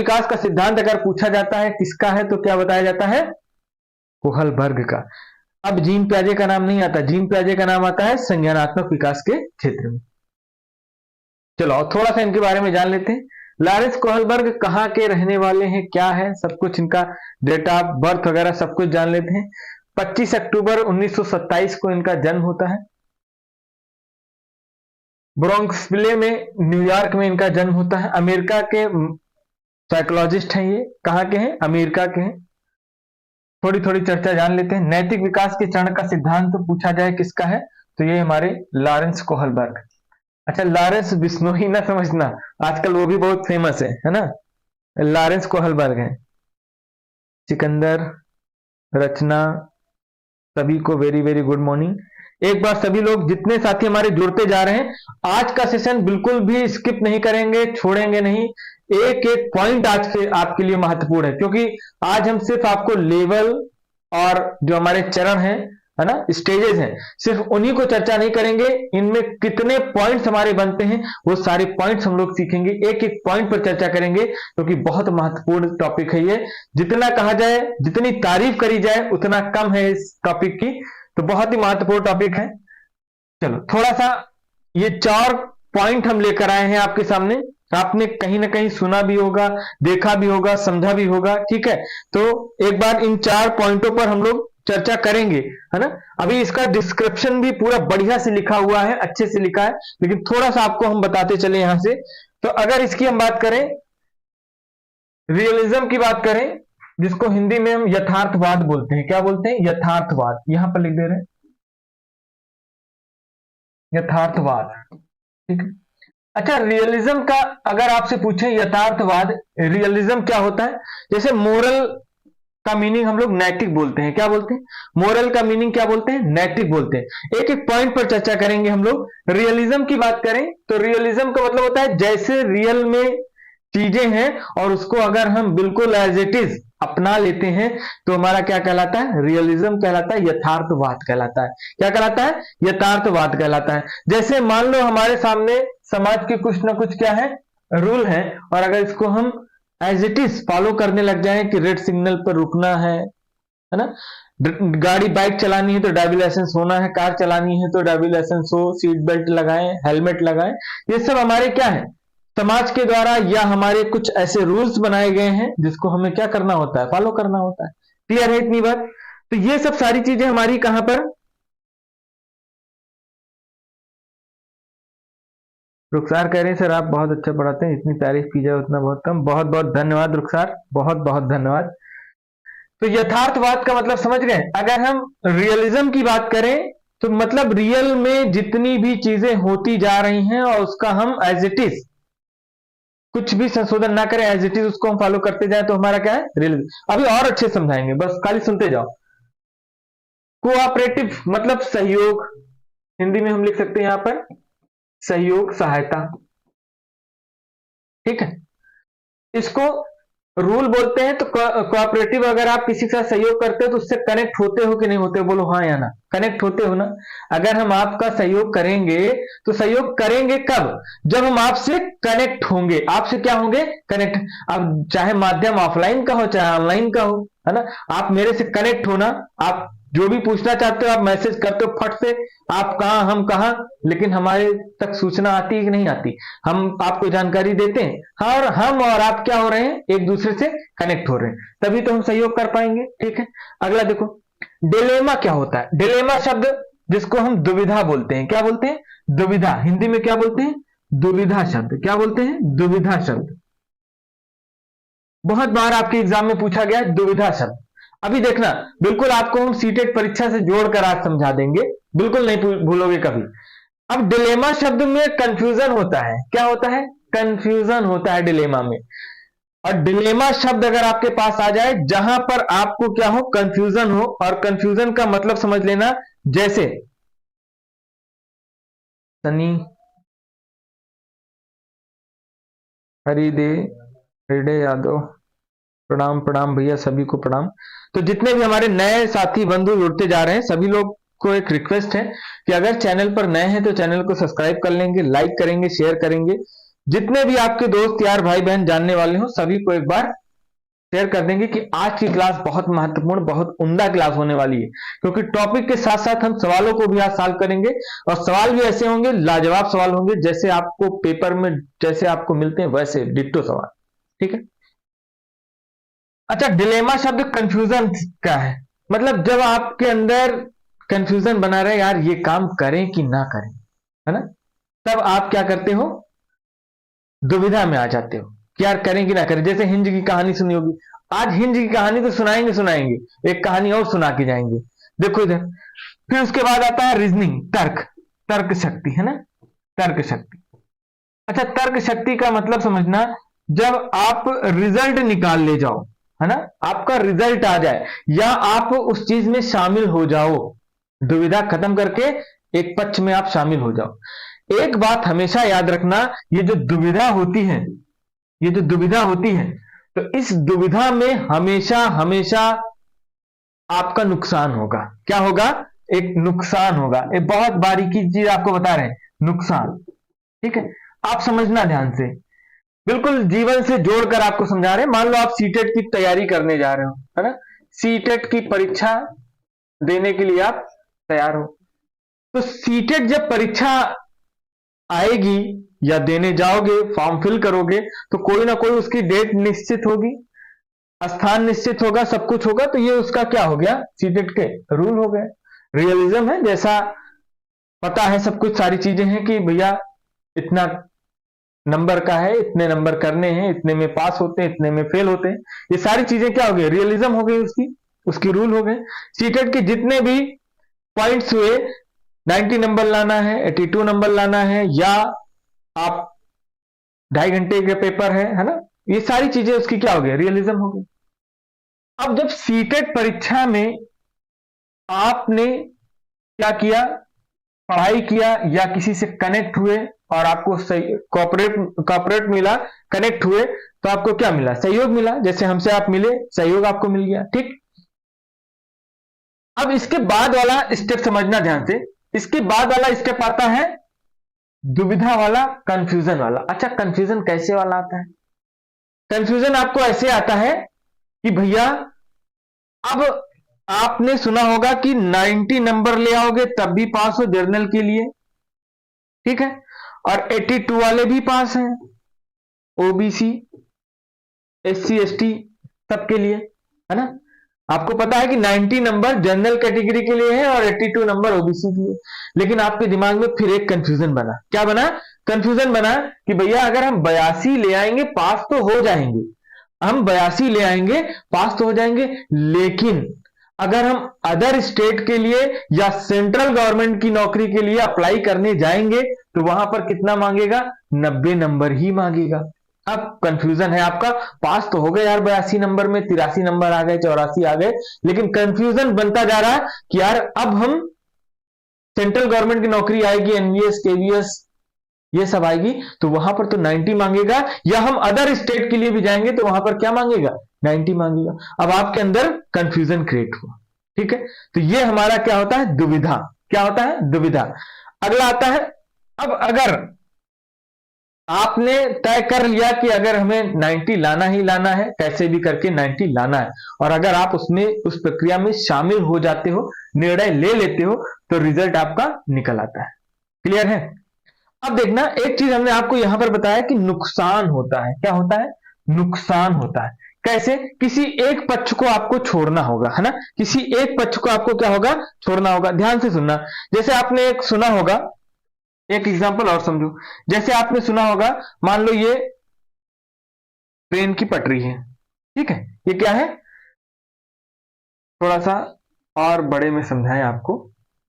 विकास का सिद्धांत अगर पूछा जाता है किसका है तो क्या बताया जाता है? कोहलबर्ग का। अब जीन पियाजे का नाम नहीं आता, जीन पियाजे का नाम आता है संज्ञानात्मक विकास के क्षेत्र में। चलो थोड़ा सा इनके बारे में जान लेते हैं। लॉरेंस कोहलबर्ग कहाँ के रहने वाले हैं, क्या है, सब कुछ इनका डेट ऑफ बर्थ वगैरह सब कुछ जान लेते हैं। 25 अक्टूबर 1927 को इनका जन्म होता है। ब्रोंक्सविले में, न्यूयॉर्क में इनका जन्म होता है। अमेरिका के साइकोलॉजिस्ट हैं ये। कहाँ के हैं? अमेरिका के हैं। थोड़ी थोड़ी चर्चा जान लेते हैं। नैतिक विकास के चरण का सिद्धांत पूछा जाए किसका है तो ये हमारे लॉरेंस कोहलबर्ग। अच्छा, लॉरेंस बिश्नोई ना समझना, आजकल वो भी बहुत फेमस है ना। लॉरेंस कोहलबर्ग है। सिकंदर, रचना, सभी को वेरी वेरी गुड मॉर्निंग। एक बार सभी लोग जितने साथी हमारे जुड़ते जा रहे हैं, आज का सेशन बिल्कुल भी स्किप नहीं करेंगे, छोड़ेंगे नहीं। एक एक पॉइंट आज से आपके लिए महत्वपूर्ण है, क्योंकि आज हम सिर्फ आपको लेवल और जो हमारे चरण है ना, स्टेजेस हैं, सिर्फ उन्हीं को चर्चा नहीं करेंगे। इनमें कितने पॉइंट्स हमारे बनते हैं वो सारे पॉइंट्स हम लोग सीखेंगे, एक एक पॉइंट पर चर्चा करेंगे, क्योंकि बहुत महत्वपूर्ण टॉपिक है ये। जितना कहा जाए, जितनी तारीफ करी जाए उतना कम है इस टॉपिक की, तो बहुत ही महत्वपूर्ण टॉपिक है। चलो थोड़ा सा ये 4 पॉइंट हम लेकर आए हैं आपके सामने। आपने कहीं ना कहीं सुना भी होगा, देखा भी होगा, समझा भी होगा, ठीक है। तो एक बार इन 4 पॉइंटों पर हम लोग चर्चा करेंगे, है ना। अभी इसका डिस्क्रिप्शन भी पूरा बढ़िया से लिखा हुआ है, अच्छे से लिखा है, लेकिन थोड़ा सा आपको हम बताते चले यहां से। तो अगर इसकी हम बात करें, रियलिज्म की बात करें, जिसको हिंदी में हम यथार्थवाद बोलते हैं, क्या बोलते हैं? यथार्थवाद। यहां पर लिख दे रहे हैं यथार्थवाद, ठीक है। अच्छा, रियलिज्म का अगर आपसे पूछें यथार्थवाद, रियलिज्म क्या होता है? जैसे मोरल का मीनिंग हम लोग नैतिक बोलते हैं, क्या बोलते हैं? मोरल का मीनिंग क्या बोलते हैं? नैतिक बोलते हैं। एक एक पॉइंट पर चर्चा करेंगे हम लोग। रियलिज्म की बात करें तो रियलिज्म का मतलब होता है जैसे रियल में चीजें हैं और उसको अगर हम बिल्कुल एज इट इज अपना लेते हैं तो हमारा क्या कहलाता है? रियलिज्म कहलाता है, यथार्थवाद कहलाता है। क्या कहलाता है? यथार्थवाद कहलाता है। जैसे मान लो हमारे सामने समाज के कुछ ना कुछ क्या है, रूल है, और अगर इसको हम एज इट इज फॉलो करने लग जाए कि रेड सिग्नल पर रुकना है ना, गाड़ी बाइक चलानी है तो ड्राइविंग लाइसेंस होना है, कार चलानी है तो ड्राइविंग लाइसेंस हो, सीट बेल्ट लगाएं, हेलमेट लगाएं, ये सब हमारे क्या है? समाज के द्वारा या हमारे कुछ ऐसे रूल्स बनाए गए हैं जिसको हमें क्या करना होता है? फॉलो करना होता है। क्लियर है इतनी बात? तो ये सब सारी चीजें हमारी कहां पर? रुखसार कह रहे हैं सर आप बहुत अच्छा पढ़ाते हैं, इतनी तारीफ की जाए उतना बहुत कम। बहुत बहुत धन्यवाद रुखसार, बहुत बहुत धन्यवाद। तो यथार्थवाद का मतलब समझ गए? अगर हम रियलिज्म की बात करें तो मतलब रियल में जितनी भी चीजें होती जा रही हैं और उसका हम एज इट इज कुछ भी संशोधन ना करें, एज इट इज उसको हम फॉलो करते जाए तो हमारा क्या है? रियलिज्म। अभी और अच्छे समझाएंगे, बस खाली सुनते जाओ। कोऑपरेटिव मतलब सहयोग, हिंदी में हम लिख सकते हैं यहां पर सहयोग, सहायता, ठीक है। इसको रूल बोलते हैं। तो कोऑपरेटिव, अगर आप किसी के साथ सहयोग करते हो तो उससे कनेक्ट होते हो कि नहीं होते हो? बोलो हाँ या ना। कनेक्ट होते हो ना। अगर हम आपका सहयोग करेंगे तो सहयोग करेंगे कब? जब हम आपसे कनेक्ट होंगे। आपसे क्या होंगे? कनेक्ट। अब चाहे माध्यम ऑफलाइन का हो चाहे ऑनलाइन का हो, है ना, आप मेरे से कनेक्ट हो ना। आप जो भी पूछना चाहते हो आप मैसेज करते हो फट से, आप कहां हम कहां, लेकिन हमारे तक सूचना आती है कि नहीं आती? हम आपको जानकारी देते हैं, हाँ, और हम और आप क्या हो रहे हैं? एक दूसरे से कनेक्ट हो रहे हैं, तभी तो हम सहयोग कर पाएंगे, ठीक है। अगला देखो, डिलेमा क्या होता है? डिलेमा शब्द जिसको हम दुविधा बोलते हैं, क्या बोलते हैं? दुविधा। हिंदी में क्या बोलते हैं? दुविधा शब्द। क्या बोलते हैं? दुविधा शब्द। बहुत बार आपके एग्जाम में पूछा गया दुविधा शब्द। अभी देखना, बिल्कुल आपको हम सीटेट परीक्षा से जोड़कर आज समझा देंगे, बिल्कुल नहीं भूलोगे कभी। अब डिलेमा शब्द में कंफ्यूजन होता है। क्या होता है? कंफ्यूजन होता है डिलेमा में। और डिलेमा शब्द अगर आपके पास आ जाए जहां पर आपको क्या हो? कंफ्यूजन हो। और कंफ्यूजन का मतलब समझ लेना, जैसे सनी, हरिदे, हृदय यादव, प्रणाम प्रणाम भैया, सभी को प्रणाम। तो जितने भी हमारे नए साथी बंधु जुड़ते जा रहे हैं, सभी लोग को एक रिक्वेस्ट है कि अगर चैनल पर नए हैं तो चैनल को सब्सक्राइब कर लेंगे, लाइक करेंगे, शेयर करेंगे, जितने भी आपके दोस्त यार भाई बहन जानने वाले हो सभी को एक बार शेयर कर देंगे कि आज की क्लास बहुत महत्वपूर्ण, बहुत उम्दा क्लास होने वाली है, क्योंकि टॉपिक के साथ साथ हम सवालों को भी आज सॉल्व करेंगे, और सवाल भी ऐसे होंगे, लाजवाब सवाल होंगे, जैसे आपको पेपर में जैसे आपको मिलते हैं वैसे डिट्टो सवाल। ठीक है। अच्छा, डिलेमा शब्द कंफ्यूजन का है, मतलब जब आपके अंदर कंफ्यूजन बना रहे यार ये काम करें कि ना करें, है ना, तब आप क्या करते हो, दुविधा में आ जाते हो कि यार करें कि ना करें। जैसे हिंज की कहानी सुनी होगी, आज हिंज की कहानी तो सुनाएंगे, एक कहानी और सुना के जाएंगे। देखो इधर, फिर उसके बाद आता है रीजनिंग, तर्क शक्ति, है ना, तर्क शक्ति। अच्छा, तर्क शक्ति का मतलब समझना, जब आप रिजल्ट निकाल ले जाओ, है ना, आपका रिजल्ट आ जाए या आप उस चीज में शामिल हो जाओ, दुविधा खत्म करके एक पक्ष में आप शामिल हो जाओ। एक बात हमेशा याद रखना, ये जो दुविधा होती है, ये जो दुविधा होती है, तो इस दुविधा में हमेशा हमेशा आपका नुकसान होगा। क्या होगा? एक नुकसान होगा। एक बहुत बारीकी चीज आपको बता रहे हैं, नुकसान। ठीक है, आप समझना ध्यान से, बिल्कुल जीवन से जोड़कर आपको समझा रहे हैं। मान लो आप सीटेट की तैयारी करने जा रहे हो, है ना, सीटेट की परीक्षा देने के लिए आप तैयार हो, तो सीटेट जब परीक्षा आएगी या देने जाओगे, फॉर्म फिल करोगे, तो कोई ना कोई उसकी डेट निश्चित होगी, स्थान निश्चित होगा, सब कुछ होगा, तो ये उसका क्या हो गया, सीटेट के रूल हो गए। रियलिज्म है, जैसा पता है सब कुछ, सारी चीजें हैं कि भैया इतना नंबर का है, इतने नंबर करने हैं, इतने में पास होते हैं, इतने में फेल होते हैं, ये सारी चीजें क्या हो गई, रियलिज्म हो गई, उसकी रूल हो गए। सीटेट के जितने भी पॉइंट्स हुए, 90 नंबर लाना है, 82 नंबर लाना है, या आप 2.5 घंटे का पेपर है ना, ये सारी चीजें उसकी क्या हो गई, रियलिज्म हो गई। अब जब सीटेट परीक्षा में आपने क्या किया, पढ़ाई किया या किसी से कनेक्ट हुए और आपको कॉर्पोरेट मिला, कनेक्ट हुए, तो आपको क्या मिला, सहयोग मिला, जैसे हमसे आप मिले, सहयोग आपको मिल गया। ठीक, अब इसके बाद वाला स्टेप समझना ध्यान से, इसके बाद वाला स्टेप आता है दुविधा वाला, कंफ्यूजन वाला। अच्छा, कंफ्यूजन कैसे वाला आता है? कंफ्यूजन आपको ऐसे आता है कि भैया अब आपने सुना होगा कि 90 नंबर ले आओगे तब भी पास हो जर्नल के लिए, ठीक है, और 82 वाले भी पास हैं, ओबीसी, एससी एसटी सबके लिए, है ना। आपको पता है कि 90 नंबर जनरल कैटेगरी के लिए है और 82 नंबर ओबीसी के लिए, लेकिन आपके दिमाग में फिर एक कंफ्यूजन बना। क्या बना? कंफ्यूजन बना कि भैया अगर हम 82 ले आएंगे पास तो हो जाएंगे, हम 82 ले आएंगे पास तो हो जाएंगे, लेकिन अगर हम अदर स्टेट के लिए या सेंट्रल गवर्नमेंट की नौकरी के लिए अप्लाई करने जाएंगे तो वहां पर कितना मांगेगा, 90 नंबर ही मांगेगा। अब कंफ्यूजन है आपका, पास तो हो गए यार 82 नंबर में, 83 नंबर आ गए, 84 आ गए, लेकिन कंफ्यूजन बनता जा रहा है कि यार अब हम सेंट्रल गवर्नमेंट की नौकरी आएगी, एनवीएस केवीएस ये सब आएगी, तो वहां पर तो 90 मांगेगा, या हम अदर स्टेट के लिए भी जाएंगे तो वहां पर क्या मांगेगा, 90 मांगेगा। अब आपके अंदर कंफ्यूजन क्रिएट हुआ। ठीक है, तो ये हमारा क्या होता है, दुविधा। क्या होता है, दुविधा। अगला आता है, अब अगर आपने तय कर लिया कि अगर हमें 90 लाना ही लाना है, कैसे भी करके 90 लाना है, और अगर आप उसमें उस प्रक्रिया में शामिल हो जाते हो, निर्णय ले लेते हो, तो रिजल्ट आपका निकल आता है। क्लियर है? अब देखना, एक चीज हमने आपको यहां पर बताया कि नुकसान होता है। क्या होता है, नुकसान होता है। कैसे? किसी एक पक्ष को आपको छोड़ना होगा, है ना, किसी एक पक्ष को आपको क्या होगा, छोड़ना होगा। ध्यान से सुनना, जैसे आपने एक सुना होगा, एक एग्जांपल और समझो, जैसे आपने सुना होगा, मान लो ये ट्रेन की पटरी है, ठीक है, ये क्या है, थोड़ा सा और बड़े में समझाएं आपको,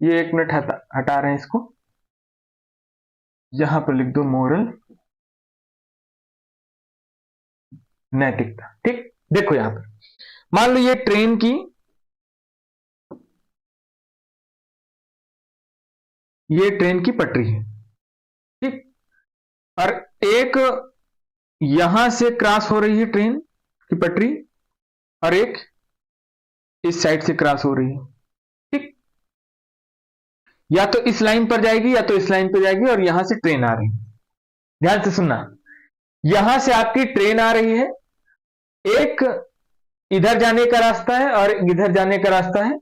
ये 1 मिनट हटा रहे हैं इसको, यहां पर लिख दो मोरल, नैतिकता। ठीक, देखो यहां पर मान लो ये ट्रेन की पटरी है, ठीक, और एक यहां से क्रॉस हो रही है ट्रेन की पटरी, और एक इस साइड से क्रॉस हो रही है, ठीक, या तो इस लाइन पर जाएगी या तो इस लाइन पर जाएगी, और यहां से ट्रेन आ रही है। ध्यान से सुनना, यहां से आपकी ट्रेन आ रही है, एक इधर जाने का रास्ता है और इधर जाने का रास्ता है,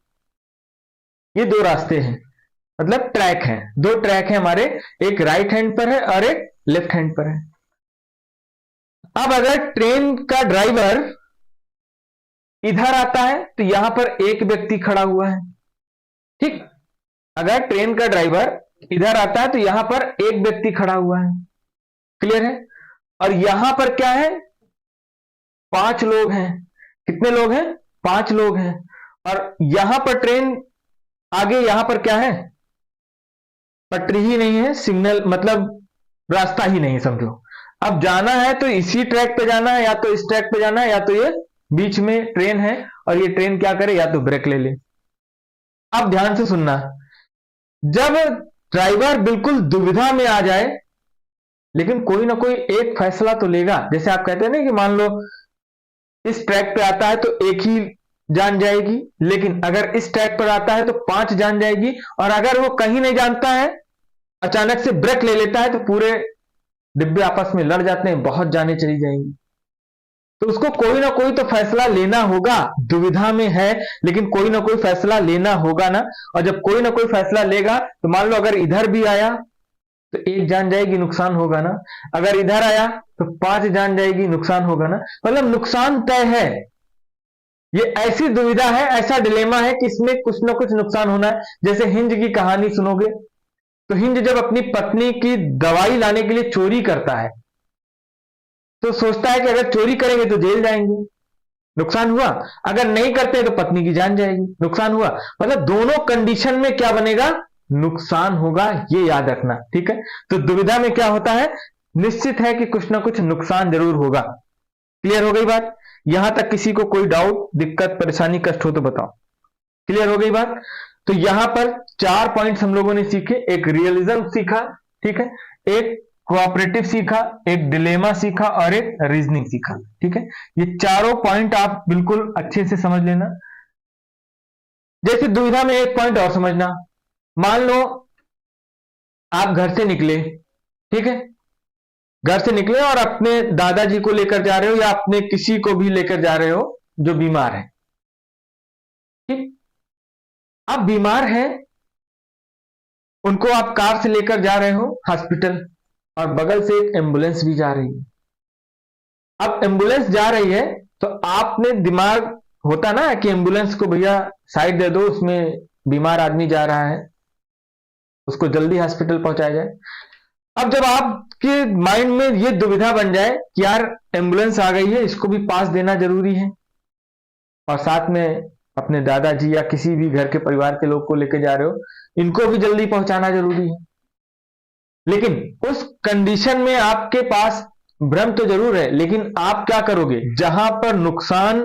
ये दो रास्ते हैं, मतलब ट्रैक है, दो ट्रैक है हमारे, एक राइट हैंड पर है और एक लेफ्ट हैंड पर है। अब अगर ट्रेन का ड्राइवर इधर आता है तो यहां पर एक व्यक्ति खड़ा हुआ है, ठीक। अगर ट्रेन का ड्राइवर इधर आता है तो यहां पर एक व्यक्ति खड़ा हुआ है, क्लियर है। और यहां पर क्या है, 5 लोग हैं। कितने लोग हैं, 5 लोग हैं। और यहां पर ट्रेन आगे, यहां पर क्या है, पटरी ही नहीं है, सिग्नल मतलब रास्ता ही नहीं समझो। अब जाना है तो इसी ट्रैक पे जाना है, या तो इस ट्रैक पे जाना है, या तो ये बीच में ट्रेन है और ये ट्रेन क्या करे, या तो ब्रेक ले ले। अब ध्यान से सुनना, जब ड्राइवर बिल्कुल दुविधा में आ जाए, लेकिन कोई ना कोई एक फैसला तो लेगा। जैसे आप कहते हैं ना कि मान लो इस ट्रैक पे आता है तो एक ही जान जाएगी, लेकिन अगर इस ट्रैक पर आता है तो 5 जान जाएगी। और अगर वो कहीं नहीं जानता है, अचानक से ब्रेक ले लेता है, तो पूरे डिब्बे आपस में लड़ जाते हैं, बहुत जाने चली जाएंगी। तो उसको कोई ना कोई तो फैसला लेना होगा, दुविधा में है लेकिन कोई ना कोई फैसला लेना होगा ना। और जब कोई ना कोई फैसला लेगा तो मान लो अगर इधर भी आया तो एक जान जाएगी, नुकसान होगा ना। अगर इधर आया तो 5 जान जाएगी, नुकसान होगा ना। मतलब नुकसान तय है। ये ऐसी दुविधा है, ऐसा डिलेमा है कि इसमें कुछ ना कुछ नुकसान होना है। जैसे हिंज की कहानी सुनोगे तो हिंज जब अपनी पत्नी की दवाई लाने के लिए चोरी करता है तो सोचता है कि अगर चोरी करेंगे तो जेल जाएंगे, नुकसान हुआ। अगर नहीं करते तो पत्नी की जान जाएगी, नुकसान हुआ। मतलब दोनों कंडीशन में क्या बनेगा, नुकसान होगा, ये याद रखना, ठीक है। तो दुविधा में क्या होता है, निश्चित है कि कुछ ना कुछ नुकसान जरूर होगा। क्लियर हो गई बात। यहां तक किसी को कोई डाउट, दिक्कत, परेशानी, कष्ट हो तो बताओ। क्लियर हो गई बात। तो यहां पर 4 पॉइंट्स हम लोगों ने सीखे। एक रियलिज्म सीखा, ठीक है, एक कोऑपरेटिव सीखा, एक डिलेमा सीखा और एक रीजनिंग सीखा, ठीक है। ये चारों पॉइंट आप बिल्कुल अच्छे से समझ लेना। जैसे दुविधा में एक पॉइंट और समझना, मान लो आप घर से निकले, ठीक है, घर से निकले और अपने दादाजी को लेकर जा रहे हो या अपने किसी को भी लेकर जा रहे हो जो बीमार है, ठीक। आप बीमार हैं, उनको आप कार से लेकर जा रहे हो हॉस्पिटल और बगल से एक एम्बुलेंस भी जा रही है। अब एम्बुलेंस जा रही है तो आपने दिमाग होता ना कि एम्बुलेंस को भैया साइड दे दो, उसमें बीमार आदमी जा रहा है, उसको जल्दी हॉस्पिटल पहुंचाया जाए। अब जब आपके माइंड में ये दुविधा बन जाए कि यार एम्बुलेंस आ गई है, इसको भी पास देना जरूरी है और साथ में अपने दादाजी या किसी भी घर के परिवार के लोग को लेकर जा रहे हो, इनको भी जल्दी पहुंचाना जरूरी है। लेकिन उस कंडीशन में आपके पास भ्रम तो जरूर है, लेकिन आप क्या करोगे, जहां पर नुकसान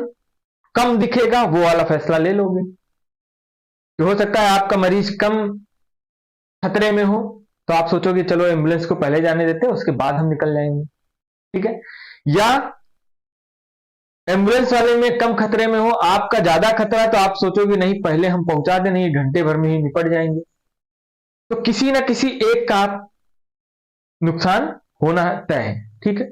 कम दिखेगा वो वाला फैसला ले लोगे। तो हो सकता है आपका मरीज कम खतरे में हो तो आप सोचोगे चलो एम्बुलेंस को पहले जाने देते हैं, उसके बाद हम निकल जाएंगे, ठीक है। या एम्बुलेंस वाले में कम खतरे में हो, आपका ज्यादा खतरा है तो आप सोचोगे नहीं पहले हम पहुंचा दें, नहीं घंटे भर में ही निपट जाएंगे। तो किसी ना किसी एक का नुकसान होना तय है, ठीक है।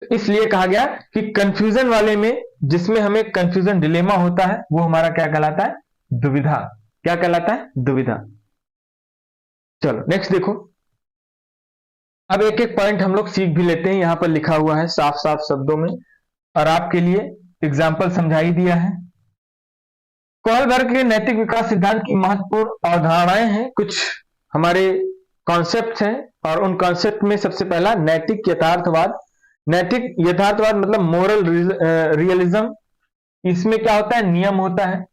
इसलिए कहा गया कि कंफ्यूजन वाले में, जिसमें हमें कंफ्यूजन डिलेमा होता है, वो हमारा क्या कहलाता है, दुविधा। क्या कहलाता है, दुविधा। चलो नेक्स्ट देखो। अब एक एक पॉइंट हम लोग सीख भी लेते हैं। यहां पर लिखा हुआ है साफ साफ शब्दों में और आपके लिए एग्जाम्पल समझाई दिया है। कोहलबर्ग के नैतिक विकास सिद्धांत की महत्वपूर्ण अवधारणाएं हैं, कुछ हमारे कॉन्सेप्ट हैं और उन कॉन्सेप्ट में सबसे पहला नैतिक यथार्थवाद। नैतिक यथार्थवाद मतलब मोरल रियलिज्म। इसमें क्या होता है, नियम होता है,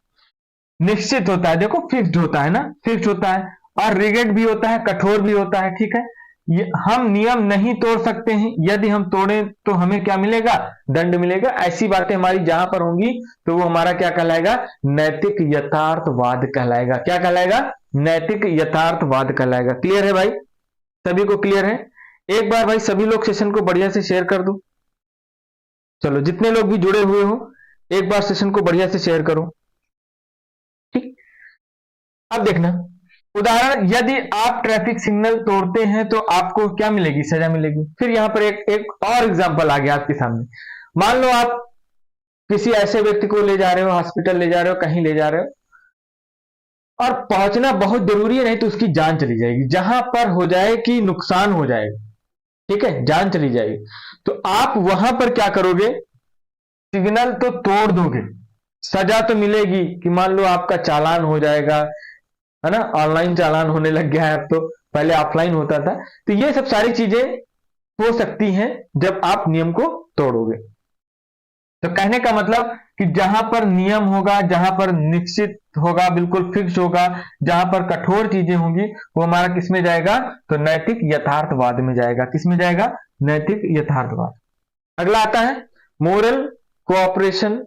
निश्चित होता है, देखो फिक्स्ड होता है ना, फिक्स्ड होता है, और रिगिड भी होता है, कठोर भी होता है, ठीक है। हम नियम नहीं तोड़ सकते हैं, यदि हम तोड़े तो हमें क्या मिलेगा, दंड मिलेगा। ऐसी बातें हमारी जहां पर होंगी तो वो हमारा क्या कहलाएगा, नैतिक यथार्थवाद कहलाएगा। क्या कहलाएगा, नैतिक यथार्थवाद कहलाएगा। क्लियर है भाई, सभी को क्लियर है। एक बार भाई सभी लोग सेशन को बढ़िया से शेयर कर दो। चलो जितने लोग भी जुड़े हुए हो एक बार सेशन को बढ़िया से शेयर करो, ठीक। अब देखना उदाहरण, यदि आप ट्रैफिक सिग्नल तोड़ते हैं तो आपको क्या मिलेगी? सजा मिलेगी। फिर यहां पर एक और एग्जांपल आ गया आपके सामने। मान लो आप किसी ऐसे व्यक्ति को ले जा रहे हो, हॉस्पिटल ले जा रहे हो, कहीं ले जा रहे हो, और पहुंचना बहुत जरूरी है, नहीं तो उसकी जान चली जाएगी। जहां पर हो जाए कि नुकसान हो जाएगा, ठीक है, जान चली जाएगी, तो आप वहां पर क्या करोगे? सिग्नल तो तोड़ दोगे, सजा तो मिलेगी कि मान लो आपका चालान हो जाएगा, है ना। ऑनलाइन चालान होने लग गया है अब तो, पहले ऑफलाइन होता था। तो ये सब सारी चीजें हो सकती हैं जब आप नियम को तोड़ोगे। तो कहने का मतलब कि जहां पर नियम होगा, जहां पर निश्चित होगा, बिल्कुल फिक्स होगा, जहां पर कठोर चीजें होंगी, वो हमारा किस में जाएगा? तो नैतिक यथार्थवाद में जाएगा। किस में जाएगा? नैतिक यथार्थवाद। अगला आता है मोरल कोऑपरेशन,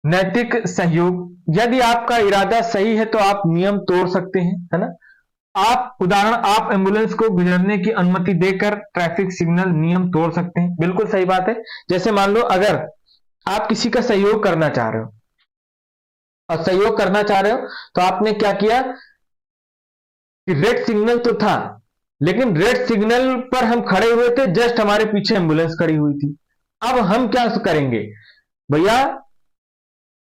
नैतिक सहयोग। यदि आपका इरादा सही है तो आप नियम तोड़ सकते हैं, है ना। आप उदाहरण, आप एम्बुलेंस को गुजरने की अनुमति देकर ट्रैफिक सिग्नल नियम तोड़ सकते हैं। बिल्कुल सही बात है। जैसे मान लो अगर आप किसी का सहयोग करना चाह रहे हो, और सहयोग करना चाह रहे हो तो आपने क्या किया कि रेड सिग्नल तो था, लेकिन रेड सिग्नल पर हम खड़े हुए थे, जस्ट हमारे पीछे एम्बुलेंस खड़ी हुई थी। अब हम क्या करेंगे भैया?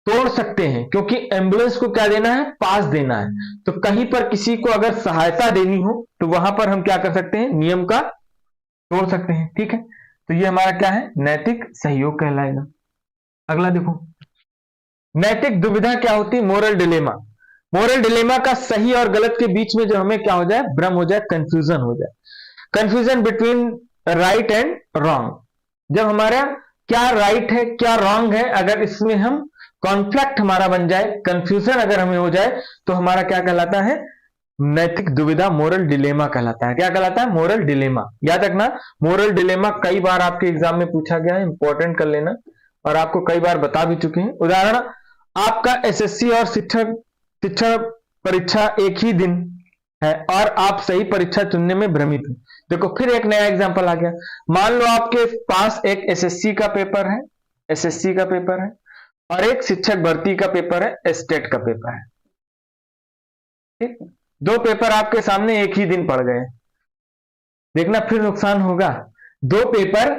तोड़ सकते हैं, क्योंकि एम्बुलेंस को क्या देना है? पास देना है। तो कहीं पर किसी को अगर सहायता देनी हो तो वहां पर हम क्या कर सकते हैं? नियम का तोड़ सकते हैं, ठीक है। तो ये हमारा क्या है? नैतिक सहयोग कहलाएगा। अगला देखो, नैतिक दुविधा क्या होती है? Moral dilemma. मोरल डिलेमा का सही और गलत के बीच में जो हमें क्या हो जाए? भ्रम हो जाए, कंफ्यूजन हो जाए। Confusion between right and wrong. जब हमारा क्या राइट है, क्या रॉन्ग है, अगर इसमें हम कॉन्फ्लिक्ट हमारा बन जाए, कंफ्यूजन अगर हमें हो जाए, तो हमारा क्या कहलाता है? नैतिक दुविधा, मोरल डिलेमा कहलाता है। क्या कहलाता है? Moral dilemma. याद रखना, मोरल डिलेमा कई बार आपके एग्जाम में पूछा गया है, इंपॉर्टेंट कर लेना, और आपको कई बार बता भी चुके हैं। उदाहरण, आपका एसएससी और शिक्षण परीक्षा एक ही दिन है और आप सही परीक्षा चुनने में भ्रमित हैं। देखो फिर एक नया एग्जांपल आ गया। मान लो आपके पास एक एसएससी का पेपर है, एसएससी का पेपर है, और एक शिक्षक भर्ती का पेपर है, स्टेट का पेपर है, ठीक। दो पेपर आपके सामने एक ही दिन पड़ गए, देखना फिर नुकसान होगा। दो पेपर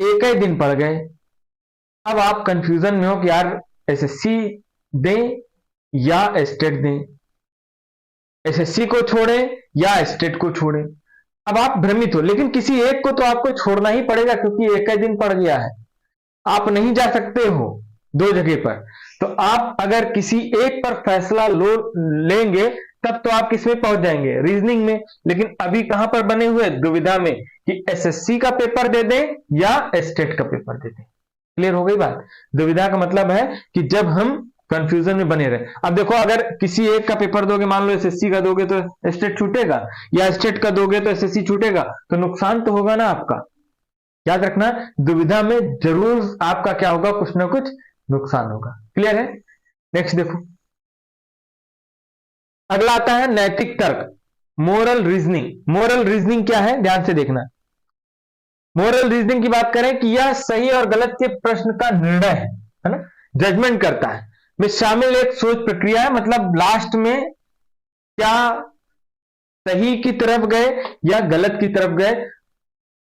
एक ही दिन पड़ गए। अब आप कंफ्यूजन में हो कि यार एसएससी दें या स्टेट दें, एसएससी को छोड़ें या स्टेट को छोड़ें। अब आप भ्रमित हो, लेकिन किसी एक को तो आपको छोड़ना ही पड़ेगा, क्योंकि एक ही दिन पड़ गया है, आप नहीं जा सकते हो दो जगह पर। तो आप अगर किसी एक पर फैसला लेंगे तब तो आप किस में पहुंच जाएंगे? रीजनिंग में। लेकिन अभी कहां पर बने हुए? दुविधा में, कि एसएससी का पेपर दे दें या स्टेट का पेपर दे दें। क्लियर हो गई बात? दुविधा का मतलब है कि जब हम कंफ्यूजन में बने रहे। अब देखो, अगर किसी एक का पेपर दोगे, मान लो एसएससी का दोगे तो स्टेट छूटेगा, या स्टेट का दोगे तो एसएससी छूटेगा, तो नुकसान तो होगा ना आपका। याद रखना, दुविधा में जरूर आपका क्या होगा? कुछ ना कुछ नुकसान होगा। क्लियर है? नेक्स्ट देखो, अगला आता है नैतिक तर्क, मोरल रीजनिंग। मोरल रीजनिंग क्या है? ध्यान से देखना। मोरल रीजनिंग की बात करें कि यह सही और गलत के प्रश्न का निर्णय है ना, जजमेंट करता है, में शामिल एक सोच प्रक्रिया है। मतलब लास्ट में क्या सही की तरफ गए या गलत की तरफ गए,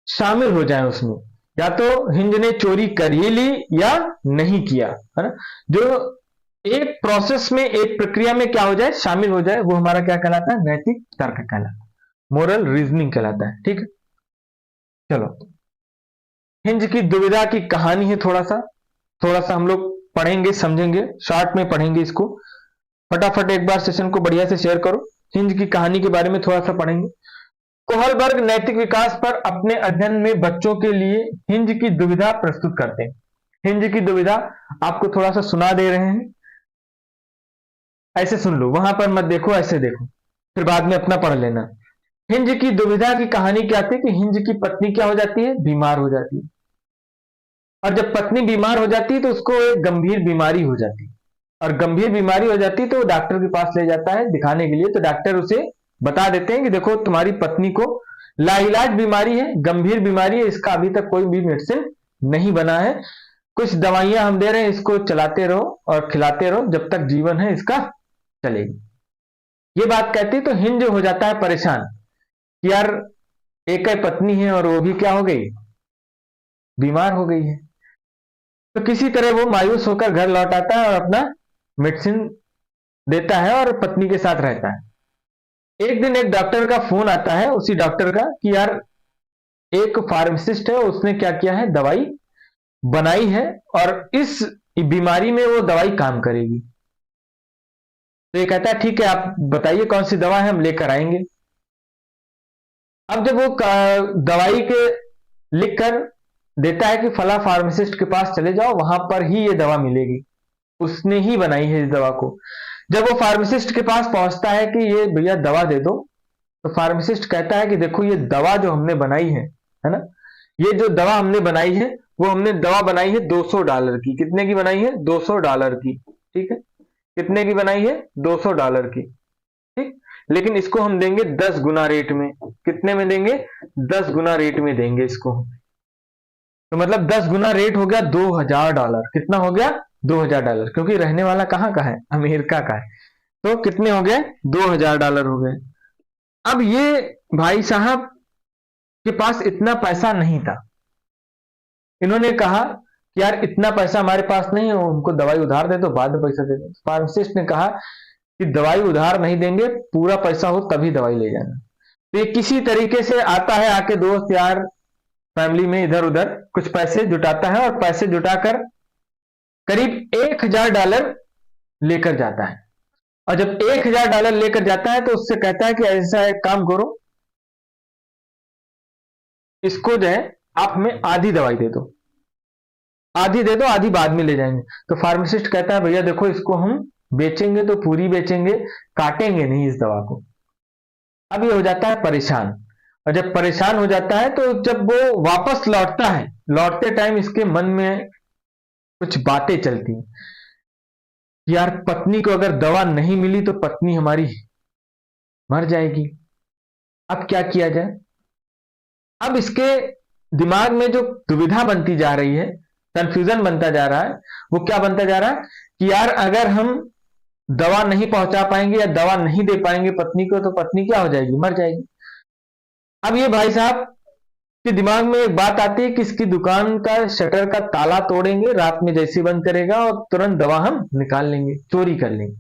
शामिल हो जाए उसमें। या तो हिंज ने चोरी कर ही ली या नहीं किया, है ना। जो एक प्रोसेस में, एक प्रक्रिया में क्या हो जाए? शामिल हो जाए, वो हमारा क्या कहलाता है? नैतिक तर्क कहलाता है, मोरल रीजनिंग कहलाता है, ठीक है। चलो, हिंज की दुविधा की कहानी है, थोड़ा सा हम लोग पढ़ेंगे, समझेंगे, शॉर्ट में पढ़ेंगे इसको। फटाफट एक बार सेशन को बढ़िया से शेयर करो। हिंज की कहानी के बारे में थोड़ा सा पढ़ेंगे। कोहलबर्ग नैतिक विकास पर अपने अध्ययन में बच्चों के लिए हिंज की दुविधा प्रस्तुत करते हैं। हिंज की दुविधा आपको थोड़ा सा सुना दे रहे हैं, ऐसे सुन लो, वहां पर मत देखो, ऐसे देखो, फिर बाद में अपना पढ़ लेना। हिंज की दुविधा की कहानी क्या थी कि हिंज की पत्नी क्या हो जाती है? बीमार हो जाती है। और जब पत्नी बीमार हो जाती है तो उसको एक गंभीर बीमारी हो जाती है, और गंभीर बीमारी हो जाती है तो वो डॉक्टर के पास ले जाता है दिखाने के लिए। तो डॉक्टर उसे बता देते हैं कि देखो तुम्हारी पत्नी को लाइलाज बीमारी है, गंभीर बीमारी है, इसका अभी तक कोई भी मेडिसिन नहीं बना है, कुछ दवाइयां हम दे रहे हैं, इसको चलाते रहो और खिलाते रहो, जब तक जीवन है इसका चलेगी। ये बात कहती तो हिंद हो जाता है परेशान कि यार एक ही पत्नी है और वो भी क्या हो गई, बीमार हो गई है। तो किसी तरह वो मायूस होकर घर लौट आता है और अपना मेडिसिन देता है और पत्नी के साथ रहता है। एक दिन एक डॉक्टर का फोन आता है, उसी डॉक्टर का, कि यार एक फार्मासिस्ट है, उसने क्या किया है, दवाई बनाई है और इस बीमारी में वो दवाई काम करेगी। तो ये कहता है ठीक है, आप बताइए कौन सी दवा है, हम लेकर आएंगे। अब जब वो दवाई के लिख कर देता है कि फला फार्मासिस्ट के पास चले जाओ, वहां पर ही ये दवा मिलेगी, उसने ही बनाई है इस दवा को। जब वो फार्मासिस्ट के पास पहुंचता है कि ये भैया दवा दे दो, तो फार्मासिस्ट कहता है कि देखो ये दवा जो हमने बनाई है ना, ये जो दवा हमने बनाई है वो हमने दवा बनाई है $200 की। कितने की बनाई है? $200 की। ठीक है, कितने की बनाई है? $200 की। ठीक, लेकिन इसको हम देंगे 10 गुना रेट में। कितने में देंगे? 10 गुना रेट में देंगे इसको। तो मतलब 10 गुना रेट हो गया $2000। कितना हो गया? $2000, क्योंकि रहने वाला कहाँ का है? अमेरिका का है। तो कितने हो गए? $2000 हो गए। अब ये भाई साहब के पास इतना पैसा नहीं था। इन्होंने कहा कि यार इतना पैसा हमारे पास नहीं है, उनको दवाई उधार दे दो, बाद में पैसा दे दो। फार्मासिस्ट ने कहा कि दवाई उधार नहीं देंगे, पूरा पैसा हो तभी दवाई ले जाना। तो ये किसी तरीके से आता है, आके दोस्त यार फैमिली में इधर उधर कुछ पैसे जुटाता है और पैसे जुटाकर करीब $1000 लेकर जाता है। और जब $1000 लेकर जाता है तो उससे कहता है कि ऐसा एक काम करो, इसको जो है आप हमें आधी दवाई दे दो, आधी दे दो, आधी बाद में ले जाएंगे। तो फार्मासिस्ट कहता है भैया देखो, इसको हम बेचेंगे तो पूरी बेचेंगे, काटेंगे नहीं इस दवा को। अब ये हो जाता है परेशान, और जब परेशान हो जाता है तो जब वो वापस लौटता है, लौटते टाइम इसके मन में कुछ बातें चलती हैं। यार पत्नी को अगर दवा नहीं मिली तो पत्नी हमारी मर जाएगी, अब क्या किया जाए। अब इसके दिमाग में जो दुविधा बनती जा रही है, कंफ्यूजन बनता जा रहा है, वो क्या बनता जा रहा है कि यार अगर हम दवा नहीं पहुंचा पाएंगे या दवा नहीं दे पाएंगे पत्नी को, तो पत्नी क्या हो जाएगी? मर जाएगी। अब ये भाई साहब के दिमाग में एक बात आती है कि इसकी दुकान का शटर का ताला तोड़ेंगे, रात में जैसे बंद करेगा और तुरंत दवा हम निकाल लेंगे, चोरी कर लेंगे।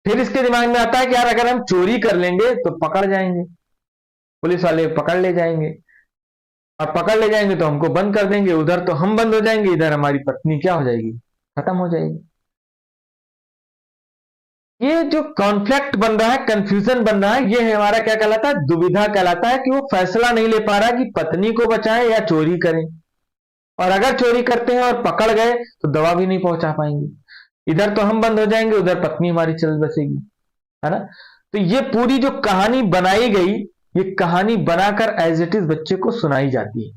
फिर इसके दिमाग में आता है कि यार अगर हम चोरी कर लेंगे तो पकड़ जाएंगे, पुलिस वाले पकड़ ले जाएंगे, और पकड़ ले जाएंगे तो हमको बंद कर देंगे, उधर तो हम बंद हो जाएंगे, इधर हमारी पत्नी क्या हो जाएगी? खत्म हो जाएगी। ये जो कॉन्फ्लिक्ट बन रहा है, कंफ्यूजन बन रहा है, ये हमारा क्या कहलाता है? दुविधा कहलाता है, कि वो फैसला नहीं ले पा रहा कि पत्नी को बचाएं या चोरी करें। और अगर चोरी करते हैं और पकड़ गए तो दवा भी नहीं पहुंचा पाएंगे, इधर तो हम बंद हो जाएंगे, उधर पत्नी हमारी चल बसेगी, है ना। तो ये पूरी जो कहानी बनाई गई, ये कहानी बनाकर एज इट इज बच्चे को सुनाई जाती है।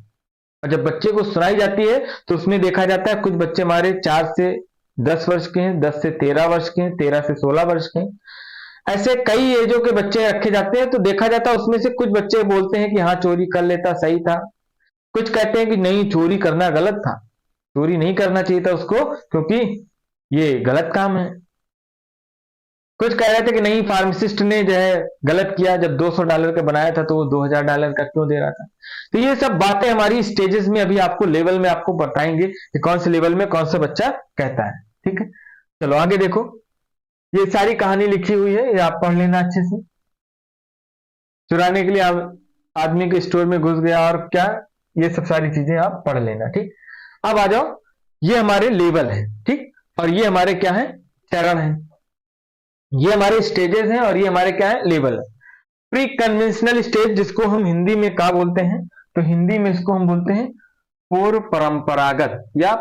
और जब बच्चे को सुनाई जाती है तो उसमें देखा जाता है कुछ बच्चे हमारे 4 से 10 वर्ष के हैं, 10 से 13 वर्ष के हैं, 13 से 16 वर्ष के हैं। ऐसे कई एजों के बच्चे रखे जाते हैं। तो देखा जाता है उसमें से कुछ बच्चे बोलते हैं कि हाँ चोरी कर लेता सही था, कुछ कहते हैं कि नहीं चोरी करना गलत था, चोरी नहीं करना चाहिए था उसको, क्योंकि ये गलत काम है। कुछ कह रहे थे कि नहीं फार्मासिस्ट ने जो है गलत किया, जब $200 का बनाया था तो वो $2000 का क्यों दे रहा था। तो ये सब बातें हमारी स्टेजेस में अभी आपको लेवल में आपको बताएंगे कि कौन से लेवल में कौन सा बच्चा कहता है। ठीक है, चलो आगे देखो। ये सारी कहानी लिखी हुई है, ये आप पढ़ लेना अच्छे से। चुराने के लिए आदमी के स्टोर में घुस गया और क्या, ये सब सारी चीजें आप पढ़ लेना। ठीक, अब आ जाओ, ये हमारे लेवल है। ठीक, और ये हमारे क्या है? चरण है। ये हमारे स्टेजेस हैं और ये हमारे क्या है? लेवल है। प्री कन्वेंशनल स्टेज, जिसको हम हिंदी में क्या बोलते हैं? तो हिंदी में इसको हम बोलते हैं पूर्व परंपरागत या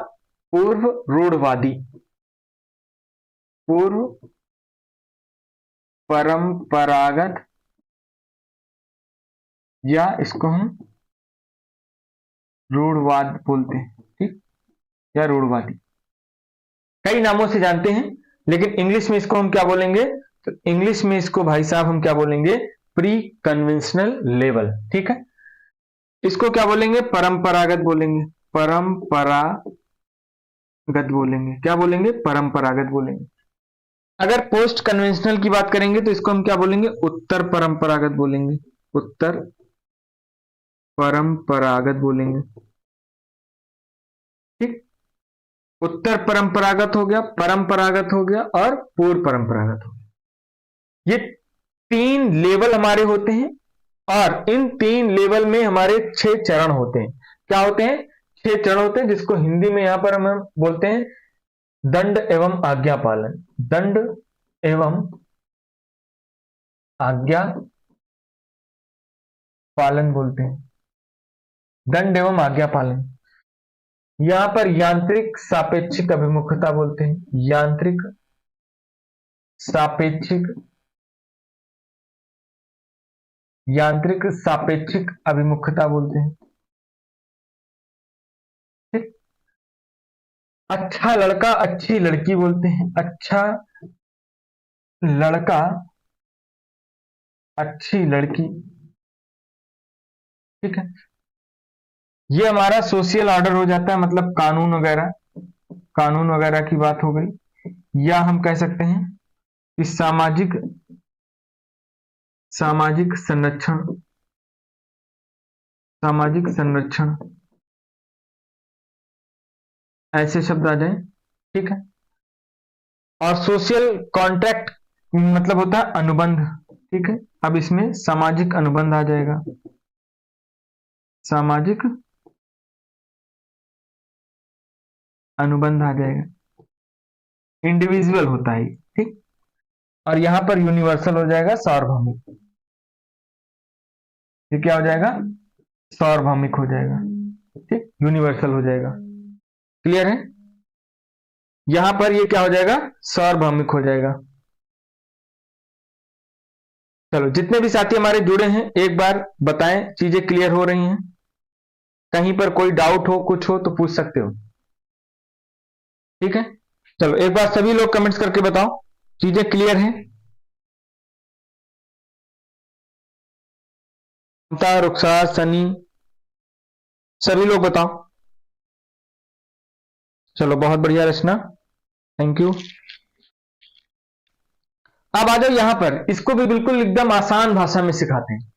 पूर्व रूढ़वादी। पूर्व परंपरागत या इसको हम रूढ़वाद बोलते हैं। ठीक, या रूढ़वादी, कई नामों से जानते हैं, लेकिन इंग्लिश में इसको हम क्या बोलेंगे? तो इंग्लिश में इसको भाई साहब हम क्या बोलेंगे? Pre conventional level. ठीक है, इसको क्या बोलेंगे? परंपरागत बोलेंगे, परंपरागत बोलेंगे। क्या बोलेंगे? परंपरागत बोलेंगे। अगर पोस्ट कन्वेंशनल की बात करेंगे तो इसको हम क्या बोलेंगे, उत्तर परंपरागत बोलेंगे, उत्तर परंपरागत बोलेंगे। ठीक, उत्तर परंपरागत हो गया, परंपरागत हो गया और पूर्व परंपरागत हो गया। ये 3 लेवल हमारे होते हैं और इन 3 लेवल में हमारे 6 चरण होते हैं। क्या होते हैं, 6 चरण होते हैं, जिसको हिंदी में यहां पर हम बोलते हैं दंड एवं आज्ञा पालन। दंड एवं आज्ञा पालन बोलते हैं, दंड एवं आज्ञा पालन। यहां पर यांत्रिक सापेक्षिक अभिमुखता बोलते हैं, यांत्रिक सापेक्षिक, यांत्रिक सापेक्षिक अभिमुखता बोलते हैं। ठीक, अच्छा लड़का अच्छी लड़की बोलते हैं, अच्छा लड़का अच्छी लड़की। ठीक है, ये हमारा सोशल ऑर्डर हो जाता है, मतलब कानून वगैरह, कानून वगैरह की बात हो गई। या हम कह सकते हैं कि सामाजिक, सामाजिक संरक्षण, सामाजिक संरक्षण, ऐसे शब्द आ जाए। ठीक है, और सोशल कॉन्ट्रैक्ट मतलब होता है अनुबंध। ठीक है, अब इसमें सामाजिक अनुबंध आ जाएगा, सामाजिक अनुबंध आ जाएगा, इंडिविजुअल होता है। ठीक, और यहां पर यूनिवर्सल हो जाएगा, सार्वभौमिक। ये क्या हो जाएगा, सार्वभौमिक हो जाएगा। ठीक, यूनिवर्सल हो जाएगा। क्लियर है, यहां पर ये क्या हो जाएगा, सार्वभौमिक हो जाएगा। चलो, जितने भी साथी हमारे जुड़े हैं एक बार बताएं चीजें क्लियर हो रही हैं, कहीं पर कोई डाउट हो कुछ हो तो पूछ सकते हो। ठीक है, चलो एक बार सभी लोग कमेंट्स करके बताओ चीजें क्लियर हैं। ममता, रुखसार, सनी, सभी लोग बताओ। चलो बहुत बढ़िया रचना, थैंक यू। अब आ जाओ यहां पर, इसको भी बिल्कुल एकदम आसान भाषा में सिखाते हैं।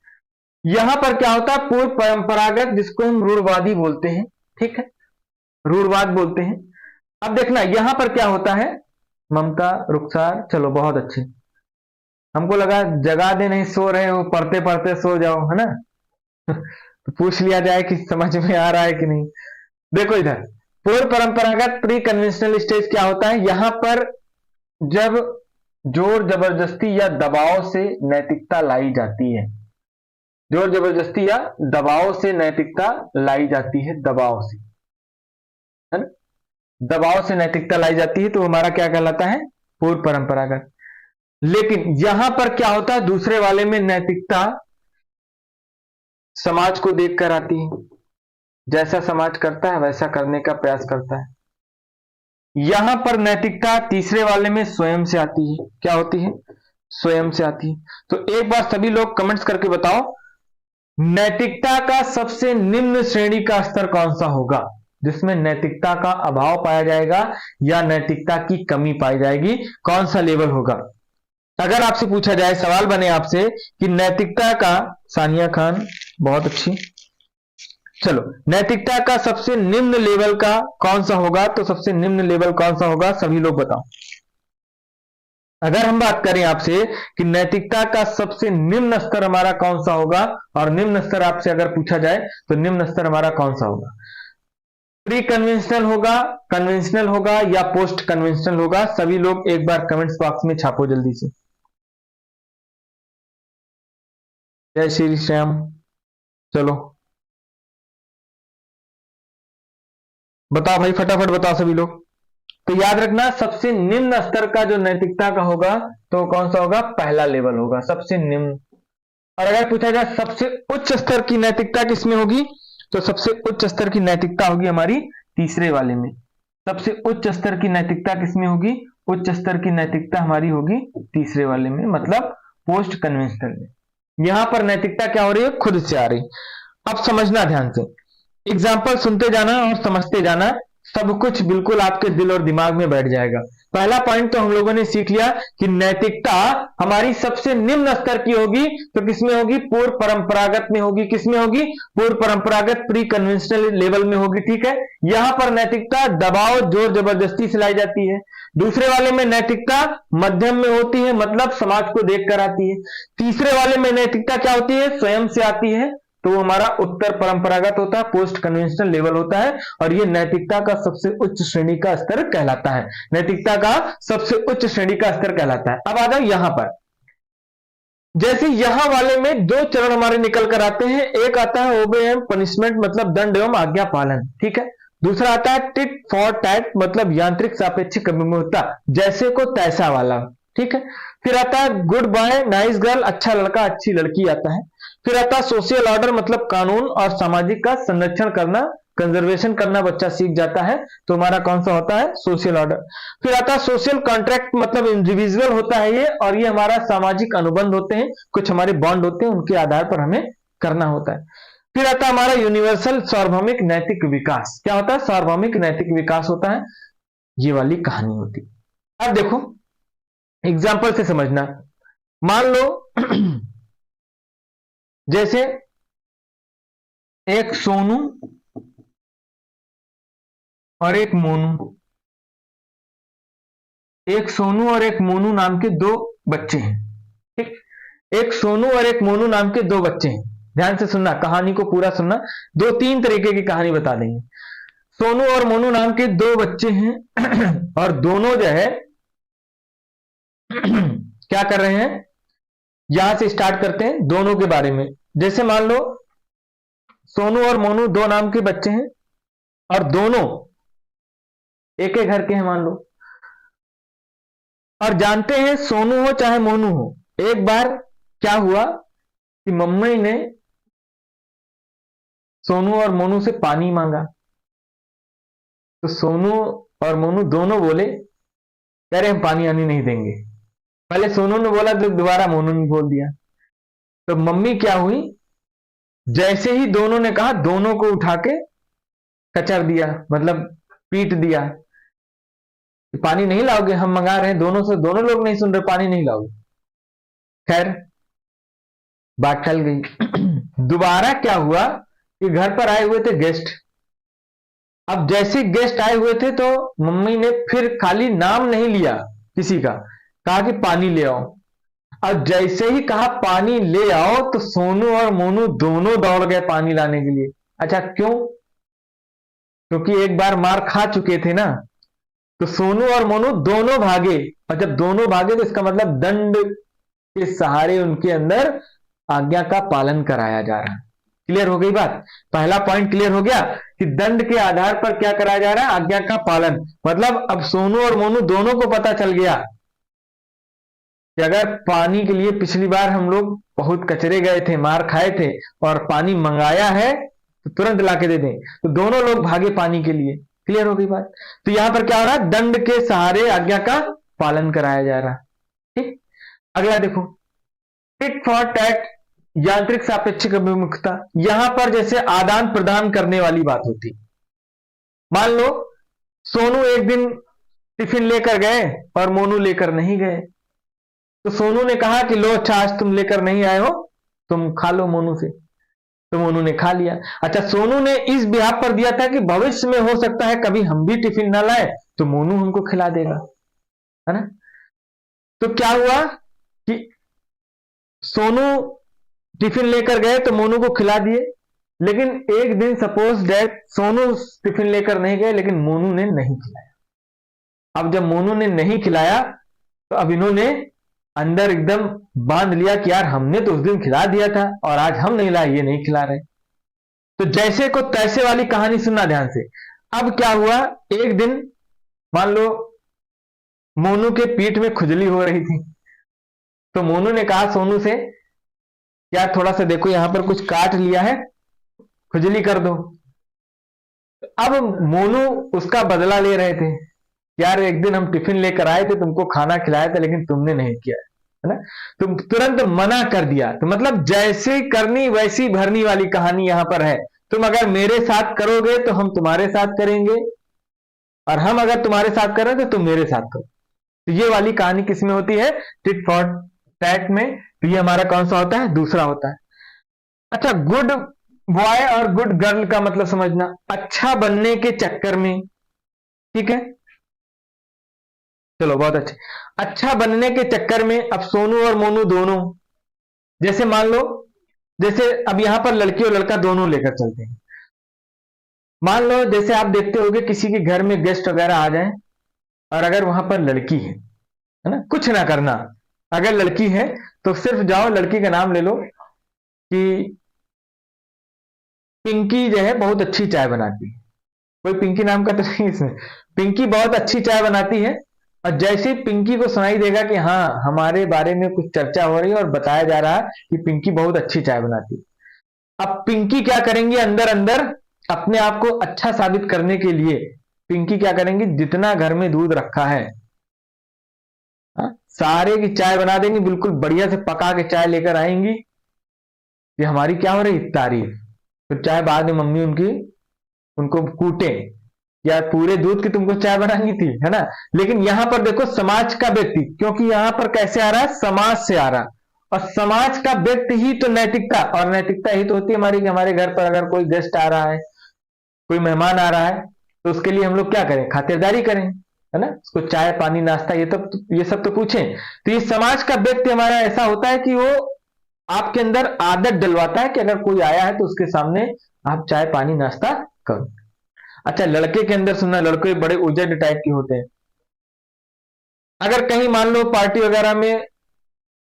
यहां पर क्या होता है, पूर्व परंपरागत, जिसको हम रूढ़वादी बोलते हैं। ठीक है, रूढ़वाद बोलते हैं। अब देखना यहां पर क्या होता है, ममता, रुखसार, चलो बहुत अच्छे। हमको लगा जगा दे, नहीं सो रहे हो, पढ़ते पढ़ते सो जाओ, है ना। तो पूछ लिया जाए कि समझ में आ रहा है कि नहीं। देखो इधर पूर्व परंपरागत प्री कन्वेंशनल स्टेज क्या होता है, यहां पर जब जोर जबरदस्ती या दबाव से नैतिकता लाई जाती है, जोर जबरदस्ती या दबाव से नैतिकता लाई जाती है, दबाव से, है ना, दबाव से नैतिकता लाई जाती है, तो हमारा क्या कहलाता है, पूर्व परंपरागत। लेकिन यहां पर क्या होता है, दूसरे वाले में नैतिकता समाज को देखकर आती है, जैसा समाज करता है वैसा करने का प्रयास करता है। यहां पर नैतिकता तीसरे वाले में स्वयं से आती है, क्या होती है, स्वयं से आती है। तो एक बार सभी लोग कमेंट्स करके बताओ, नैतिकता का सबसे निम्न श्रेणी का स्तर कौन सा होगा, जिसमें नैतिकता का अभाव पाया जाएगा या नैतिकता की कमी पाई जाएगी, कौन सा लेवल होगा। अगर आपसे पूछा जाए, सवाल बने आपसे कि नैतिकता का, सानिया खान बहुत अच्छी, चलो नैतिकता का सबसे निम्न लेवल का कौन सा होगा, तो सबसे निम्न लेवल कौन सा होगा, सभी लोग बताओ। अगर हम बात करें आपसे कि नैतिकता का सबसे निम्न स्तर हमारा कौन सा होगा, और निम्न स्तर आपसे अगर पूछा जाए तो निम्न स्तर हमारा कौन सा होगा, प्री कन्वेंशनल होगा, कन्वेंशनल होगा या पोस्ट कन्वेंशनल होगा, सभी लोग एक बार कमेंट्स बॉक्स में छापो जल्दी से। जय श्री श्याम, चलो बताओ भाई, फटाफट बताओ सभी लोग। तो याद रखना, सबसे निम्न स्तर का जो नैतिकता का होगा तो कौन सा होगा, पहला लेवल होगा, सबसे निम्न। और अगर पूछा जाए सबसे उच्च स्तर की नैतिकता किसमें होगी, तो सबसे उच्च स्तर की नैतिकता होगी हमारी तीसरे वाले में। सबसे उच्च स्तर की नैतिकता किसमें होगी, उच्च स्तर की नैतिकता हमारी होगी तीसरे वाले में, मतलब पोस्ट कन्वेंशनल में। यहां पर नैतिकता क्या हो रही है, खुद से आ रही। अब समझना ध्यान से, एग्जाम्पल सुनते जाना और समझते जाना, सब कुछ बिल्कुल आपके दिल और दिमाग में बैठ जाएगा। पहला पॉइंट तो हम लोगों ने सीख लिया कि नैतिकता हमारी सबसे निम्न स्तर की होगी, तो किसमें होगी? पूर्व परंपरागत में होगी। किसमें होगी? पूर्व परंपरागत प्री कन्वेंशनल लेवल में होगी। ठीक है, यहां पर नैतिकता दबाव जोर जबरदस्ती से लाई जाती है। दूसरे वाले में नैतिकता मध्यम में होती है, मतलब समाज को देखकर आती है। तीसरे वाले में नैतिकता क्या होती है? स्वयं से आती है, तो वो हमारा उत्तर परंपरागत होता है, पोस्ट कन्वेंशनल लेवल होता है, और ये नैतिकता का सबसे उच्च श्रेणी का स्तर कहलाता है। नैतिकता का सबसे उच्च श्रेणी का स्तर कहलाता है। अब आ जाओ यहां पर, जैसे यहां वाले में दो चरण हमारे निकल कर आते हैं। एक आता है ओबे एंड पनिशमेंट, मतलब दंड एवं आज्ञा पालन। ठीक है, दूसरा आता है टिट फॉर टैट, मतलब यांत्रिक सापेक्षिक अभिमुखता, जैसे को तैसा वाला। ठीक है, फिर आता है गुड बॉय नाइस गर्ल, अच्छा लड़का अच्छी लड़की आता है। फिर आता है सोशल ऑर्डर, मतलब कानून और सामाजिक का संरक्षण करना, कंजर्वेशन करना बच्चा सीख जाता है, तो हमारा कौन सा होता है? Social order. फिर आता है सोशल कॉन्ट्रैक्ट, मतलब इंडिविजुअल होता है ये, और ये हमारा सामाजिक अनुबंध होते हैं, कुछ हमारे बॉन्ड होते हैं, उनके आधार पर हमें करना होता है। फिर आता है हमारा यूनिवर्सल सार्वभौमिक नैतिक विकास। क्या होता है? सार्वभौमिक नैतिक विकास होता है, ये वाली कहानी होती है। अब देखो एग्जाम्पल से समझना। मान लो जैसे एक सोनू और एक मोनू, एक सोनू और एक मोनू नाम के दो बच्चे हैं। ठीक, एक सोनू और एक मोनू नाम के दो बच्चे हैं। ध्यान से सुनना, कहानी को पूरा सुनना, दो तीन तरीके की कहानी बता देंगे। सोनू और मोनू नाम के दो बच्चे हैं और दोनों जो है क्या कर रहे हैं? यहां से स्टार्ट करते हैं दोनों के बारे में। जैसे मान लो सोनू और मोनू दो नाम के बच्चे हैं और दोनों एक एक घर के हैं मान लो, और जानते हैं सोनू हो चाहे मोनू हो, एक बार क्या हुआ कि मम्मी ने सोनू और मोनू से पानी मांगा, तो सोनू और मोनू दोनों बोले कह रहे हम पानी आनी नहीं देंगे। पहले सोनू ने बोला तो दोबारा मोनू ने बोल दिया, तो मम्मी क्या हुई, जैसे ही दोनों ने कहा दोनों को उठा के कचर दिया, मतलब पीट दिया। पानी नहीं लाओगे, हम मंगा रहे हैं दोनों से, दोनों लोग नहीं सुन रहे, पानी नहीं लाओगे। खैर बात टल गई। दोबारा क्या हुआ कि घर पर आए हुए थे गेस्ट। अब जैसे गेस्ट आए हुए थे तो मम्मी ने फिर खाली नाम नहीं लिया किसी का, कहा कि पानी ले आओ। अब जैसे ही कहा पानी ले आओ तो सोनू और मोनू दोनों दौड़ गए पानी लाने के लिए। अच्छा क्यों? क्योंकि एक बार मार खा चुके थे ना, तो सोनू और मोनू दोनों भागे, और जब दोनों भागे तो इसका मतलब दंड के सहारे उनके अंदर आज्ञा का पालन कराया जा रहा है। क्लियर हो गई बात? पहला पॉइंट क्लियर हो गया कि दंड के आधार पर क्या कराया जा रहा है? आज्ञा का पालन। मतलब अब सोनू और मोनू दोनों को पता चल गया कि अगर पानी के लिए पिछली बार हम लोग बहुत कचरे गए थे, मार खाए थे, और पानी मंगाया है तो तुरंत लाके दे दें, तो दोनों लोग भागे पानी के लिए। क्लियर हो गई बात? तो यहां पर क्या हो रहा है? दंड के सहारे आज्ञा का पालन कराया जा रहा है। ठीक, अगला देखो, टिट फॉर टैट, यांत्रिक सापेक्षिक अभिमुखता। यहां पर जैसे आदान प्रदान करने वाली बात होती। मान लो सोनू एक दिन टिफिन लेकर गए और मोनू लेकर नहीं गए, तो सोनू ने कहा कि लो अच्छा आज तुम लेकर नहीं आए हो, तुम खा लो मोनू से, तो मोनू ने खा लिया। अच्छा सोनू ने इस बिहाफ पर दिया था कि भविष्य में हो सकता है कभी हम भी टिफिन ना लाए तो मोनू हमको खिला देगा, है ना? तो क्या हुआ कि सोनू टिफिन लेकर गए तो मोनू को खिला दिए, लेकिन एक दिन सपोज दैट सोनू टिफिन लेकर नहीं गए लेकिन मोनू ने नहीं खिलाया। अब जब मोनू ने नहीं खिलाया तो अब इन्होंने अंदर एकदम बांध लिया कि यार हमने तो उस दिन खिला दिया था और आज हम नहीं लाए, ये नहीं खिला रहे। तो जैसे को तैसे वाली कहानी सुनना ध्यान से। अब क्या हुआ, एक दिन मान लो मोनू के पीठ में खुजली हो रही थी, तो मोनू ने कहा सोनू से यार थोड़ा सा देखो यहां पर कुछ काट लिया है, खुजली कर दो। अब मोनू उसका बदला ले रहे थे, यार एक दिन हम टिफिन लेकर आए थे, तुमको खाना खिलाया था लेकिन तुमने नहीं किया, है ना? तुम तुरंत मना कर दिया। तो मतलब जैसे करनी वैसी भरनी वाली कहानी यहां पर है। तुम अगर मेरे साथ करोगे तो हम तुम्हारे साथ करेंगे, और हम अगर तुम्हारे साथ करें तो तुम मेरे साथ करो। तो ये वाली कहानी किसमें होती है? टिट फॉर टैट में। तो ये हमारा कौन सा होता है? दूसरा होता है। अच्छा, गुड बॉय और गुड गर्ल का मतलब समझना, अच्छा बनने के चक्कर में, ठीक है, चलो बहुत अच्छे। अच्छा बनने के चक्कर में अब सोनू और मोनू दोनों, जैसे मान लो, जैसे अब यहां पर लड़की और लड़का दोनों लेकर चलते हैं। मान लो जैसे आप देखते होगे किसी के घर में गेस्ट वगैरह आ जाए, और अगर वहां पर लड़की है ना, कुछ ना करना, अगर लड़की है तो सिर्फ जाओ, लड़की का नाम ले लो कि पिंकी जो है बहुत अच्छी चाय बनाती है। कोई पिंकी नाम का तो नहीं इसमें, पिंकी बहुत अच्छी चाय बनाती है। और जैसे ही पिंकी को सुनाई देगा कि हाँ हमारे बारे में कुछ चर्चा हो रही है और बताया जा रहा है कि पिंकी बहुत अच्छी चाय बनाती है, अब पिंकी क्या करेंगी, अंदर अंदर अपने आप को अच्छा साबित करने के लिए पिंकी क्या करेंगी, जितना घर में दूध रखा है, हाँ, सारे की चाय बना देंगी, बिल्कुल बढ़िया से पका के चाय लेकर आएंगी कि हमारी क्या हो रही, तारीफ। तो चाय बाद में मम्मी उनकी उनको कूटे, या पूरे दूध की तुमको चाय बनानी थी, है ना। लेकिन यहां पर देखो समाज का व्यक्ति, क्योंकि यहां पर कैसे आ रहा है, समाज से आ रहा है, और समाज का व्यक्ति ही तो नैतिकता, और नैतिकता ही तो होती है हमारी कि हमारे घर पर अगर कोई गेस्ट आ रहा है, कोई मेहमान आ रहा है, तो उसके लिए हम लोग क्या करें, खातिरदारी करें, है ना, उसको चाय पानी नाश्ता ये सब तो पूछें। तो ये समाज का व्यक्ति हमारा ऐसा होता है कि वो आपके अंदर आदत डलवाता है कि अगर कोई आया है तो उसके सामने आप चाय पानी नाश्ता करो। अच्छा, लड़के के अंदर सुनना, लड़के बड़े उजड़ टाइप के होते हैं। अगर कहीं मान लो पार्टी वगैरह में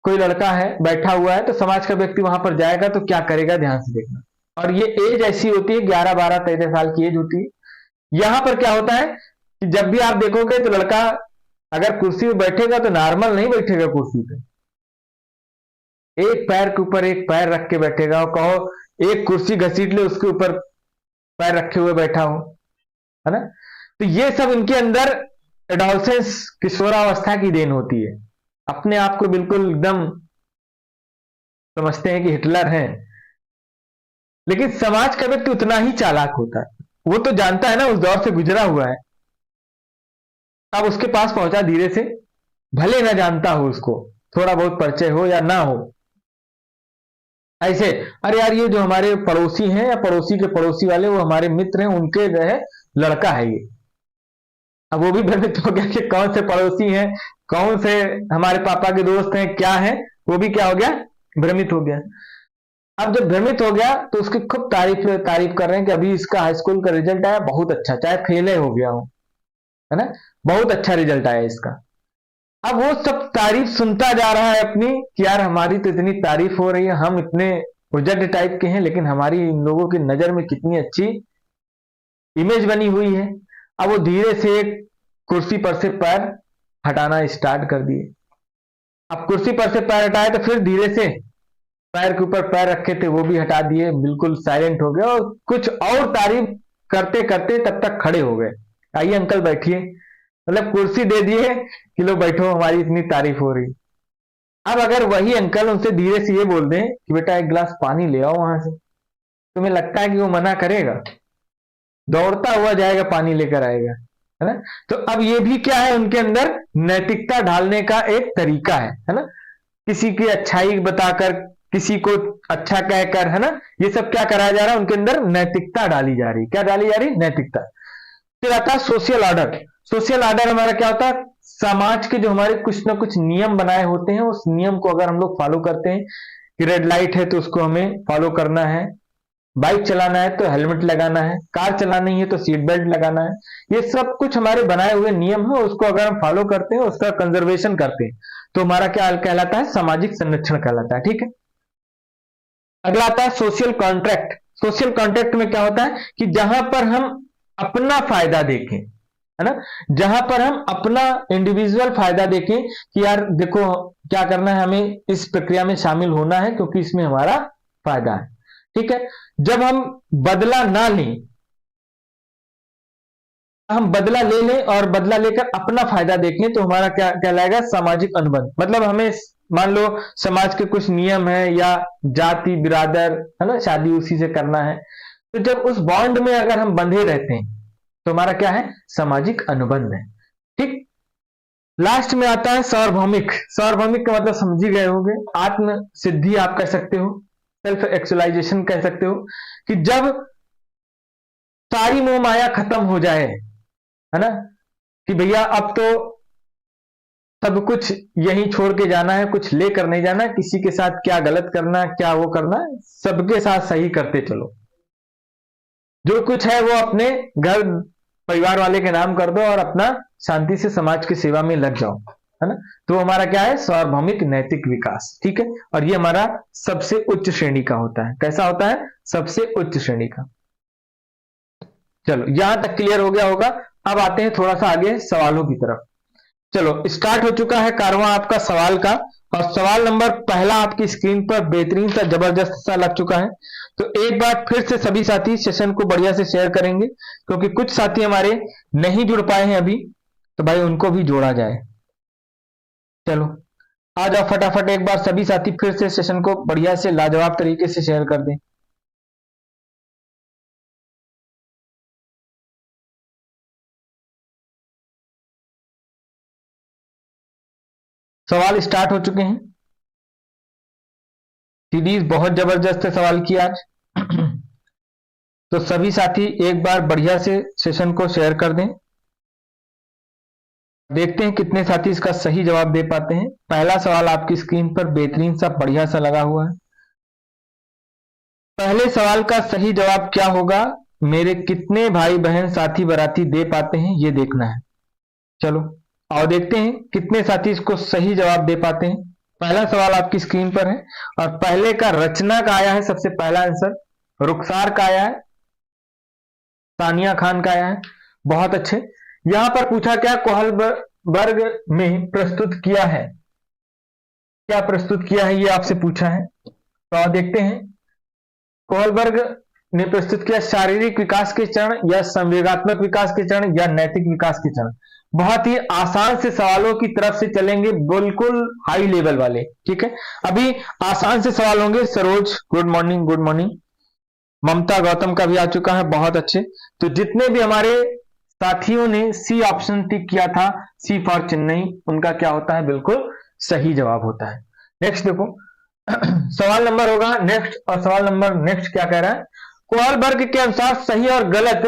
कोई लड़का है बैठा हुआ है, तो समाज का व्यक्ति वहां पर जाएगा तो क्या करेगा, ध्यान से देखना। और ये एज ऐसी होती है, 11 12 13 साल की एज होती है। यहां पर क्या होता है कि जब भी आप देखोगे तो लड़का अगर कुर्सी पे बैठेगा तो नॉर्मल नहीं बैठेगा कुर्सी पे, एक पैर के ऊपर एक पैर रख के बैठेगा, और कहो एक कुर्सी घसीट ले उसके ऊपर पैर रखे हुए बैठा हो, है ना। तो ये सब इनके अंदर एडोलसेंस, किशोरावस्था की देन होती है। अपने आप को बिल्कुल एकदम समझते हैं कि हिटलर हैं। लेकिन समाज का व्यक्ति उतना ही चालाक होता है, वो तो जानता है ना, उस दौर से गुजरा हुआ है। अब उसके पास पहुंचा धीरे से, भले ना जानता हो उसको, थोड़ा बहुत परिचय हो या ना हो, ऐसे, अरे यार ये जो हमारे पड़ोसी हैं या पड़ोसी के पड़ोसी वाले वो हमारे मित्र हैं, उनके जो है लड़का है ये। अब वो भी भ्रमित हो गया कि कौन से पड़ोसी हैं, कौन से हमारे पापा के दोस्त हैं, क्या है, वो भी क्या हो गया, भ्रमित हो गया। अब जब भ्रमित हो गया तो उसकी खूब तारीफ तारीफ कर रहे हैं कि अभी इसका हाई स्कूल का रिजल्ट आया बहुत अच्छा, चाहे फेल हो गया हो, है ना, बहुत अच्छा रिजल्ट आया इसका। अब वो सब तारीफ सुनता जा रहा है अपनी कि यार हमारी तो इतनी तारीफ हो रही है, हम इतने प्रोजेक्ट टाइप के हैं, लेकिन हमारी इन लोगों की नजर में कितनी अच्छी इमेज बनी हुई है। अब वो धीरे से एक कुर्सी पर से पैर हटाना स्टार्ट कर दिए। अब कुर्सी पर से पैर हटाए तो फिर धीरे से पैर के ऊपर पैर रखे थे वो भी हटा दिए, बिल्कुल साइलेंट हो गए, और कुछ और तारीफ करते करते तब तक खड़े हो गए। आइए अंकल बैठिए, मतलब कुर्सी दे दिए कि लो बैठो, हमारी इतनी तारीफ हो रही। अब अगर वही अंकल उनसे धीरे से ये बोल दें कि बेटा एक गिलास पानी ले आओ वहां से, तुम्हें लगता है कि वो मना करेगा? दौड़ता हुआ जाएगा, पानी लेकर आएगा, है ना। तो अब ये भी क्या है, उनके अंदर नैतिकता ढालने का एक तरीका है ना, किसी की अच्छाई बताकर, किसी को अच्छा कहकर, है ना, ये सब क्या कराया जा रहा है, उनके अंदर नैतिकता डाली जा रही। क्या डाली जा रही? नैतिकता। फिर आता है सोशल ऑर्डर। सोशल ऑर्डर हमारा क्या होता है, समाज के जो हमारे कुछ ना कुछ नियम बनाए होते हैं, उस नियम को अगर हम लोग फॉलो करते हैं कि रेड लाइट है तो उसको हमें फॉलो करना है, बाइक चलाना है तो हेलमेट लगाना है, कार चलानी है तो सीट बेल्ट लगाना है, ये सब कुछ हमारे बनाए हुए नियम है, उसको अगर हम फॉलो करते हैं, उसका कंजर्वेशन करते हैं, तो हमारा क्या कहलाता है, सामाजिक संरक्षण कहलाता है। ठीक है। अगला आता है सोशल कॉन्ट्रैक्ट। सोशल कॉन्ट्रैक्ट में क्या होता है कि जहां पर हम अपना फायदा देखें, है ना, जहां पर हम अपना इंडिविजुअल फायदा देखें कि यार देखो क्या करना है, हमें इस प्रक्रिया में शामिल होना है क्योंकि इसमें हमारा फायदा है। ठीक है। जब हम बदला ना लें, हम बदला ले लें और बदला लेकर अपना फायदा देखें, तो हमारा क्या कहलाएगा, सामाजिक अनुबंध। मतलब हमें मान लो समाज के कुछ नियम है या जाति बिरादर, है ना, शादी उसी से करना है, तो जब उस बॉन्ड में अगर हम बंधे रहते हैं तो हमारा क्या है, सामाजिक अनुबंध है। ठीक। लास्ट में आता है सार्वभौमिक। सार्वभौमिक का मतलब समझ ही गए होंगे, आत्म सिद्धि आप कह सकते हो, सेल्फ एक्चुअलाइजेशन कह सकते हो, कि जब सारी मोह माया खत्म हो जाए, है ना, कि भैया अब तो सब कुछ यहीं छोड़ के जाना है, कुछ लेकर नहीं जाना, किसी के साथ क्या गलत करना क्या वो करना, सबके साथ सही करते चलो, जो कुछ है वो अपने घर परिवार वाले के नाम कर दो और अपना शांति से समाज की सेवा में लग जाओ, है ना। तो हमारा क्या है, सार्वभौमिक नैतिक विकास, ठीक है। और ये हमारा सबसे उच्च श्रेणी का होता है। कैसा होता है, सबसे उच्च श्रेणी का। चलो यहां तक क्लियर हो गया होगा। अब आते हैं थोड़ा सा आगे सवालों की तरफ। चलो स्टार्ट हो चुका है कारवां आपका सवाल का, और सवाल नंबर पहला आपकी स्क्रीन पर बेहतरीन सा जबरदस्त सा लग चुका है। तो एक बार फिर से सभी साथी सेशन को बढ़िया से शेयर करेंगे, क्योंकि कुछ साथी हमारे नहीं जुड़ पाए हैं अभी, तो भाई उनको भी जोड़ा जाए। चलो आ जाओ फटाफट, एक बार सभी साथी फिर से सेशन को बढ़िया से लाजवाब तरीके से शेयर कर दें। सवाल स्टार्ट हो चुके हैं। सीरीज बहुत जबरदस्त सवाल किया आज। तो सभी साथी एक बार बढ़िया से सेशन को शेयर कर दें। देखते हैं कितने साथी इसका सही जवाब दे पाते हैं। पहला सवाल आपकी स्क्रीन पर बेहतरीन सा बढ़िया सा लगा हुआ है। पहले सवाल का सही जवाब क्या होगा, मेरे कितने भाई बहन साथी बाराती दे पाते हैं, ये देखना है। चलो आओ देखते हैं कितने साथी इसको सही जवाब दे पाते हैं। पहला सवाल आपकी स्क्रीन पर है, और पहले का रचना का आया है सबसे पहला आंसर, रुखसार का आया है, तानिया खान का आया है। बहुत अच्छे। यहां पर पूछा क्या, कोहलबर्ग में प्रस्तुत किया है, क्या प्रस्तुत किया है ये आपसे पूछा है। तो आप देखते हैं, कोहलबर्ग ने प्रस्तुत किया शारीरिक विकास के चरण, या संवेगात्मक विकास के चरण, या नैतिक विकास के चरण। बहुत ही आसान से सवालों की तरफ से चलेंगे, बिल्कुल हाई लेवल वाले, ठीक है। अभी आसान से सवाल होंगे। Saroj good morning, good morning. Mamta Gautam का भी आ चुका है, बहुत अच्छे। तो जितने भी हमारे साथियों ने सी ऑप्शन टिक किया था, सी फॉर चेन्नई, उनका क्या होता है, बिल्कुल सही जवाब होता है। नेक्स्ट देखो, सवाल नंबर होगा नेक्स्ट, और सवाल नंबर नेक्स्ट क्या कह रहा है, कोहलबर्ग के अनुसार सही और गलत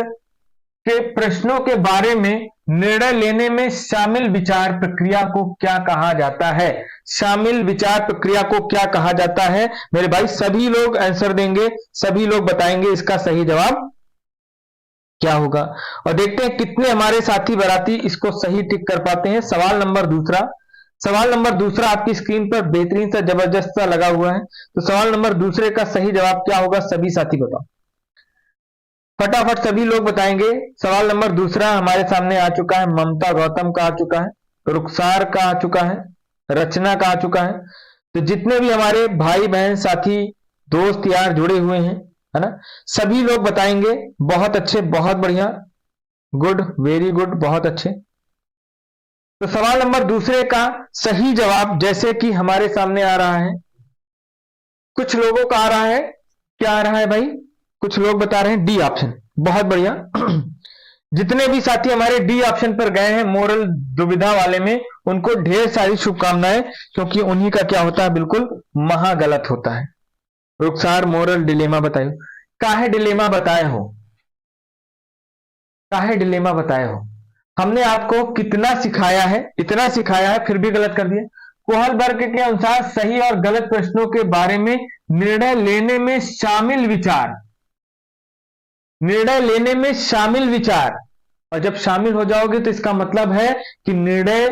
के प्रश्नों के बारे में निर्णय लेने में शामिल विचार प्रक्रिया को क्या कहा जाता है। शामिल विचार प्रक्रिया को क्या कहा जाता है, मेरे भाई सभी लोग आंसर देंगे, सभी लोग बताएंगे इसका सही जवाब क्या होगा। और देखते हैं कितने हमारे साथी बाराती इसको सही टिक कर पाते हैं। सवाल नंबर दूसरा, सवाल नंबर दूसरा आपकी स्क्रीन पर बेहतरीन सा जबरदस्त सा लगा हुआ है। तो सवाल नंबर दूसरे का सही जवाब क्या होगा, सभी साथी बताओ फटाफट, सभी लोग बताएंगे। सवाल नंबर दूसरा हमारे सामने आ चुका है, ममता गौतम का आ चुका है, रुखसार का आ चुका है, रचना का आ चुका है। तो जितने भी हमारे भाई बहन साथी दोस्त यार जुड़े हुए हैं, है ना, सभी लोग बताएंगे। बहुत अच्छे, बहुत बढ़िया, गुड, वेरी गुड, बहुत अच्छे। तो सवाल नंबर दूसरे का सही जवाब जैसे कि हमारे सामने आ रहा है, कुछ लोगों का आ रहा है, क्या आ रहा है भाई, कुछ लोग बता रहे हैं डी ऑप्शन, बहुत बढ़िया। जितने भी साथी हमारे डी ऑप्शन पर गए हैं मोरल दुविधा वाले में, उनको ढेर सारी शुभकामनाएं, क्योंकि उन्हीं का क्या होता है, बिल्कुल महा गलत होता है। रुखसार मोरल डिलेमा बताए, काहे डिलेमा बताए हो, काहे डिलेमा बताए हो, हमने आपको कितना सिखाया है, इतना सिखाया है फिर भी गलत कर दिया। कोहलबर्ग के अनुसार सही और गलत प्रश्नों के बारे में निर्णय लेने में शामिल विचार, निर्णय लेने में शामिल विचार, और जब शामिल हो जाओगे तो इसका मतलब है कि निर्णय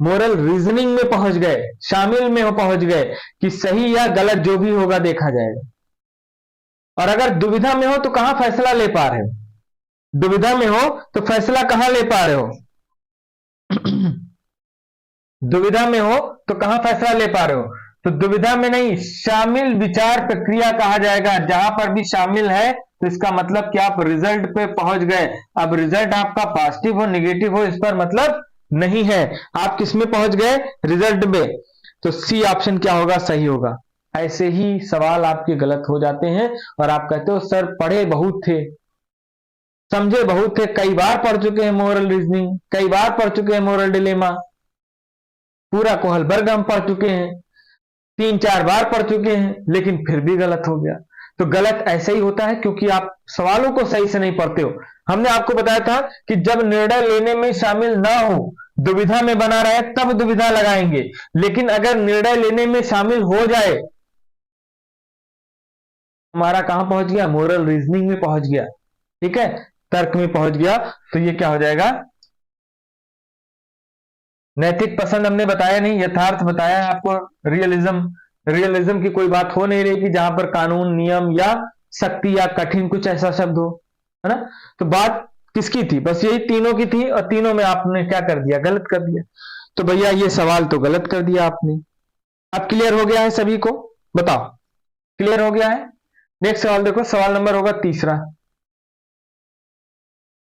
मोरल रीजनिंग में पहुंच गए, शामिल में पहुंच गए, कि सही या गलत जो भी होगा देखा जाएगा। और अगर दुविधा में हो तो कहां फैसला ले पा रहे हो, दुविधा में हो तो फैसला कहां ले पा रहे हो, दुविधा में हो तो कहां फैसला ले पा रहे हो, तो दुविधा में नहीं, शामिल विचार प्रक्रिया कहा जाएगा। जहां पर भी शामिल है तो इसका मतलब कि आप रिजल्ट पे पहुंच गए। अब रिजल्ट आपका पॉजिटिव हो नेगेटिव हो इस पर मतलब नहीं है, आप किस में पहुंच गए, रिजल्ट में। तो सी ऑप्शन क्या होगा, सही होगा। ऐसे ही सवाल आपके गलत हो जाते हैं और आप कहते हो सर पढ़े बहुत थे, समझे बहुत थे, कई बार पढ़ चुके हैं मोरल रीजनिंग, कई बार पढ़ चुके हैं मोरल डिलेमा, पूरा कोहलबर्ग हम पढ़ चुके हैं, 3-4 बार पढ़ चुके हैं, लेकिन फिर भी गलत हो गया। तो गलत ऐसे ही होता है क्योंकि आप सवालों को सही से नहीं पढ़ते हो। हमने आपको बताया था कि जब निर्णय लेने में शामिल ना हो, दुविधा में बना रहे, तब दुविधा लगाएंगे, लेकिन अगर निर्णय लेने में शामिल हो जाए, हमारा कहां पहुंच गया, मोरल रीजनिंग में पहुंच गया, ठीक है, तर्क में पहुंच गया, तो ये क्या हो जाएगा, नैतिक पसंद हमने बताया नहीं, यथार्थ बताया है आपको। रियलिज्म की कोई बात हो नहीं रही कि जहां पर कानून, नियम या शक्ति या कठिन कुछ ऐसा शब्द हो, है ना। तो बात किसकी थी, बस यही तीनों की थी, और तीनों में आपने क्या कर दिया, गलत कर दिया। तो भैया ये सवाल तो गलत कर दिया आपने। अब क्लियर हो गया है सभी को, बताओ क्लियर हो गया है। नेक्स्ट सवाल देखो, सवाल नंबर होगा तीसरा।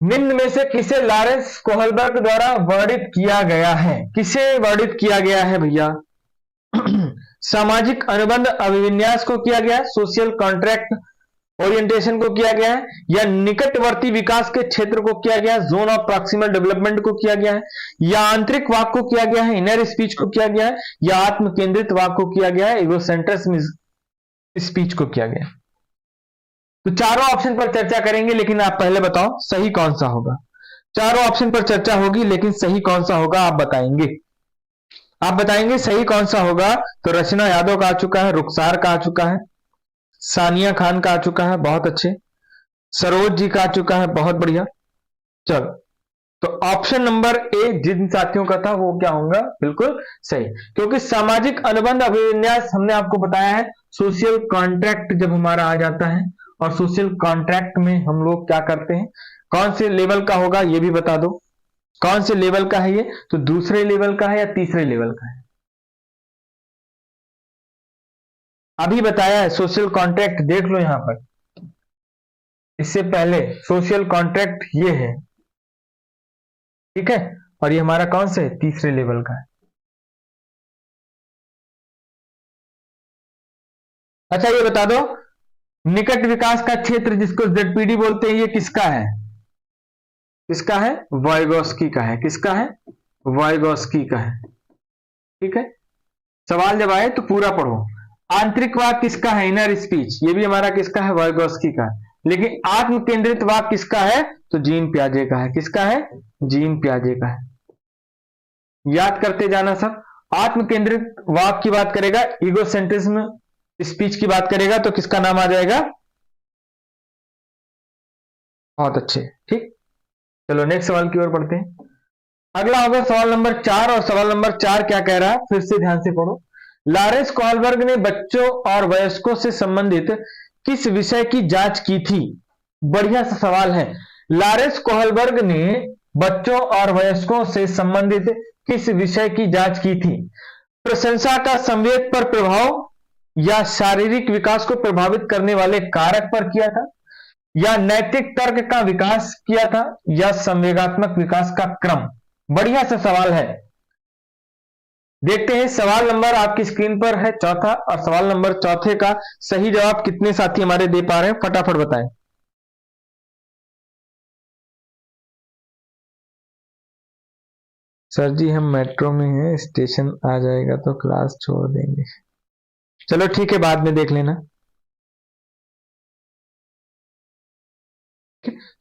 निम्न में से किसे लॉरेंस कोहलबर्ग द्वारा वर्णित किया गया है, किसे वर्णित किया गया है भैया, सामाजिक अनुबंध अभिविन्यास को किया गया है, सोशल कॉन्ट्रैक्ट ओरिएंटेशन को किया गया है, या निकटवर्ती विकास के क्षेत्र को किया गया है, जोन ऑफ प्रॉक्सिमल डेवलपमेंट को किया गया है, या आंतरिक वाक को किया गया है, इनर स्पीच को किया गया है, या आत्म केंद्रित वाक को किया गया है, इगोसेंट्रिक स्पीच को किया गया है। तो चारों ऑप्शन पर चर्चा करेंगे, लेकिन आप पहले बताओ सही कौन सा होगा। चारों ऑप्शन पर चर्चा होगी, लेकिन सही कौन सा होगा आप बताएंगे, आप बताएंगे सही कौन सा होगा। तो रचना यादव का आ चुका है, रुखसार का आ चुका है, सानिया खान का आ चुका है, बहुत अच्छे, सरोज जी का आ चुका है, बहुत बढ़िया। चलो, तो ऑप्शन नंबर ए जिन साथियों का था वो क्या होगा, बिल्कुल सही, क्योंकि सामाजिक अनुबंध अभिविन्यास हमने आपको बताया है, सोशल कॉन्ट्रैक्ट जब हमारा आ जाता है, और सोशल कॉन्ट्रैक्ट में हम लोग क्या करते हैं, कौन से लेवल का होगा ये भी बता दो, कौन से लेवल का है ये, तो दूसरे लेवल का है या तीसरे लेवल का है, अभी बताया है सोशल कॉन्ट्रैक्ट, देख लो यहां पर, इससे पहले सोशल कॉन्ट्रैक्ट ये है, ठीक है, और ये हमारा कौन से है, तीसरे लेवल का है। अच्छा ये बता दो, निकट विकास का क्षेत्र जिसको जेडपीडी बोलते हैं, ये किसका है, किसका है, वाइगोस्की का है, किसका है, वाइगोस्की का है, ठीक है। सवाल जब आए तो पूरा पढ़ो। आंतरिक वाक किसका है, इनर स्पीच, ये भी हमारा किसका है, वाइगोस्की का है। लेकिन आत्म केंद्रित वाक किसका है, तो जीन पियाजे का है, किसका है, जीन पियाजे का है। याद करते जाना सब। आत्म केंद्रित वाक की बात करेगा, इगोसेंट्रिज्म स्पीच की बात करेगा, तो किसका नाम आ जाएगा, बहुत अच्छे, ठीक। चलो नेक्स्ट सवाल की ओर बढ़ते हैं। अगला होगा सवाल नंबर 4, और सवाल नंबर 4 क्या कह रहा है, फिर से ध्यान से पढ़ो। लॉरेंस कोहलबर्ग ने बच्चों और वयस्कों से संबंधित किस विषय की जांच की थी, बढ़िया सा सवाल है। लॉरेंस कोहलबर्ग ने बच्चों और वयस्कों से संबंधित किस विषय की जांच की थी, प्रशंसा का संवेग पर प्रभाव, या शारीरिक विकास को प्रभावित करने वाले कारक पर किया था, या नैतिक तर्क का विकास किया था, या संवेगात्मक विकास का क्रम। बढ़िया सा सवाल है। देखते हैं सवाल नंबर आपकी स्क्रीन पर है चौथा, और सवाल नंबर चौथे का सही जवाब कितने साथी हमारे दे पा रहे हैं, फटाफट बताएं। सर जी हम मेट्रो में हैं, स्टेशन आ जाएगा तो क्लास छोड़ देंगे। चलो ठीक है, बाद में देख लेना।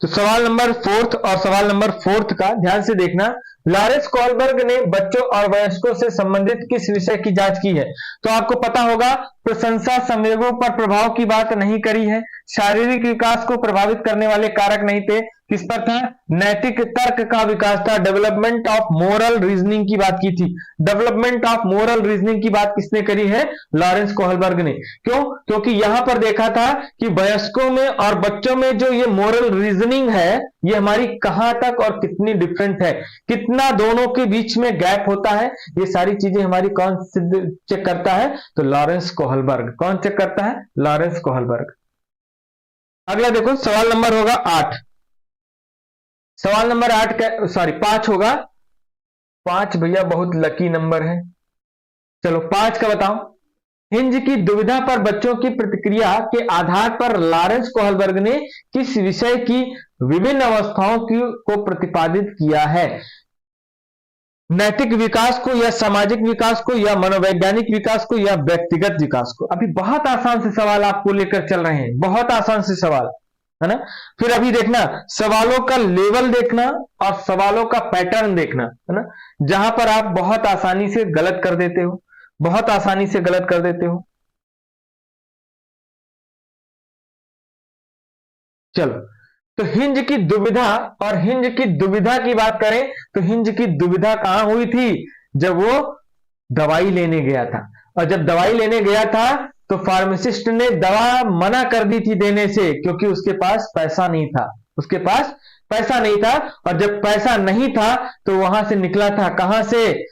तो सवाल नंबर 4 और सवाल नंबर 4 का ध्यान से देखना। लॉरेंस कोहलबर्ग ने बच्चों और वयस्कों से संबंधित किस विषय की जांच की है, तो आपको पता होगा प्रशंसा संवेगों पर प्रभाव की बात नहीं करी है, शारीरिक विकास को प्रभावित करने वाले कारक नहीं थे, किस पर था, नैतिक तर्क का विकास था, डेवलपमेंट ऑफ मोरल रीजनिंग की बात की थी। डेवलपमेंट ऑफ मोरल रीजनिंग की बात किसने करी है, लॉरेंस कोहलबर्ग ने। क्यों, क्योंकि यहां पर देखा था कि वयस्कों में और बच्चों में जो ये मोरल रीजनिंग है, ये हमारी कहां तक और कितनी डिफरेंट है, कितना दोनों के बीच में गैप होता है, ये सारी चीजें हमारी कौन चेक करता है, तो लॉरेंस कोहलबर्ग। कौन चेक करता है, लॉरेंस कोहलबर्ग। अगला देखो सवाल नंबर होगा 8, सवाल नंबर 8 का सॉरी 5 होगा। 5 भैया बहुत लकी नंबर है। चलो 5 का बताओ। हिंज की दुविधा पर बच्चों की प्रतिक्रिया के आधार पर लॉरेंस कोहलबर्ग ने किस विषय की विभिन्न अवस्थाओं को प्रतिपादित किया है। नैतिक विकास को या सामाजिक विकास को या मनोवैज्ञानिक विकास को या व्यक्तिगत विकास को? अभी बहुत आसान से सवाल आपको लेकर चल रहे हैं, बहुत आसान से सवाल है ना। फिर अभी देखना, सवालों का लेवल देखना और सवालों का पैटर्न देखना, है ना, जहां पर आप बहुत आसानी से गलत कर देते हो, बहुत आसानी से गलत कर देते हो। चलो, तो हिंज की दुविधा, और हिंज की दुविधा की बात करें तो हिंज की दुविधा कहां हुई थी? जब वो दवाई लेने गया था, और जब दवाई लेने गया था तो फार्मासिस्ट ने दवा मना कर दी थी देने से, क्योंकि उसके पास पैसा नहीं था, उसके पास पैसा नहीं था। और जब पैसा नहीं था तो वहां से निकला था, कहां से?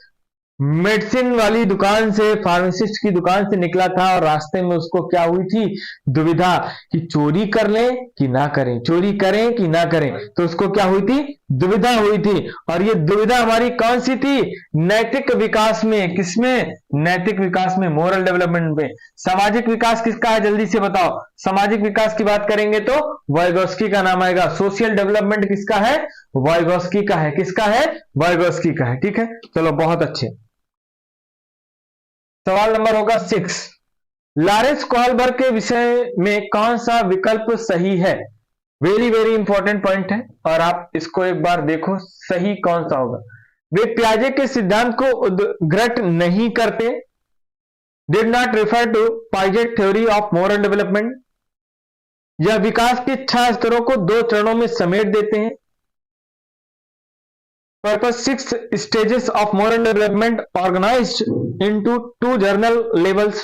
मेडिसिन वाली दुकान से, फार्मासिस्ट की दुकान से निकला था, और रास्ते में उसको क्या हुई थी? दुविधा कि चोरी कर लें कि ना करें, चोरी करें कि ना करें। तो उसको क्या हुई थी? दुविधा हुई थी। और ये दुविधा हमारी कौन सी थी? नैतिक विकास में। किसमें? नैतिक विकास में, मोरल डेवलपमेंट में। सामाजिक विकास किसका है? जल्दी से बताओ। सामाजिक विकास की बात करेंगे तो वाइगोस्की का नाम आएगा। सोशल डेवलपमेंट किसका है? वाइगोस्की का है। किसका है? वाइगोस्की का है। ठीक है, चलो, बहुत अच्छे। सवाल नंबर होगा 6। लॉरेंस कोहलबर्ग के विषय में कौन सा विकल्प सही है? वेरी वेरी इंपॉर्टेंट पॉइंट है, और आप इसको एक बार देखो, सही कौन सा होगा। वे प्याजे के सिद्धांत को उद्धृत नहीं करते, did not refer to Piaget theory of moral development. यह विकास के 6 स्तरों को 2 चरणों में समेट देते हैं। Purpose 6 stages of moral development organized into 2 journal levels।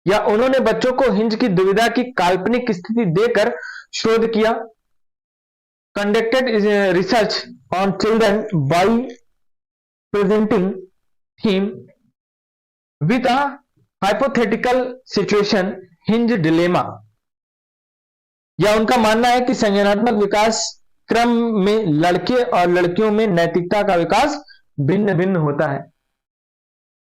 या उन्होंने बच्चों को हिंज की दुविधा की काल्पनिक स्थिति देकर शोध किया। Conducted research on children by presenting him with a hypothetical situation hinge dilemma। या उनका मानना है कि संज्ञानात्मक विकास क्रम में लड़के और लड़कियों में नैतिकता का विकास भिन्न भिन्न होता है।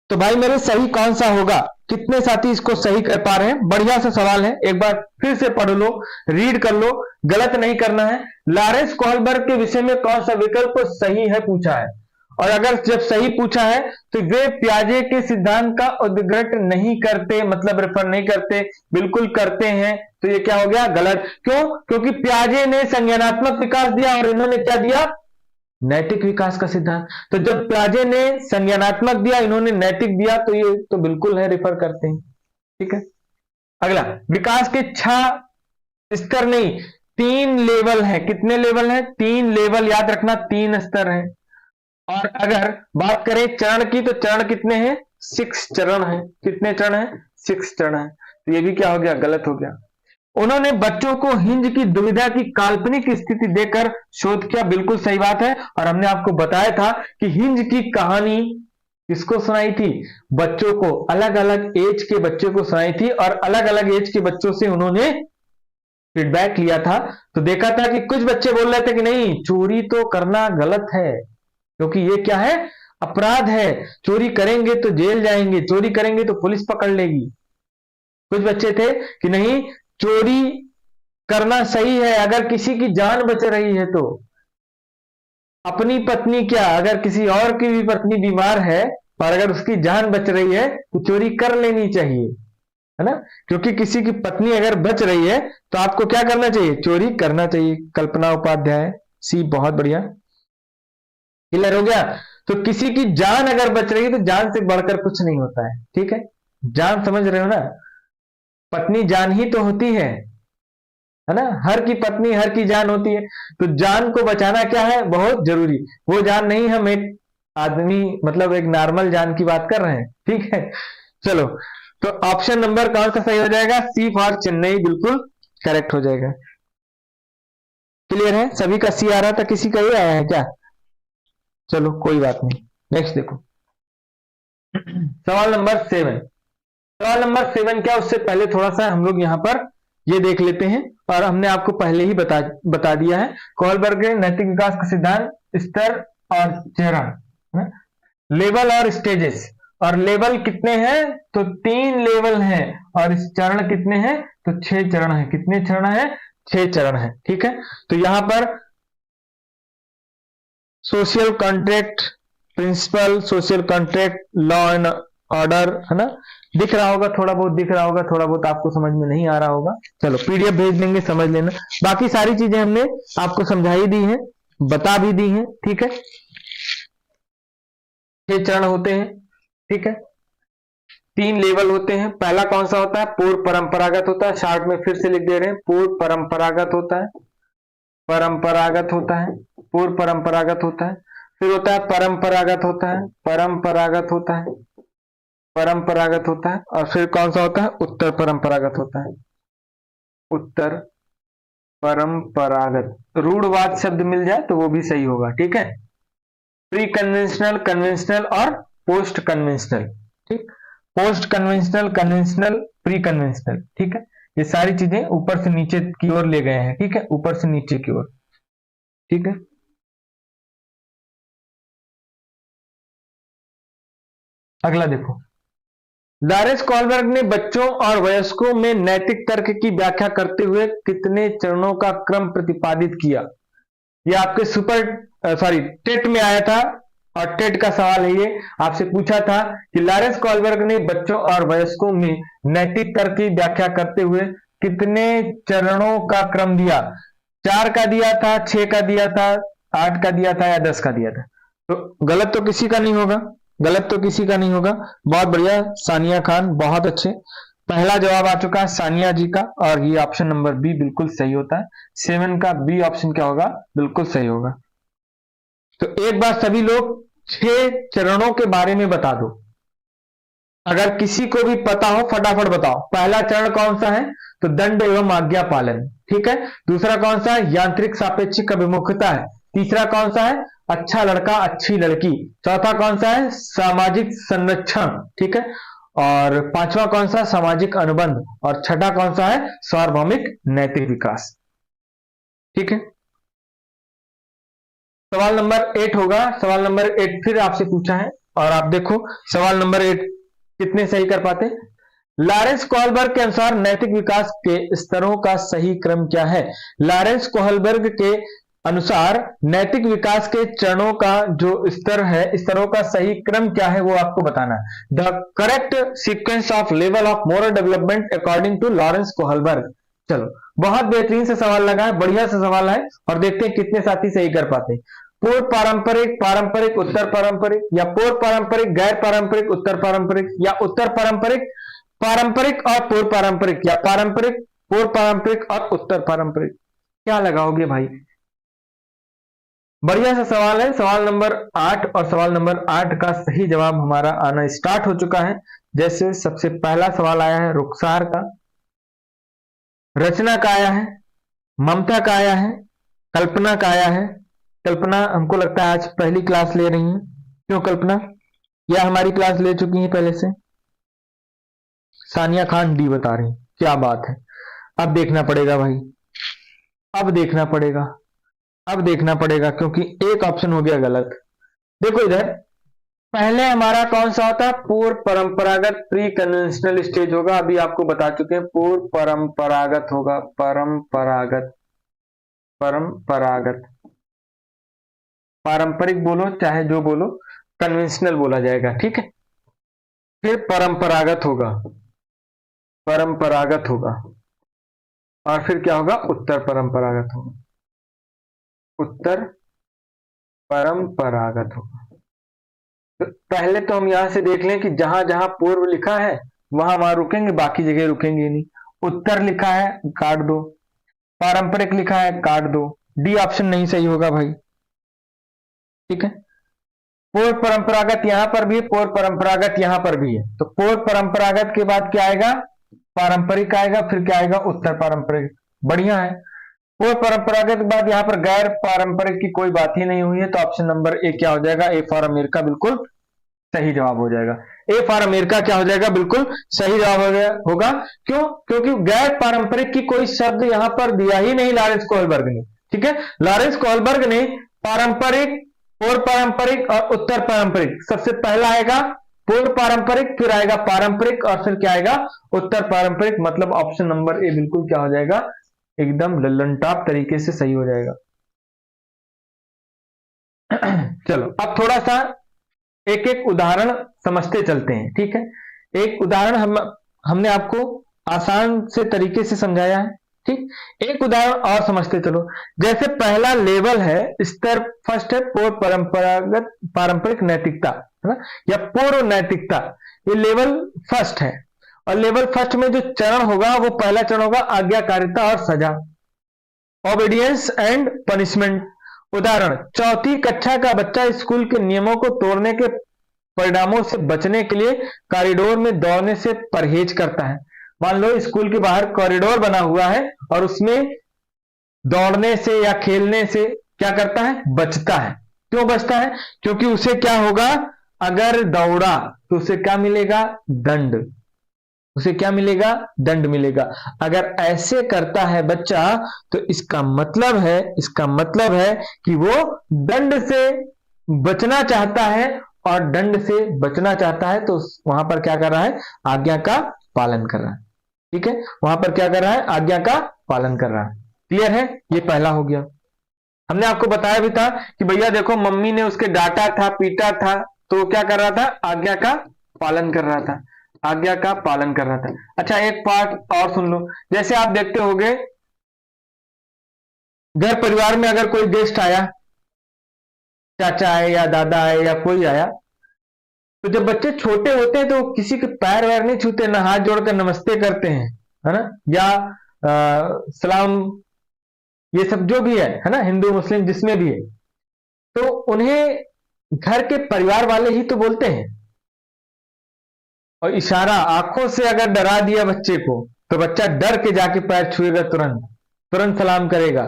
तो भाई मेरे सही कौन सा होगा? कितने साथी इसको सही कर पा रहे हैं? बढ़िया सा सवाल है, एक बार फिर से पढ़ लो, रीड कर लो, गलत नहीं करना है। लॉरेंस कोहलबर्ग के विषय में कौन सा विकल्प सही है पूछा है, और अगर जब सही पूछा है तो वे प्याजे के सिद्धांत का उद्धृत नहीं करते, मतलब रेफर नहीं करते, बिल्कुल करते हैं, तो ये क्या हो गया? गलत। क्यों? क्योंकि प्याजे ने संज्ञानात्मक विकास दिया और इन्होंने क्या दिया? नैतिक विकास का सिद्धांत। तो जब प्याजे ने संज्ञानात्मक दिया, इन्होंने नैतिक दिया, तो ये तो बिल्कुल है, रेफर करते हैं। ठीक है, अगला, विकास के 6 स्तर नहीं 3 लेवल है। कितने लेवल है? 3 लेवल, याद रखना, 3 स्तर है। और अगर बात करें चरण की, तो चरण कितने हैं? 6 चरण है। कितने चरण है? 6 चरण है। तो ये भी क्या हो गया? गलत हो गया। उन्होंने बच्चों को हिंज की दुविधा की काल्पनिक स्थिति देकर शोध किया, बिल्कुल सही बात है। और हमने आपको बताया था कि हिंज की कहानी किसको सुनाई थी? बच्चों को, अलग अलग एज के बच्चों को सुनाई थी, और अलग अलग एज के बच्चों से उन्होंने फीडबैक लिया था। तो देखा था कि कुछ बच्चे बोल रहे थे कि नहीं, चोरी तो करना गलत है, क्योंकि ये क्या है? अपराध है, चोरी करेंगे तो जेल जाएंगे, चोरी करेंगे तो पुलिस पकड़ लेगी। कुछ बच्चे थे कि नहीं, चोरी करना सही है, अगर किसी की जान बच रही है तो। अपनी पत्नी क्या, अगर किसी और की भी पत्नी बीमार है और अगर उसकी जान बच रही है तो चोरी कर लेनी चाहिए, है ना, क्योंकि किसी की पत्नी अगर बच रही है तो आपको क्या करना चाहिए? चोरी करना चाहिए। कल्पना उपाध्याय, सी, बहुत बढ़िया। क्लियर हो गया? तो किसी की जान अगर बच रही है तो जान से बढ़कर कुछ नहीं होता है। ठीक है, जान समझ रहे हो ना? पत्नी जान ही तो होती है ना? हर की पत्नी हर की जान होती है, तो जान को बचाना क्या है? बहुत जरूरी। वो जान नहीं, हम एक आदमी, मतलब एक नॉर्मल जान की बात कर रहे हैं। ठीक है, चलो, तो ऑप्शन नंबर कौन सा सही हो जाएगा? सी फॉर चेन्नई बिल्कुल करेक्ट हो जाएगा। क्लियर है? सभी का सी आ रहा था, किसी का ही आया है क्या? चलो कोई बात नहीं, नेक्स्ट देखो। सवाल नंबर 7। सवाल नंबर 7 क्या, उससे पहले थोड़ा सा हम लोग यहां पर ये देख लेते हैं, और हमने आपको पहले ही बता दिया है। कोहलबर्ग के नैतिक विकास का सिद्धांत, स्तर और चरण, लेवल और स्टेजेस। और लेवल कितने हैं? तो 3 लेवल हैं। और इस चरण कितने हैं? तो 6 चरण है। कितने चरण है? 6 चरण है। ठीक है, तो यहां पर social contract principle, social contract, law and order, है ना। दिख रहा होगा, थोड़ा बहुत दिख रहा होगा, थोड़ा बहुत आपको समझ में नहीं आ रहा होगा। चलो पीडीएफ भेज देंगे, समझ लेना। बाकी सारी चीजें हमने आपको समझा ही दी हैं, बता भी दी हैं, ठीक है। 6 चरण होते हैं, ठीक है। 3 लेवल होते हैं। पहला कौन सा होता है? पूर्व परंपरागत होता है। शार्ट में फिर से लिख दे रहे हैं, पूर्व परंपरागत होता है, परंपरागत होता है, पूर्व परंपरागत होता है। फिर होता है परंपरागत होता है, परंपरागत होता है, परंपरागत होता है। और फिर कौन सा होता है? उत्तर परंपरागत होता है, उत्तर परंपरागत। रूढ़वाद शब्द मिल जाए तो वो भी सही होगा, ठीक है। प्री कन्वेंशनल, कन्वेंशनल और पोस्ट कन्वेंशनल, ठीक। Post conventional, conventional, pre conventional, ठीक है। ये सारी चीजें ऊपर से नीचे की ओर ले गए हैं, ठीक है, ऊपर से नीचे की ओर, ठीक है। अगला देखो, लॉरेंस कॉलबर्ग ने बच्चों और वयस्कों में नैतिक तर्क की व्याख्या करते हुए कितने चरणों का क्रम प्रतिपादित किया? ये आपके टेट में आया था, और टेट का सवाल है ये। आपसे पूछा था कि लॉरेंस कॉलबर्ग ने बच्चों और वयस्कों में नैतिक तर्क की व्याख्या करते हुए कितने चरणों का क्रम दिया? 4 का दिया था, 6 का दिया था, 8 का दिया था या 10 का दिया था? तो गलत तो किसी का नहीं होगा, गलत तो किसी का नहीं होगा। बहुत बढ़िया सानिया खान, बहुत अच्छे। पहला जवाब आ चुका है सानिया जी का, और ये ऑप्शन नंबर बी बिल्कुल सही होता है। 7 का बी ऑप्शन क्या होगा? बिल्कुल सही होगा। तो एक बार सभी लोग 6 चरणों के बारे में बता दो। अगर किसी को भी पता हो फटाफट बताओ। पहला चरण कौन सा है? तो दंड एवं आज्ञा पालन, ठीक है। दूसरा कौन सा है? यांत्रिक सापेक्षिक अभिमुखता है। तीसरा कौन सा है? अच्छा लड़का अच्छी लड़की। चौथा कौन सा है? सामाजिक संरक्षण, ठीक है। और पांचवा कौन सा? सामाजिक अनुबंध। और छठा कौन सा है? सार्वभौमिक नैतिक विकास, ठीक है। सवाल नंबर 8 होगा। सवाल नंबर 8 फिर आपसे पूछा है, और आप देखो सवाल नंबर 8 कितने सही कर पाते। लॉरेंस कोहलबर्ग के अनुसार नैतिक विकास के स्तरों का सही क्रम क्या है? लॉरेंस कोहलबर्ग के अनुसार नैतिक विकास के चरणों का जो स्तर है, स्तरों का सही क्रम क्या है वो आपको बताना है। The correct sequence of level of moral development according to Lawrence Kohlberg. चलो बहुत बेहतरीन से सवाल लगा है, बढ़िया सा सवाल है, और देखते हैं कितने साथी सही कर पाते हैं। पूर्व पारंपरिक, पारंपरिक उत्तर पारंपरिक, या पूर्व पारंपरिक गैर पारंपरिक उत्तर पारंपरिक, या उत्तर पारंपरिक पारंपरिक और पूर्व पारंपरिक, या पारंपरिक पूर्व पारंपरिक और उत्तर पारंपरिक। क्या लगाओगे भाई? बढ़िया सा सवाल है। सवाल नंबर 8, और सवाल नंबर 8 का सही जवाब हमारा आना स्टार्ट हो चुका है। जैसे सबसे पहला सवाल आया है रुखसार का, रचना का आया है, ममता का आया है, कल्पना का आया है। कल्पना हमको लगता है आज पहली क्लास ले रही हैं, क्यों कल्पना? या हमारी क्लास ले चुकी हैं पहले से? सानिया खान डी बता रही, क्या बात है। अब देखना पड़ेगा भाई, अब देखना पड़ेगा, अब देखना पड़ेगा, क्योंकि एक ऑप्शन हो गया गलत। देखो इधर, पहले हमारा कौन सा होता है? पूर्व परंपरागत प्री कन्वेंशनल स्टेज होगा। अभी आपको बता चुके हैं पूर्व परंपरागत होगा, परंपरागत, परंपरागत। पारंपरिक बोलो चाहे जो बोलो, कन्वेंशनल बोला जाएगा, ठीक है। फिर परंपरागत होगा, परंपरागत होगा, और फिर क्या होगा? उत्तर परंपरागत होगा, उत्तर परंपरागत होगा। तो पहले तो हम यहां से देख लें कि जहां जहां पूर्व लिखा है वहां वहां रुकेंगे, बाकी जगह रुकेंगे नहीं। उत्तर लिखा है काट दो, पारंपरिक लिखा है काट दो, डी ऑप्शन नहीं सही होगा भाई, ठीक है। पूर्व परंपरागत यहां पर भी है, पूर्व परंपरागत यहां पर भी है, तो पूर्व परंपरागत के बाद क्या आएगा? पारंपरिक आएगा, फिर क्या आएगा? उत्तर पारंपरिक। बढ़िया है। पूर्व परंपरागत के बाद यहां पर गैर पारंपरिक की कोई बात ही नहीं हुई है, तो ऑप्शन नंबर ए क्या हो जाएगा? ए फॉर अमेरिका बिल्कुल सही जवाब हो जाएगा। ए फॉर अमेरिका क्या हो जाएगा? बिल्कुल सही जवाब होगा। क्यों? क्योंकि गैर पारंपरिक की कोई शब्द यहां पर दिया ही नहीं लॉरेंस कोहलबर्ग ने, ठीक है। लॉरेंस कोहलबर्ग ने पारंपरिक, पूर्व पारंपरिक और उत्तर पारंपरिक, सबसे पहला आएगा पूर्व पारंपरिक, फिर आएगा पारंपरिक, और फिर क्या आएगा? उत्तर पारंपरिक। मतलब ऑप्शन नंबर ए बिल्कुल क्या हो जाएगा? एकदम लल्लन टॉप तरीके से सही हो जाएगा। चलो अब थोड़ा सा एक एक उदाहरण समझते चलते हैं, ठीक है। एक उदाहरण हमने आपको आसान से तरीके से समझाया है, ठीक। एक उदाहरण और समझते चलो। जैसे पहला लेवल है, स्तर फर्स्ट है पारंपरिक नैतिकता, है ना, या पूर्व नैतिकता, ये लेवल फर्स्ट है। और लेवल फर्स्ट में जो चरण होगा वो पहला चरण होगा आज्ञाकारिता और सजा, ओबीडियंस एंड पनिशमेंट। उदाहरण, चौथी कक्षा का बच्चा स्कूल के नियमों को तोड़ने के परिणामों से बचने के लिए कॉरिडोर में दौड़ने से परहेज करता है। मान लो स्कूल के बाहर कॉरिडोर बना हुआ है और उसमें दौड़ने से या खेलने से क्या करता है, बचता है। क्यों बचता है? क्योंकि उसे क्या होगा, अगर दौड़ा तो उसे क्या मिलेगा, दंड। उसे क्या मिलेगा, दंड मिलेगा। अगर ऐसे करता है बच्चा तो इसका मतलब है कि वो दंड से बचना चाहता है, और दंड से बचना चाहता है तो वहां पर क्या कर रहा है, आज्ञा का पालन कर रहा है, ठीक है। वहां पर क्या कर रहा है, आज्ञा का पालन कर रहा है। क्लियर है? ये पहला हो गया। हमने आपको बताया भी था कि भैया देखो मम्मी ने उसके डांटा था, पीटा था, तो वो क्या कर रहा था, आज्ञा का पालन कर रहा था, आज्ञा का पालन कर रहा था। अच्छा, एक पार्ट और सुन लो। जैसे आप देखते होंगे घर परिवार में अगर कोई गेस्ट आया, चाचा आए या दादा आए या कोई आया, तो जब बच्चे छोटे होते हैं तो किसी के पैर वैर नहीं छूते, ना हाथ जोड़कर नमस्ते करते हैं, है ना, या सलाम, ये सब जो भी है ना, हिंदू मुस्लिम जिसमें भी है, तो उन्हें घर के परिवार वाले ही तो बोलते हैं। और इशारा आंखों से अगर डरा दिया बच्चे को तो बच्चा डर के जाके पैर छुएगा, तुरंत सलाम करेगा,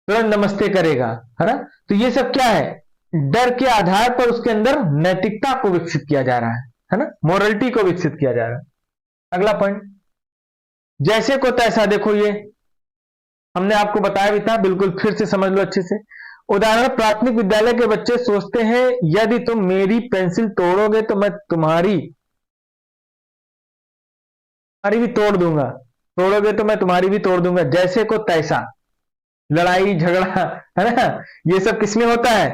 तुरंत नमस्ते करेगा, है ना। तो ये सब क्या है, डर के आधार पर उसके अंदर नैतिकता को विकसित किया जा रहा है ना, मोरलिटी को विकसित किया जा रहा है। अगला पॉइंट, जैसे को तैसा। देखो ये हमने आपको बताया भी था, बिल्कुल फिर से समझ लो अच्छे से। उदाहरण, प्राथमिक विद्यालय के बच्चे सोचते हैं यदि तुम मेरी पेंसिल तोड़ोगे तो मैं तुम्हारी भी तोड़ दूंगा, तोड़ोगे तो मैं तुम्हारी भी तोड़ दूंगा। जैसे को तैसा, लड़ाई झगड़ा, है ना, ये सब किसमें होता है,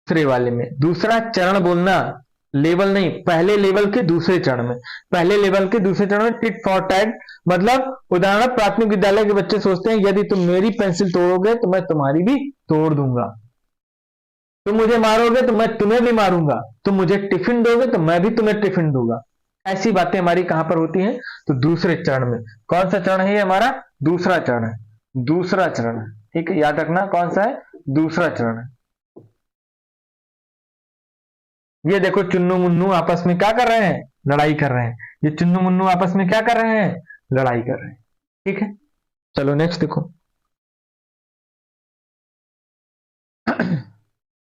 दूसरे वाले में। दूसरा चरण बोलना, लेवल नहीं, पहले लेवल के दूसरे चरण में, पहले लेवल के दूसरे चरण में टिट फॉर टैट। मतलब उदाहरण, प्राथमिक विद्यालय के बच्चे सोचते हैं यदि तुम मेरी पेंसिल तोड़ोगे तो मैं तुम्हारी भी तोड़ दूंगा, तुम मुझे मारोगे तो मैं तुम्हें भी मारूंगा, तुम मुझे टिफिन दोगे तो मैं भी तुम्हें टिफिन दूंगा। ऐसी बातें हमारी कहां पर होती हैं, तो दूसरे चरण में। कौन सा चरण है ये हमारा, दूसरा चरण है, दूसरा चरण है, ठीक है, याद रखना कौन सा है, दूसरा चरण है। ये देखो चुन्नू मुन्नू आपस में क्या कर रहे हैं, लड़ाई कर रहे हैं। ये चुन्नू मुन्नू आपस में क्या कर रहे हैं, लड़ाई कर रहे हैं, ठीक है। चलो नेक्स्ट देखो।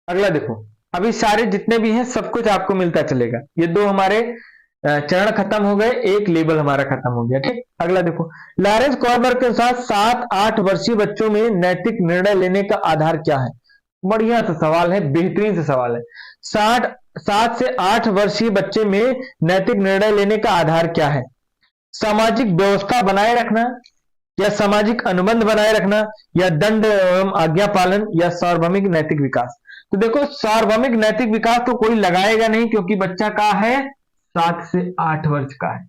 अगला देखो, अभी सारे जितने भी हैं सब कुछ आपको मिलता चलेगा। ये दो हमारे चरण खत्म हो गए, एक लेवल हमारा खत्म हो गया, ठीक। अगला देखो, लॉरेंस कॉर्बर के अनुसार 7-8 वर्षीय बच्चों में नैतिक निर्णय लेने का आधार क्या है। बढ़िया सा सवाल है, बेहतरीन सा सवाल है। 7 से 8 वर्षीय बच्चे में नैतिक निर्णय लेने का आधार क्या है। सामाजिक व्यवस्था बनाए रखना, या सामाजिक अनुबंध बनाए रखना, या दंड एवं आज्ञा पालन, या सार्वभौमिक नैतिक विकास। तो देखो सार्वभौमिक नैतिक विकास तो कोई लगाएगा नहीं, क्योंकि बच्चा का है 7 से 8 वर्ष का है।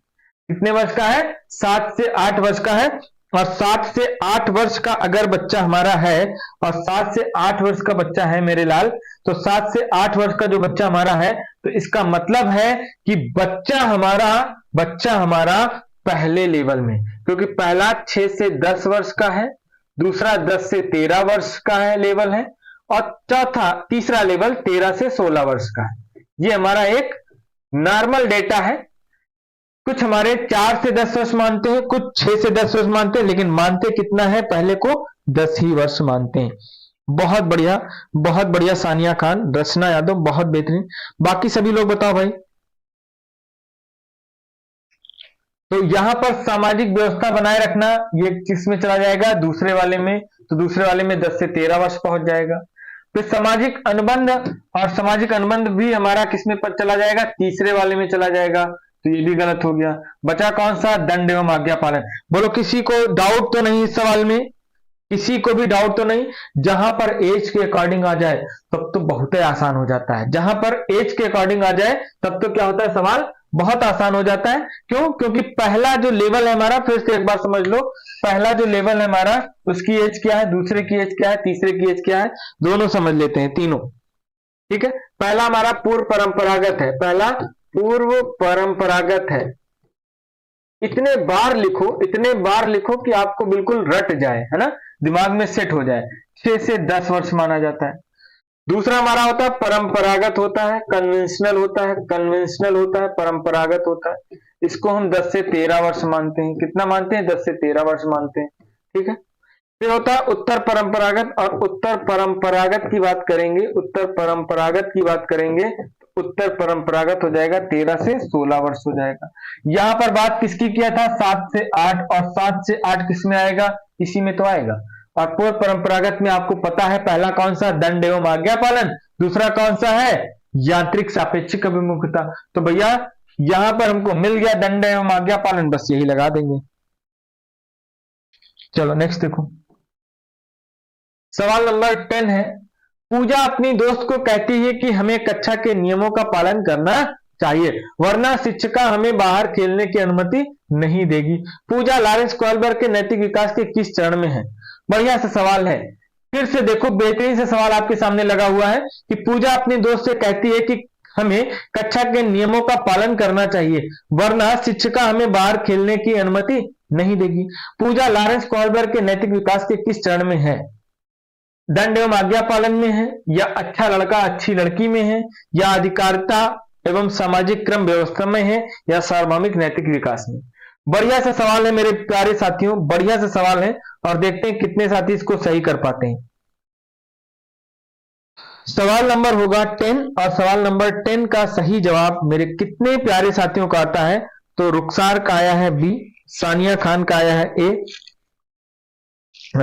कितने वर्ष का है, 7 से 8 वर्ष का है। और 7 से 8 वर्ष का अगर बच्चा हमारा है, और 7 से 8 वर्ष का बच्चा है मेरे लाल, तो 7 से 8 वर्ष का जो बच्चा हमारा है, तो इसका मतलब है कि बच्चा हमारा पहले लेवल में, क्योंकि पहला 6 से 10 वर्ष का है, दूसरा 10 से 13 वर्ष का है लेवल है, और तीसरा लेवल 13 से 16 वर्ष का है। ये हमारा एक नॉर्मल डेटा है। कुछ हमारे 4 से 10 वर्ष मानते हैं, कुछ 6 से 10 वर्ष मानते हैं, लेकिन मानते कितना है, पहले को 10 ही वर्ष मानते हैं। बहुत बढ़िया सानिया खान, रचना यादव, बहुत बेहतरीन। बाकी सभी लोग बताओ भाई। तो यहां पर सामाजिक व्यवस्था बनाए रखना, ये किसमें चला जाएगा, दूसरे वाले में। तो दूसरे वाले में 10 से 13 वर्ष पहुंच जाएगा। फिर सामाजिक अनुबंध, और सामाजिक अनुबंध भी हमारा किसमें पर चला जाएगा, तीसरे वाले में चला जाएगा। तो ये भी गलत हो गया। बचा कौन सा, दंड एवं आज्ञा पालन। बोलो किसी को डाउट तो नहीं इस सवाल में, किसी को भी डाउट तो नहीं? जहां पर एज के अकॉर्डिंग आ जाए तब तो बहुत ही आसान हो जाता है। जहां पर एज के अकॉर्डिंग आ जाए तब तो क्या होता है, सवाल बहुत आसान हो जाता है। क्यों? क्योंकि पहला जो लेवल है हमारा, फिर से एक बार समझ लो, पहला जो लेवल है हमारा, उसकी एज क्या है, दूसरे की एज क्या है, तीसरे की एज क्या है, दोनों समझ लेते हैं, तीनों। ठीक है, पहला हमारा पूर्व परंपरागत है, पहला पूर्व परंपरागत है। इतने बार लिखो, इतने बार लिखो कि आपको बिल्कुल रट जाए, है ना, दिमाग में सेट हो जाए। 6 से 10 वर्ष माना जाता है। दूसरा हमारा होता है परंपरागत होता है, कन्वेंशनल होता है, कन्वेंशनल होता है, परंपरागत होता है। इसको हम 10 से 13 वर्ष मानते हैं। कितना मानते हैं? 10 से 13 वर्ष मानते हैं। ठीक है, फिर होता है उत्तर परंपरागत, और उत्तर परंपरागत की बात करेंगे, उत्तर परंपरागत की बात करेंगे, उत्तर परंपरागत हो जाएगा 13 से 16 वर्ष हो जाएगा। यहां पर बात किसकी किया था? 7 से 8, और 7 से 8 किस में आएगा? इसी में तो आएगा। और पूर्व परंपरागत में आपको पता है पहला कौन सा? दंड एवं आज्ञा पालन। दूसरा कौन सा है? यांत्रिक सापेक्षिक अभिमुखता। तो भैया यहां पर हमको मिल गया दंड एवं आज्ञा पालन, बस यही लगा देंगे। चलो नेक्स्ट देखो, सवाल नंबर 10 है, पूजा अपनी दोस्त को कहती है कि हमें कक्षा के नियमों का पालन करना चाहिए, वरना शिक्षिका हमें बाहर खेलने की अनुमति नहीं देगी। पूजा लॉरेंस कॉलबर्ग के नैतिक विकास के किस चरण में है? बढ़िया सा सवाल है। फिर से देखो, बेहतरीन से सवाल आपके सामने लगा हुआ है कि पूजा अपनी दोस्त से कहती है कि हमें कक्षा के नियमों का पालन करना चाहिए, वरना शिक्षिका हमें बाहर खेलने की अनुमति नहीं देगी। पूजा लॉरेंस कॉलबर्ग के नैतिक विकास के किस चरण में है? दंड एवं आज्ञा पालन में है, या अच्छा लड़का अच्छी लड़की में है, या अधिकारिता एवं सामाजिक क्रम व्यवस्था में है, या सार्वभौमिक नैतिक विकास में? बढ़िया सा सवाल है मेरे प्यारे साथियों, बढ़िया सा सवाल है, और देखते हैं कितने साथी इसको सही कर पाते हैं। सवाल नंबर होगा 10, और सवाल नंबर 10 का सही जवाब मेरे कितने प्यारे साथियों का आता है? तो रुखसार का आया है बी, सानिया खान का आया है ए,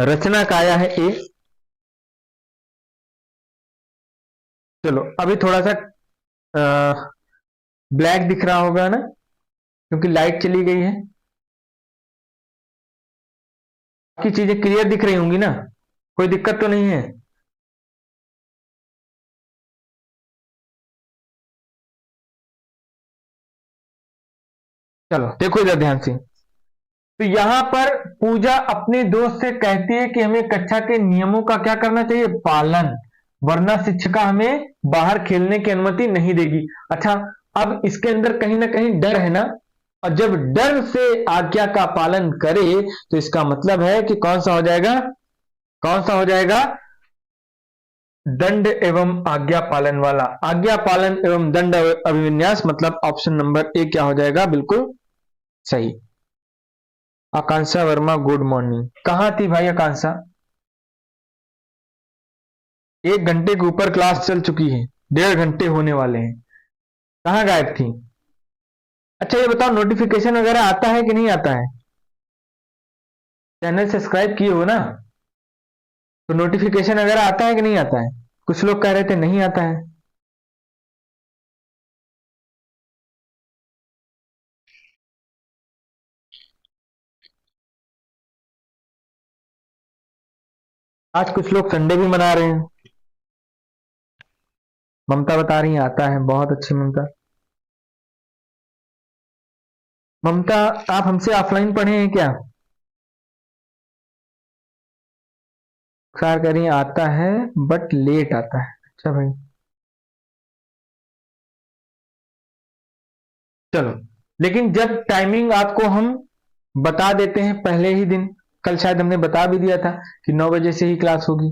रचना का आया है ए। चलो अभी थोड़ा सा ब्लैक दिख रहा होगा ना, क्योंकि लाइट चली गई है। बाकी चीजें क्लियर दिख रही होंगी ना, कोई दिक्कत तो नहीं है? चलो देखो इधर ध्यान से। तो यहां पर पूजा अपने दोस्त से कहती है कि हमें कक्षा के नियमों का क्या करना चाहिए? पालन, वरना शिक्षिका हमें बाहर खेलने की अनुमति नहीं देगी। अच्छा, अब इसके अंदर कहीं ना कहीं डर है ना, और जब डर से आज्ञा का पालन करे तो इसका मतलब है कि कौन सा हो जाएगा? कौन सा हो जाएगा? दंड एवं आज्ञा पालन वाला। आज्ञा पालन एवं दंड अभिविन्यास, मतलब ऑप्शन नंबर ए क्या हो जाएगा? बिल्कुल सही। आकांक्षा वर्मा गुड मॉर्निंग। कहां थी भाई आकांक्षा? 1 घंटे के ऊपर क्लास चल चुकी है, 1.5 घंटे होने वाले हैं, कहां गायब थी? अच्छा ये बताओ, नोटिफिकेशन वगैरह आता है कि नहीं आता है? चैनल सब्सक्राइब किए हो ना, तो नोटिफिकेशन वगैरह आता है कि नहीं आता है? कुछ लोग कह रहे थे नहीं आता है। आज कुछ लोग संडे भी मना रहे हैं। ममता बता रही है आता है, बहुत अच्छी ममता। ममता आप हमसे ऑफलाइन पढ़े हैं क्या? सार कह रही है आता है बट लेट आता है। अच्छा भाई, चलो, लेकिन जब टाइमिंग आपको हम बता देते हैं पहले ही दिन, कल शायद हमने बता भी दिया था कि 9 बजे से ही क्लास होगी,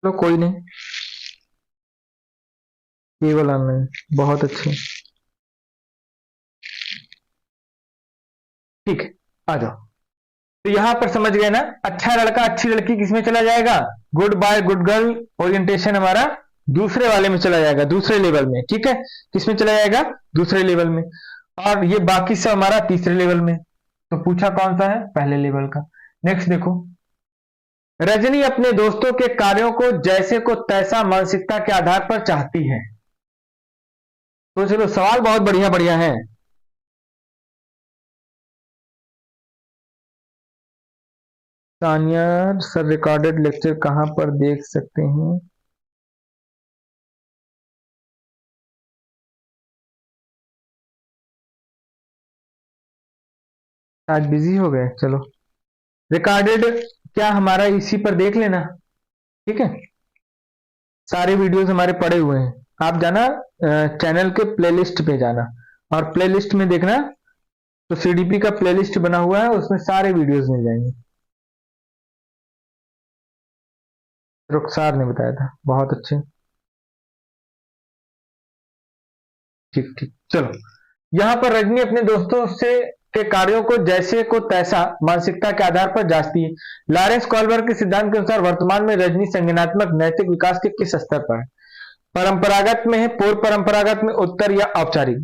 तो कोई नहीं, केवल ऑनलाइन, बहुत अच्छे। ठीक है, आ जाओ। तो यहां पर समझ गए ना, अच्छा लड़का अच्छी लड़की किसमें चला जाएगा? Good boy good girl orientation हमारा दूसरे वाले में चला जाएगा, दूसरे लेवल में। ठीक है, किसमें चला जाएगा? दूसरे लेवल में। और ये बाकी सब हमारा तीसरे लेवल में। तो पूछा कौन सा है? पहले लेवल का। नेक्स्ट देखो, रजनी अपने दोस्तों के कार्यों को जैसे को तैसा मानसिकता के आधार पर चाहती है। तो चलो, सवाल बहुत बढ़िया बढ़िया है। तानिया सर रिकॉर्डेड लेक्चर कहाँ पर देख सकते हैं? आज बिजी हो गए, चलो रिकॉर्डेड क्या हमारा इसी पर देख लेना, ठीक है। सारे वीडियोस हमारे पड़े हुए हैं, आप जाना चैनल के प्लेलिस्ट पे जाना और प्लेलिस्ट में देखना, तो सीडीपी का प्लेलिस्ट बना हुआ है, उसमें सारे वीडियोस मिल जाएंगे। रुखसार ने बताया था, बहुत अच्छे, ठीक ठीक। चलो, यहां पर रजनी अपने दोस्तों से के कार्यों को जैसे को तैसा मानसिकता के आधार पर जांचती है। लॉरेंस कॉल्बर्ग के सिद्धांत के अनुसार वर्तमान में रजनी संज्ञानात्मक नैतिक विकास के किस स्तर पर है? परंपरागत में है, पूर्व परंपरागत में, उत्तर या औपचारिक?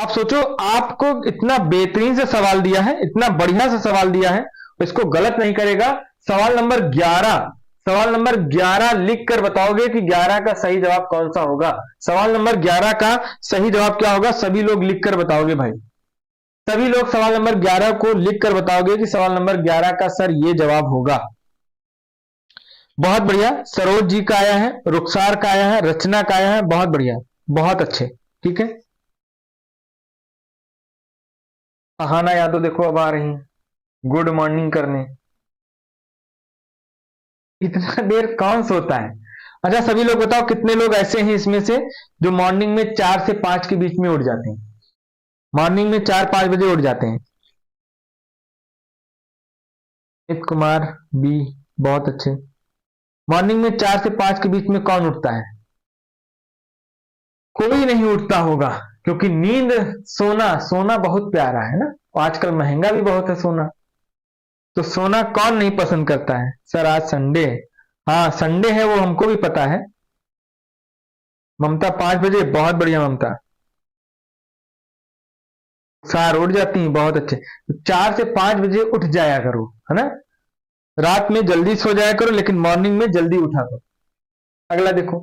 आप सोचो, आपको इतना बेहतरीन से सवाल दिया है, इतना बढ़िया से सवाल दिया है, इसको गलत नहीं करेगा। सवाल नंबर 11, सवाल नंबर 11 लिख कर बताओगे कि 11 का सही जवाब कौन सा होगा। सवाल नंबर 11 का सही जवाब क्या होगा, सभी लोग लिख कर बताओगे भाई, सभी लोग सवाल नंबर 11 को लिख कर बताओगे कि सवाल नंबर 11 का सर ये जवाब होगा। बहुत बढ़िया, सरोज जी का आया है, रुखसार का आया है, रचना का आया है, बहुत बढ़िया, बहुत अच्छे, ठीक है। अहाना यादव देखो अब आ रही है गुड मॉर्निंग करने। इतना देर कौन सोता है? अच्छा सभी लोग बताओ, कितने लोग ऐसे हैं इसमें से जो मॉर्निंग में 4 से 5 के बीच में उठ जाते हैं? मॉर्निंग में 4-5 बजे उठ जाते हैं। अमित कुमार बी, बहुत अच्छे। मॉर्निंग में 4 से 5 के बीच में कौन उठता है? कोई नहीं उठता होगा, क्योंकि नींद, सोना, सोना बहुत प्यारा है ना, आजकल महंगा भी बहुत है सोना, तो सोना कौन नहीं पसंद करता है? सर आज संडे है, हाँ संडे है वो हमको भी पता है। ममता 5 बजे, बहुत बढ़िया ममता। सार उठ जाती हैं, बहुत अच्छे। 4 से 5 बजे उठ जाया करो, है ना। रात में जल्दी सो जाया करो, लेकिन मॉर्निंग में जल्दी उठा करो। अगला देखो,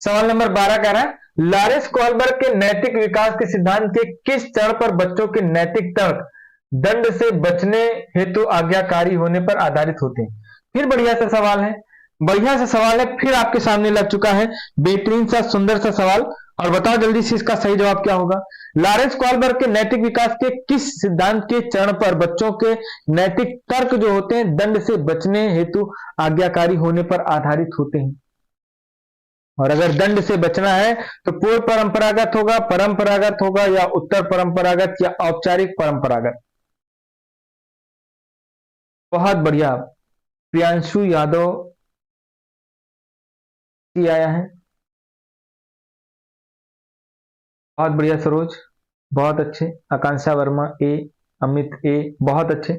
सवाल नंबर 12 कह रहा है, लॉरेंस कॉल्बर्ग के नैतिक विकास के सिद्धांत के किस चरण पर बच्चों के नैतिक तर्क दंड से बचने हेतु आज्ञाकारी होने पर आधारित होते हैं? फिर बढ़िया सा सवाल है, बढ़िया सा सवाल है, फिर आपके सामने लग चुका है, बेहतरीन सा सुंदर सा सवाल। और बताओ जल्दी से इसका सही जवाब क्या होगा। लॉरेंस कॉल्बर्ग के नैतिक विकास के किस सिद्धांत के चरण पर बच्चों के नैतिक तर्क जो होते हैं दंड से बचने हेतु आज्ञाकारी होने पर आधारित होते हैं? और अगर दंड से बचना है तो पूर्व परंपरागत होगा, परंपरागत होगा, या उत्तर परंपरागत, या औपचारिक परंपरागत? बहुत बढ़िया, प्रियांशु यादव आया है, बहुत बढ़िया सरोज, बहुत अच्छे। आकांक्षा वर्मा ए, अमित ए, बहुत अच्छे।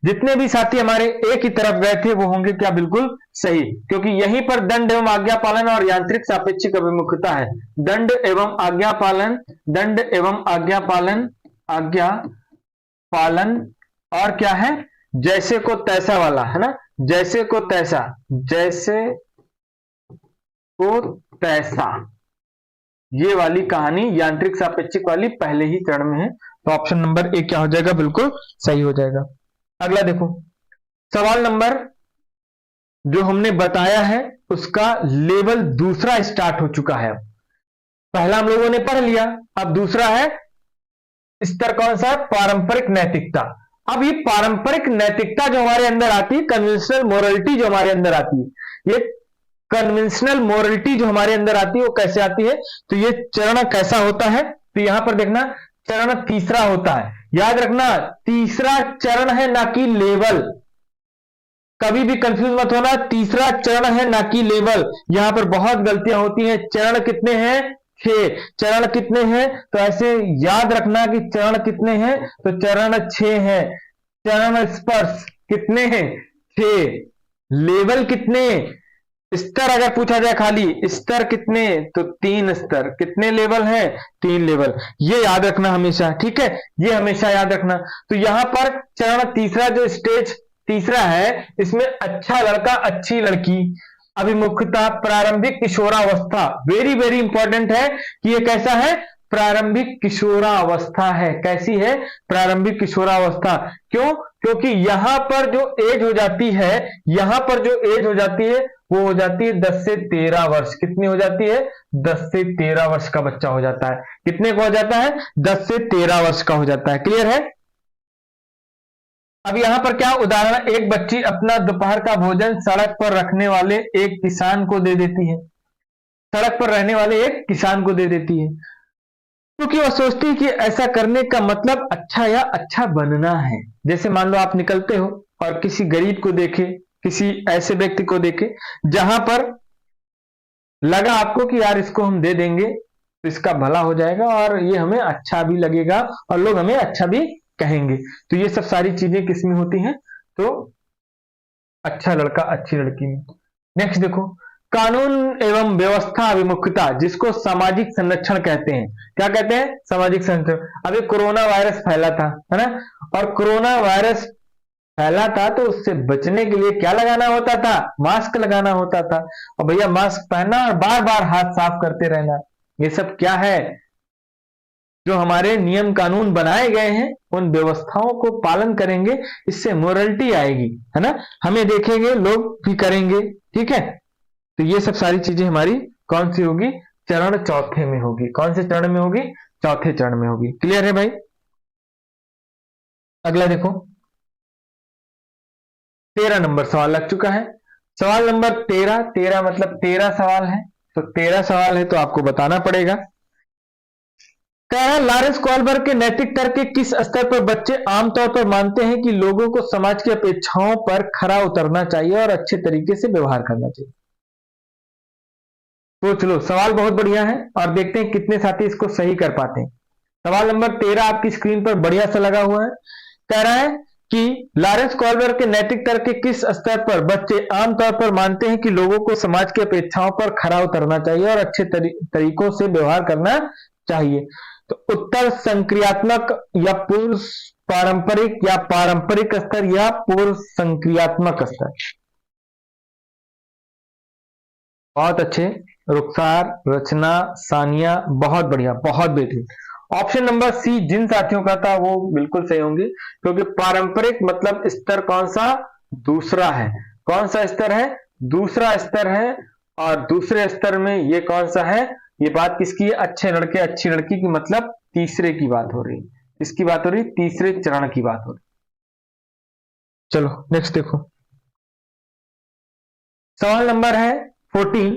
जितने भी साथी हमारे एक ही तरफ गए थे वो होंगे क्या बिल्कुल सही, क्योंकि यहीं पर दंड एवं आज्ञा पालन और यांत्रिक सापेक्षिक अभिमुखता है। दंड एवं आज्ञा पालन, दंड एवं आज्ञा पालन, आज्ञा पालन, और क्या है, जैसे को तैसा वाला, है ना, जैसे को तैसा, जैसे को तैसा, ये वाली कहानी यांत्रिक सापेक्षिक वाली पहले ही चरण में है, तो ऑप्शन नंबर ए क्या हो जाएगा, बिल्कुल सही हो जाएगा। अगला देखो, सवाल नंबर जो हमने बताया है उसका लेवल दूसरा स्टार्ट हो चुका है। पहला हम लोगों ने पढ़ लिया, अब दूसरा है स्तर कौन सा है, पारंपरिक नैतिकता। अब ये पारंपरिक नैतिकता जो हमारे अंदर आती है, कन्वेंशनल मोरलिटी जो हमारे अंदर आती है, ये कन्वेंशनल मोरलिटी जो हमारे अंदर आती है वो कैसे आती है, तो ये चरण कैसा होता है, तो यहां पर देखना चरण तीसरा होता है, याद रखना तीसरा चरण है ना कि लेवल, कभी भी कंफ्यूज मत होना, तीसरा चरण है ना कि लेवल। यहां पर बहुत गलतियां होती हैं। चरण कितने हैं, 6। चरण कितने हैं, तो ऐसे याद रखना कि चरण कितने हैं, तो चरण 6 हैं। चरण स्पर्श कितने हैं, 6। लेवल कितने, स्तर अगर पूछा जाए खाली स्तर कितने, तो 3 स्तर। कितने लेवल हैं, 3 लेवल, ये याद रखना हमेशा, ठीक है, ये हमेशा याद रखना। तो यहां पर चरण तीसरा जो स्टेज तीसरा है, इसमें अच्छा लड़का अच्छी लड़की, अभिमुखता, प्रारंभिक किशोरावस्था, वेरी वेरी इंपॉर्टेंट है कि ये कैसा है, प्रारंभिक किशोरावस्था है। कैसी है? प्रारंभिक किशोरावस्था। क्यों? क्योंकि यहां पर जो एज हो जाती है, यहां पर जो एज हो जाती है वो हो जाती है 10 से 13 वर्ष। कितनी हो जाती है? 10 से 13 वर्ष का बच्चा हो जाता है। कितने का हो जाता है? 10 से 13 वर्ष का हो जाता है। क्लियर है? अब यहां पर क्या उदाहरण, एक बच्ची अपना दोपहर का भोजन सड़क पर रखने वाले एक किसान को दे देती है। सड़क पर रहने वाले एक किसान को दे देती है क्योंकि वह सोचती है कि ऐसा करने का मतलब अच्छा या अच्छा बनना है। जैसे मान लो आप निकलते हो और किसी गरीब को देखे, किसी ऐसे व्यक्ति को देखे जहां पर लगा आपको कि यार इसको हम दे देंगे तो इसका भला हो जाएगा और ये हमें अच्छा भी लगेगा और लोग हमें अच्छा भी कहेंगे। तो ये सब सारी चीजें किसमें होती हैं? तो अच्छा लड़का अच्छी लड़की में। नेक्स्ट देखो, कानून एवं व्यवस्था अभिमुखता, जिसको सामाजिक संरक्षण कहते हैं। क्या कहते हैं? सामाजिक संरक्षण। अभी कोरोना वायरस फैला था, है ना, और कोरोना वायरस फैला था तो उससे बचने के लिए क्या लगाना होता था? मास्क लगाना होता था। और भैया मास्क पहनना और बार बार हाथ साफ करते रहना, ये सब क्या है? जो हमारे नियम कानून बनाए गए हैं उन व्यवस्थाओं को पालन करेंगे, इससे मोरलिटी आएगी, है ना, हमें देखेंगे लोग भी करेंगे। ठीक है, तो ये सब सारी चीजें हमारी कौन सी होगी? चरण चौथे में होगी। कौन से चरण में होगी? चौथे चरण में होगी। क्लियर है भाई? अगला देखो, 13 नंबर सवाल लग चुका है। सवाल नंबर 13 मतलब 13 सवाल है, तो 13 सवाल है तो आपको बताना पड़ेगा। कह रहा है लॉरेंस कॉलबर्ग के नैतिक तर्क के किस स्तर पर बच्चे आमतौर पर मानते हैं कि लोगों को समाज की अपेक्षाओं पर खरा उतरना चाहिए और अच्छे तरीके से व्यवहार करना चाहिए। तो चलो, सवाल बहुत बढ़िया है और देखते हैं कितने साथी इसको सही कर पाते हैं। सवाल नंबर 13 आपकी स्क्रीन पर बढ़िया सा लगा हुआ है। कह रहा है कि लॉरेंस कॉलबर्ग के नैतिक तर्क के किस स्तर पर बच्चे आमतौर पर मानते हैं कि लोगों को समाज की अपेक्षाओं पर खरा उतरना चाहिए और अच्छे तरीकों से व्यवहार करना चाहिए। तो उत्तर संक्रियात्मक या पूर्व पारंपरिक या पारंपरिक स्तर या पूर्व संक्रियात्मक स्तर। बहुत अच्छे रुखसार, रचना, सानिया, बहुत बढ़िया, बहुत बेहतरीन। ऑप्शन नंबर सी जिन साथियों का था वो बिल्कुल सही होंगे, क्योंकि पारंपरिक मतलब स्तर कौन सा? दूसरा है। कौन सा स्तर है? दूसरा स्तर है। और दूसरे स्तर में ये कौन सा है? ये बात किसकी है? अच्छे लड़के अच्छी लड़की की, मतलब तीसरे की बात हो रही है। किसकी बात हो रही? तीसरे चरण की बात हो रही। चलो नेक्स्ट देखो, सवाल नंबर है 14।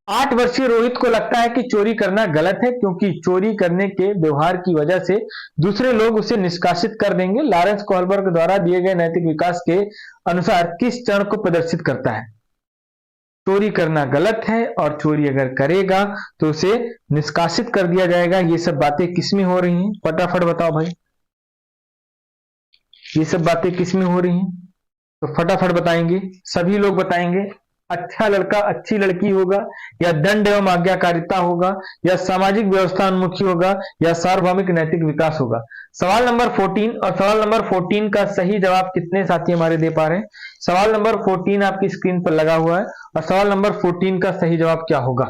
8 वर्षीय रोहित को लगता है कि चोरी करना गलत है क्योंकि चोरी करने के व्यवहार की वजह से दूसरे लोग उसे निष्कासित कर देंगे। लॉरेंस कॉलबर्ग द्वारा दिए गए नैतिक विकास के अनुसार किस चरण को प्रदर्शित करता है? चोरी करना गलत है और चोरी अगर करेगा तो उसे निष्कासित कर दिया जाएगा। ये सब बातें किसमें हो रही हैं? फटाफट बताओ भाई, ये सब बातें किसमें हो रही हैं? तो फटाफट बताएंगे, सभी लोग बताएंगे। अच्छा लड़का अच्छी लड़की होगा, या दंड एवं आज्ञाकारिता होगा, या सामाजिक व्यवस्था उन्मुखी होगा, या सार्वभौमिक नैतिक विकास होगा। सवाल नंबर 14, और सवाल नंबर 14 का सही जवाब कितने साथी हमारे दे पा रहे हैं? सवाल नंबर 14 आपकी स्क्रीन पर लगा हुआ है, और सवाल नंबर 14 का सही जवाब क्या होगा?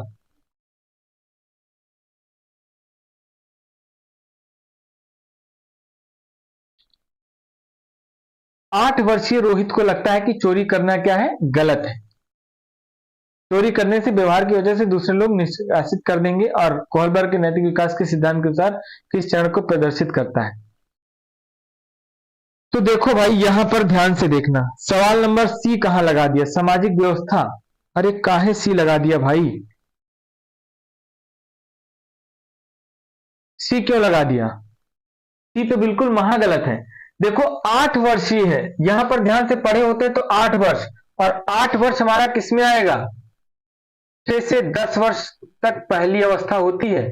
आठ वर्षीय रोहित को लगता है कि चोरी करना क्या है? गलत है। चोरी करने से व्यवहार की वजह से दूसरे लोग निष्कासित कर देंगे, और कॉलबर्ग के नैतिक विकास के सिद्धांत के अनुसार किस चरण को प्रदर्शित करता है? तो देखो भाई, यहां पर ध्यान से देखना, सवाल नंबर सी कहां लगा दिया? सामाजिक व्यवस्था। अरे काहे सी लगा दिया भाई? सी क्यों लगा दिया? सी तो बिल्कुल महागलत है। देखो 8 वर्षीय है, यहां पर ध्यान से पढ़े होते तो 8 वर्ष, और 8 वर्ष हमारा किसमें आएगा? 6 से 10 वर्ष तक पहली अवस्था होती है।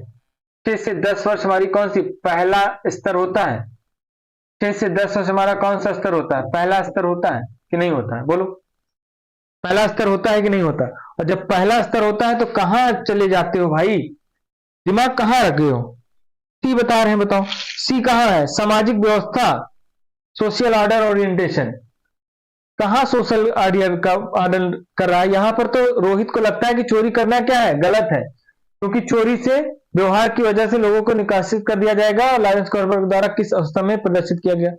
6 से 10 वर्ष हमारी कौन सी? पहला स्तर होता है। 6 से 10 वर्ष हमारा कौन सा स्तर होता है? पहला स्तर होता है कि नहीं होता है? बोलो, पहला स्तर होता है कि नहीं होता? और जब पहला स्तर होता है तो कहां चले जाते हो भाई? दिमाग कहां रखे हो? सी बता रहे हैं, बताओ सी कहां है? सामाजिक व्यवस्था, सोशल ऑर्डर ओरिएंटेशन। कहां सोशल ऑर्डर का ऑर्डर कर रहा है? यहां पर तो रोहित को लगता है कि चोरी करना क्या है? गलत है, क्योंकि चोरी से व्यवहार की वजह से लोगों को निष्कासित कर दिया जाएगा और लॉरेंस कॉर्बट द्वारा किस अवस्था में प्रदर्शित किया गया?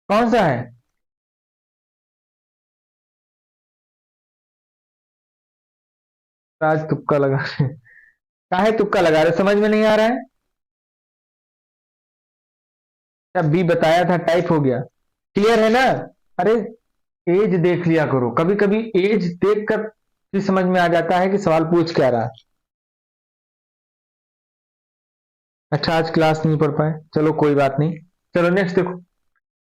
कौन सा है? आज तुक्का लगा रहे हैं। काहे तुक्का लगा रहे, समझ में नहीं आ रहा है? क्या बी बताया था, टाइप हो गया, क्लियर है ना? अरे एज देख लिया करो, कभी कभी एज देखकर भी समझ में आ जाता है कि सवाल पूछ क्या रहा है। अच्छा आज क्लास नहीं पढ़ पाए, चलो कोई बात नहीं। चलो नेक्स्ट देखो,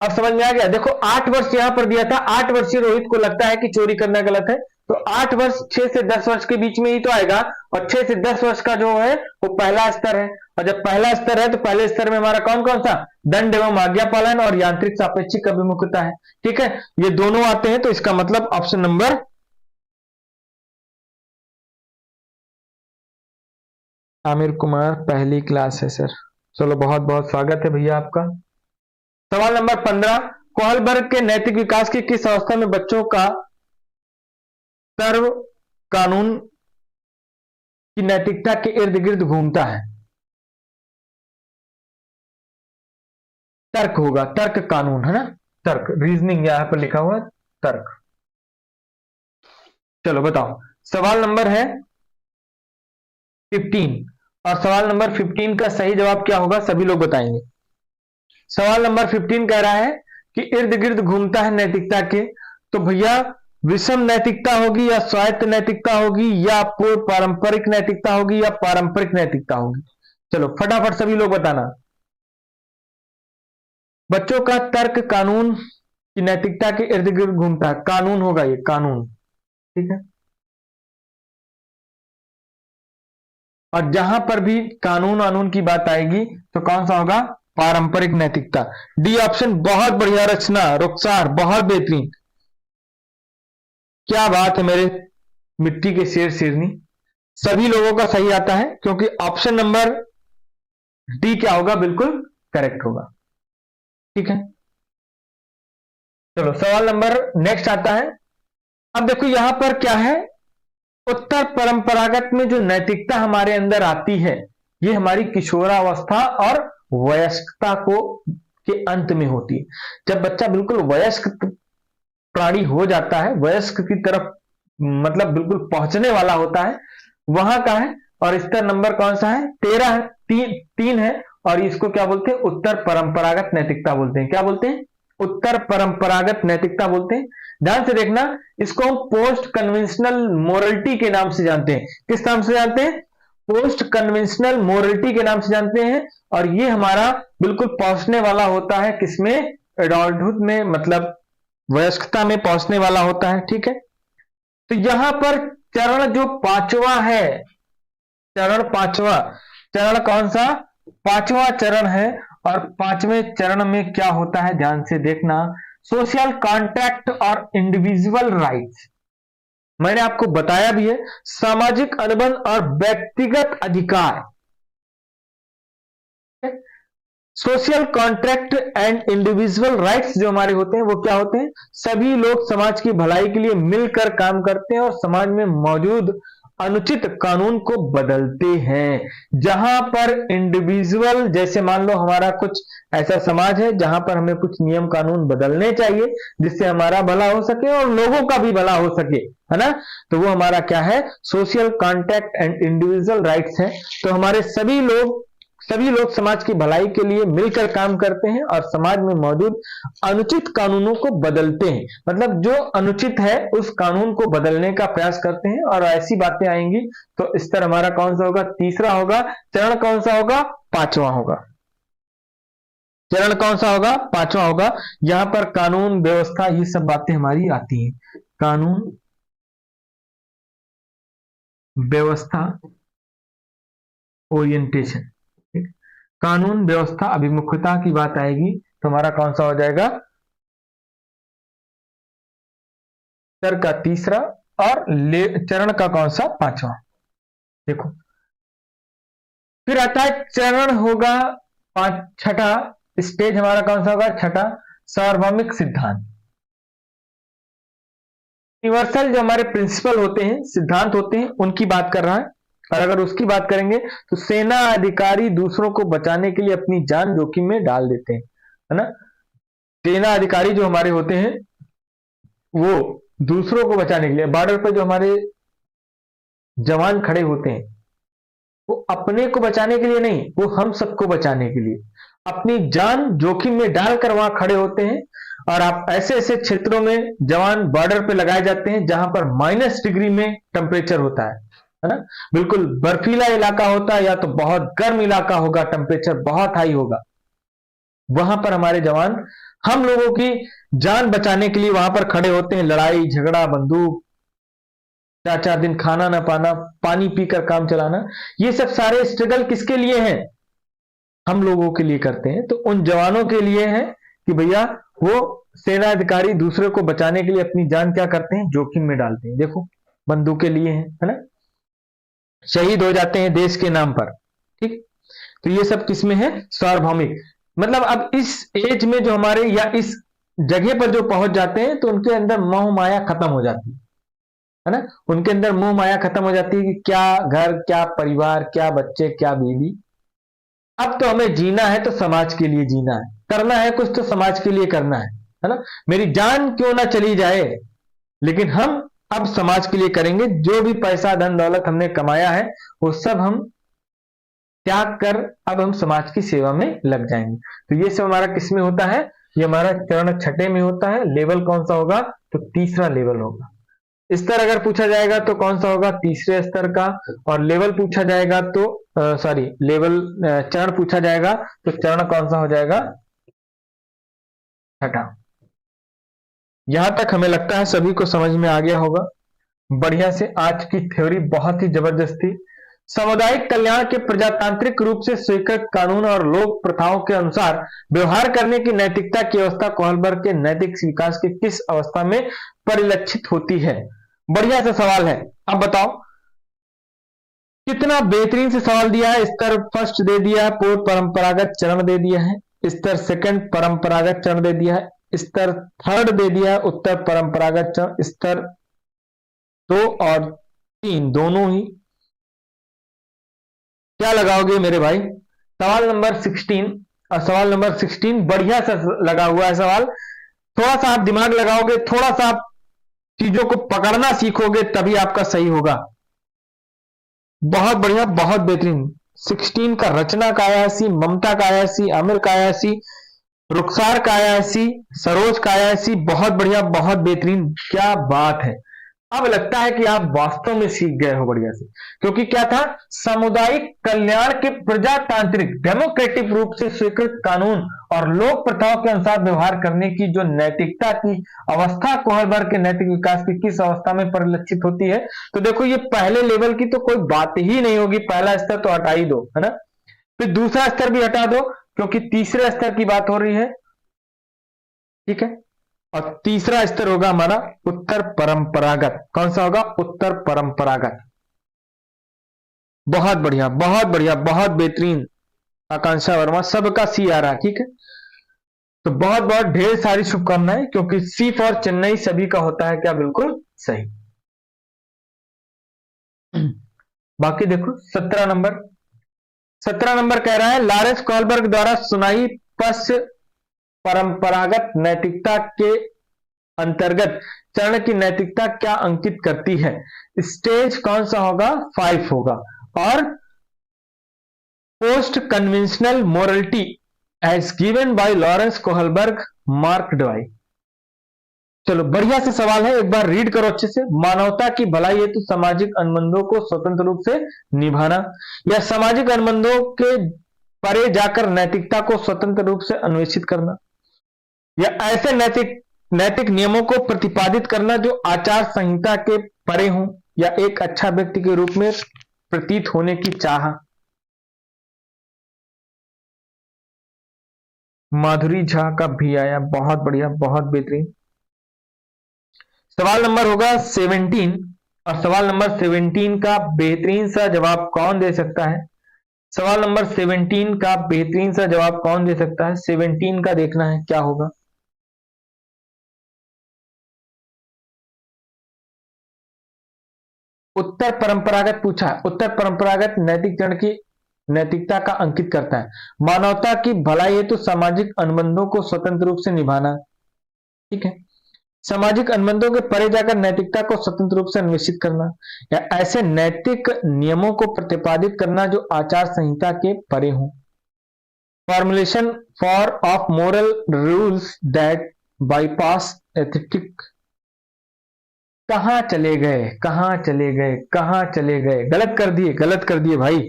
अब समझ में आ गया। देखो 8 वर्ष यहां पर दिया था, 8 वर्षीय रोहित को लगता है कि चोरी करना गलत है, तो 8 वर्ष 6 से 10 वर्ष के बीच में ही तो आएगा, और 6 से 10 वर्ष का जो है वो पहला स्तर है, और जब पहला स्तर है तो पहले स्तर में हमारा कौन कौन सा? दंड एवं आज्ञा पालन और यांत्रिक सापेक्षिक अभिमुखता है। ठीक है, ये दोनों आते हैं, तो इसका मतलब ऑप्शन नंबर आमिर कुमार पहली क्लास है सर। चलो बहुत बहुत स्वागत है भैया आपका। सवाल नंबर 15, कोहलबर्ग के नैतिक विकास की किस अवस्था में बच्चों का सर्व कानून की नैतिकता के इर्द गिर्द घूमता है? तर्क होगा, तर्क कानून है ना, तर्क, रीजनिंग यहां पर लिखा हुआ है, तर्क। चलो बताओ, सवाल नंबर है 15, और सवाल नंबर 15 का सही जवाब क्या होगा सभी लोग बताएंगे। सवाल नंबर 15 कह रहा है कि इर्द गिर्द घूमता है नैतिकता के, तो भैया विषम नैतिकता होगी या स्वायत्त नैतिकता होगी या पारंपरिक नैतिकता होगी या पारंपरिक नैतिकता होगी? चलो फटाफट सभी लोग बताना। बच्चों का तर्क कानून की नैतिकता के इर्द गिर्द घूमता है, कानून होगा ये, कानून। ठीक है, और जहां पर भी कानून कानून की बात आएगी तो कौन सा होगा? पारंपरिक नैतिकता। डी ऑप्शन बहुत बढ़िया रचना, रुखसार बहुत बेहतरीन, क्या बात है मेरे मिट्टी के शेर शेरनी, सभी लोगों का सही आता है, क्योंकि ऑप्शन नंबर डी क्या होगा? बिल्कुल करेक्ट होगा। ठीक है, चलो सवाल नंबर नेक्स्ट आता है। अब देखो यहां पर क्या है, उत्तर परंपरागत में जो नैतिकता हमारे अंदर आती है, ये हमारी किशोरावस्था और वयस्कता को के अंत में होती है। जब बच्चा बिल्कुल वयस्क प्राणी हो जाता है, वयस्क की तरफ मतलब बिल्कुल पहुंचने वाला होता है, वहां का है, और स्तर नंबर कौन सा है? 13 है, 3 है, और इसको क्या बोलते हैं? उत्तर परंपरागत नैतिकता बोलते हैं। क्या बोलते हैं? उत्तर परंपरागत नैतिकता बोलते हैं। ध्यान से देखना, इसको हम पोस्ट कन्वेंशनल मोरलिटी के नाम से जानते हैं। किस नाम से जानते हैं? पोस्ट कन्वेंशनल मोरलिटी के नाम से जानते हैं, और ये हमारा बिल्कुल पहुंचने वाला होता है किसमें? एडल्टहुड में, मतलब वयस्कता में पहुंचने वाला होता है। ठीक है, तो यहां पर चरण जो पांचवा है, चरण पांचवा, चरण कौन सा? पांचवा चरण है, और पांचवें चरण में क्या होता है ध्यान से देखना, सोशल कॉन्ट्रैक्ट और इंडिविजुअल राइट्स। मैंने आपको बताया भी है, सामाजिक अनुबंध और व्यक्तिगत अधिकार। Social contract and individual rights जो हमारे होते हैं वो क्या होते हैं? सभी लोग समाज की भलाई के लिए मिलकर काम करते हैं और समाज में मौजूद अनुचित कानून को बदलते हैं। जहां पर इंडिविजुअल, जैसे मान लो हमारा कुछ ऐसा समाज है जहां पर हमें कुछ नियम कानून बदलने चाहिए जिससे हमारा भला हो सके और लोगों का भी भला हो सके, है ना, तो वो हमारा क्या है? Social contract and individual rights है। तो हमारे सभी लोग समाज की भलाई के लिए मिलकर काम करते हैं और समाज में मौजूद अनुचित कानूनों को बदलते हैं, मतलब जो अनुचित है उस कानून को बदलने का प्रयास करते हैं, और ऐसी बातें आएंगी तो स्तर हमारा कौन सा होगा? तीसरा होगा। चरण कौन सा होगा? पांचवा होगा। चरण कौन सा होगा? पांचवा होगा। यहां पर कानून व्यवस्था ये सब बातें हमारी आती हैं, कानून व्यवस्था ओरिएंटेशन, कानून व्यवस्था अभिमुखता की बात आएगी तो हमारा कौन सा हो जाएगा? चरण का तीसरा, और चरण का कौन सा? पांचवा। देखो फिर आता है चरण होगा छठा, स्टेज हमारा कौन सा होगा? छठा, सार्वभौमिक सिद्धांत। यूनिवर्सल जो हमारे प्रिंसिपल होते हैं, सिद्धांत होते हैं, उनकी बात कर रहा है। और अगर उसकी बात करेंगे तो सेना अधिकारी दूसरों को बचाने के लिए अपनी जान जोखिम में डाल देते हैं, है ना। सेना अधिकारी जो हमारे होते हैं वो दूसरों को बचाने के लिए, बॉर्डर पर जो हमारे जवान खड़े होते हैं वो अपने को बचाने के लिए नहीं, वो हम सबको बचाने के लिए अपनी जान जोखिम में डालकर वहां खड़े होते हैं। और आप ऐसे ऐसे क्षेत्रों में जवान बॉर्डर पे लगाए जाते हैं जहां पर -डिग्री में टेम्परेचर होता है ना। बिल्कुल बर्फीला इलाका होता है या तो बहुत गर्म इलाका होगा, टेम्परेचर बहुत हाई होगा, वहां पर हमारे जवान हम लोगों की जान बचाने के लिए वहां पर खड़े होते हैं। लड़ाई झगड़ा, बंदूक, 4 4 दिन खाना ना पाना, पानी पीकर काम चलाना, ये सब सारे स्ट्रगल किसके लिए हैं? हम लोगों के लिए करते हैं। तो उन जवानों के लिए है कि भैया वो सेना अधिकारी दूसरे को बचाने के लिए अपनी जान क्या करते हैं? जोखिम में डालते हैं। देखो बंदूक के लिए है ना, शहीद हो जाते हैं देश के नाम पर। ठीक, तो ये सब किसमें है? सार्वभौमिक। मतलब अब इस एज में जो हमारे या इस जगह पर जो पहुंच जाते हैं तो उनके अंदर मोह माया खत्म हो जाती है ना। उनके अंदर मोह माया खत्म हो जाती है कि क्या घर, क्या परिवार, क्या बच्चे, क्या बीवी। अब तो हमें जीना है तो समाज के लिए जीना है, करना है कुछ तो समाज के लिए करना है ना। मेरी जान क्यों ना चली जाए, लेकिन हम अब समाज के लिए करेंगे। जो भी पैसा धन दौलत हमने कमाया है वो सब हम त्याग कर अब हम समाज की सेवा में लग जाएंगे। तो ये सब हमारा किस में होता है? ये हमारा चरण छठे में होता है। लेवल कौन सा होगा? तो तीसरा लेवल होगा। स्तर अगर पूछा जाएगा तो कौन सा होगा? तीसरे स्तर का। और लेवल पूछा जाएगा तो सॉरी लेवल चरण पूछा जाएगा तो चरण कौन सा हो जाएगा? छठा। यहां तक हमें लगता है सभी को समझ में आ गया होगा बढ़िया से। आज की थ्योरी बहुत ही जबरदस्त थी। सामुदायिक कल्याण के प्रजातांत्रिक रूप से स्वीकृत कानून और लोक प्रथाओं के अनुसार व्यवहार करने की नैतिकता की अवस्था कोहलबर्ग के नैतिक विकास की किस अवस्था में परिलक्षित होती है? बढ़िया सा सवाल है। अब बताओ कितना बेहतरीन से सवाल दिया है। स्तर फर्स्ट दे दिया है, पूर्व परंपरागत चरण दे दिया है। स्तर सेकंड परंपरागत चरण दे दिया है। स्तर थर्ड दे दिया है उत्तर परंपरागत चरण। स्तर 2 और 3 दोनों ही। क्या लगाओगे मेरे भाई? सवाल नंबर 16 और सवाल नंबर 16 बढ़िया सा लगा हुआ है सवाल। थोड़ा सा आप दिमाग लगाओगे, थोड़ा सा आप चीजों को पकड़ना सीखोगे तभी आपका सही होगा। बहुत बढ़िया, बहुत बेहतरीन। 16 का रचना कायासी, ममता कायासी, आमिर कायासी, रुखसार कायासी, सरोज कायासी। बहुत बढ़िया, बहुत बेहतरीन, क्या बात है। अब लगता है कि आप वास्तव में सीख गए हो बढ़िया से। क्योंकि क्या था? सामुदायिक कल्याण के प्रजातांत्रिक डेमोक्रेटिक रूप से स्वीकृत कानून और लोक प्रथाओं के अनुसार व्यवहार करने की जो नैतिकता की अवस्था कोहलबर्ग के नैतिक विकास की किस अवस्था में परिलक्षित होती है? तो देखो ये पहले लेवल की तो कोई बात ही नहीं होगी, पहला स्तर तो हटा ही दो, है ना। फिर दूसरा स्तर भी हटा दो क्योंकि तीसरे स्तर की बात हो रही है। ठीक है, और तीसरा स्तर होगा हमारा उत्तर परंपरागत। कौन सा होगा? उत्तर परंपरागत। बहुत बढ़िया, बहुत बढ़िया, बहुत बेहतरीन। आकांक्षा वर्मा, सबका सी आ रहा है। ठीक है, तो बहुत बहुत ढेर सारी शुभकामनाएं, क्योंकि सी फॉर चेन्नई सभी का होता है क्या? बिल्कुल सही। बाकी देखो 17 नंबर कह रहा है लॉरेंस कोहलबर्ग द्वारा सुनाई पश्च परंपरागत नैतिकता के अंतर्गत चरण की नैतिकता क्या अंकित करती है? स्टेज कौन सा होगा? 5 होगा। और post conventional morality as given by Lawrence Kohlberg marked by. चलो बढ़िया से सवाल है, एक बार रीड करो अच्छे से। मानवता की भलाई हेतु सामाजिक अनुबंधों को स्वतंत्र रूप से निभाना, या सामाजिक अनुबंधों के परे जाकर नैतिकता को स्वतंत्र रूप से अन्वेषित करना, या ऐसे नैतिक नियमों को प्रतिपादित करना जो आचार संहिता के परे हों, या एक अच्छा व्यक्ति के रूप में प्रतीत होने की चाह। माधुरी झा का भी आया, बहुत बढ़िया, बहुत बेहतरीन। सवाल नंबर होगा 17, और सवाल नंबर 17 का बेहतरीन सा जवाब कौन दे सकता है? सवाल नंबर 17 का बेहतरीन सा जवाब कौन दे सकता है? 17 का देखना है क्या होगा। उत्तर परंपरागत पूछा है, उत्तर परंपरागत नैतिक चरण की नैतिकता का अंकित करता है। मानवता की भलाई हेतु सामाजिक अनुबंधों को स्वतंत्र रूप से निभाना, ठीक है। सामाजिक अनुबंधों के परे जाकर नैतिकता को स्वतंत्र रूप से अन्वेषित करना, या ऐसे नैतिक नियमों को प्रतिपादित करना जो आचार संहिता के परे हों। Formulation for of moral rules that bypass ethic. कहां चले गए, कहां चले गए, कहां चले गए, गलत कर दिए, गलत कर दिए भाई।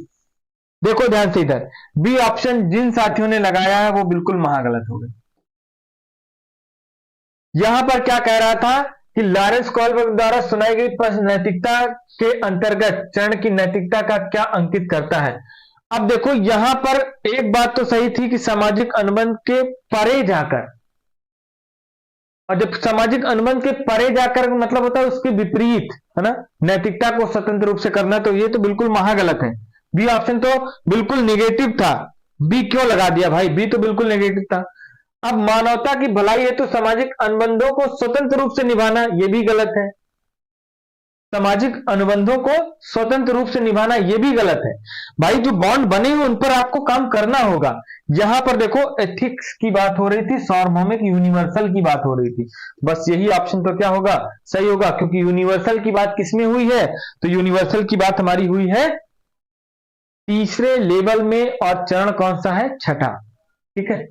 देखो ध्यान से इधर, बी ऑप्शन जिन साथियों ने लगाया है वो बिल्कुल महागलत हो गए। यहां पर क्या कह रहा था कि लॉरेंस कोहलबर्ग द्वारा सुनाई गई प्रश्न नैतिकता के अंतर्गत चरण की नैतिकता का क्या अंकित करता है। अब देखो यहां पर एक बात तो सही थी कि सामाजिक अनुबंध के परे जाकर, और जब सामाजिक अनुबंध के परे जाकर मतलब होता है उसके विपरीत, है ना, नैतिकता को स्वतंत्र रूप से करना, तो ये तो बिल्कुल महागलत है। बी ऑप्शन तो बिल्कुल नेगेटिव था, बी क्यों लगा दिया भाई, बी तो बिल्कुल नेगेटिव था। अब मानवता की भलाई है तो सामाजिक अनुबंधों को स्वतंत्र रूप से निभाना, यह भी गलत है। सामाजिक अनुबंधों को स्वतंत्र रूप से निभाना यह भी गलत है। भाई जो बॉन्ड बने हुए उन पर आपको काम करना होगा। यहां पर देखो एथिक्स की बात हो रही थी, सार्वभौमिक यूनिवर्सल की बात हो रही थी। बस यही ऑप्शन तो क्या होगा, सही होगा, क्योंकि यूनिवर्सल की बात किसमें हुई है, तो यूनिवर्सल की बात हमारी हुई है तीसरे लेवल में, और चरण कौन सा है, छठा, ठीक है।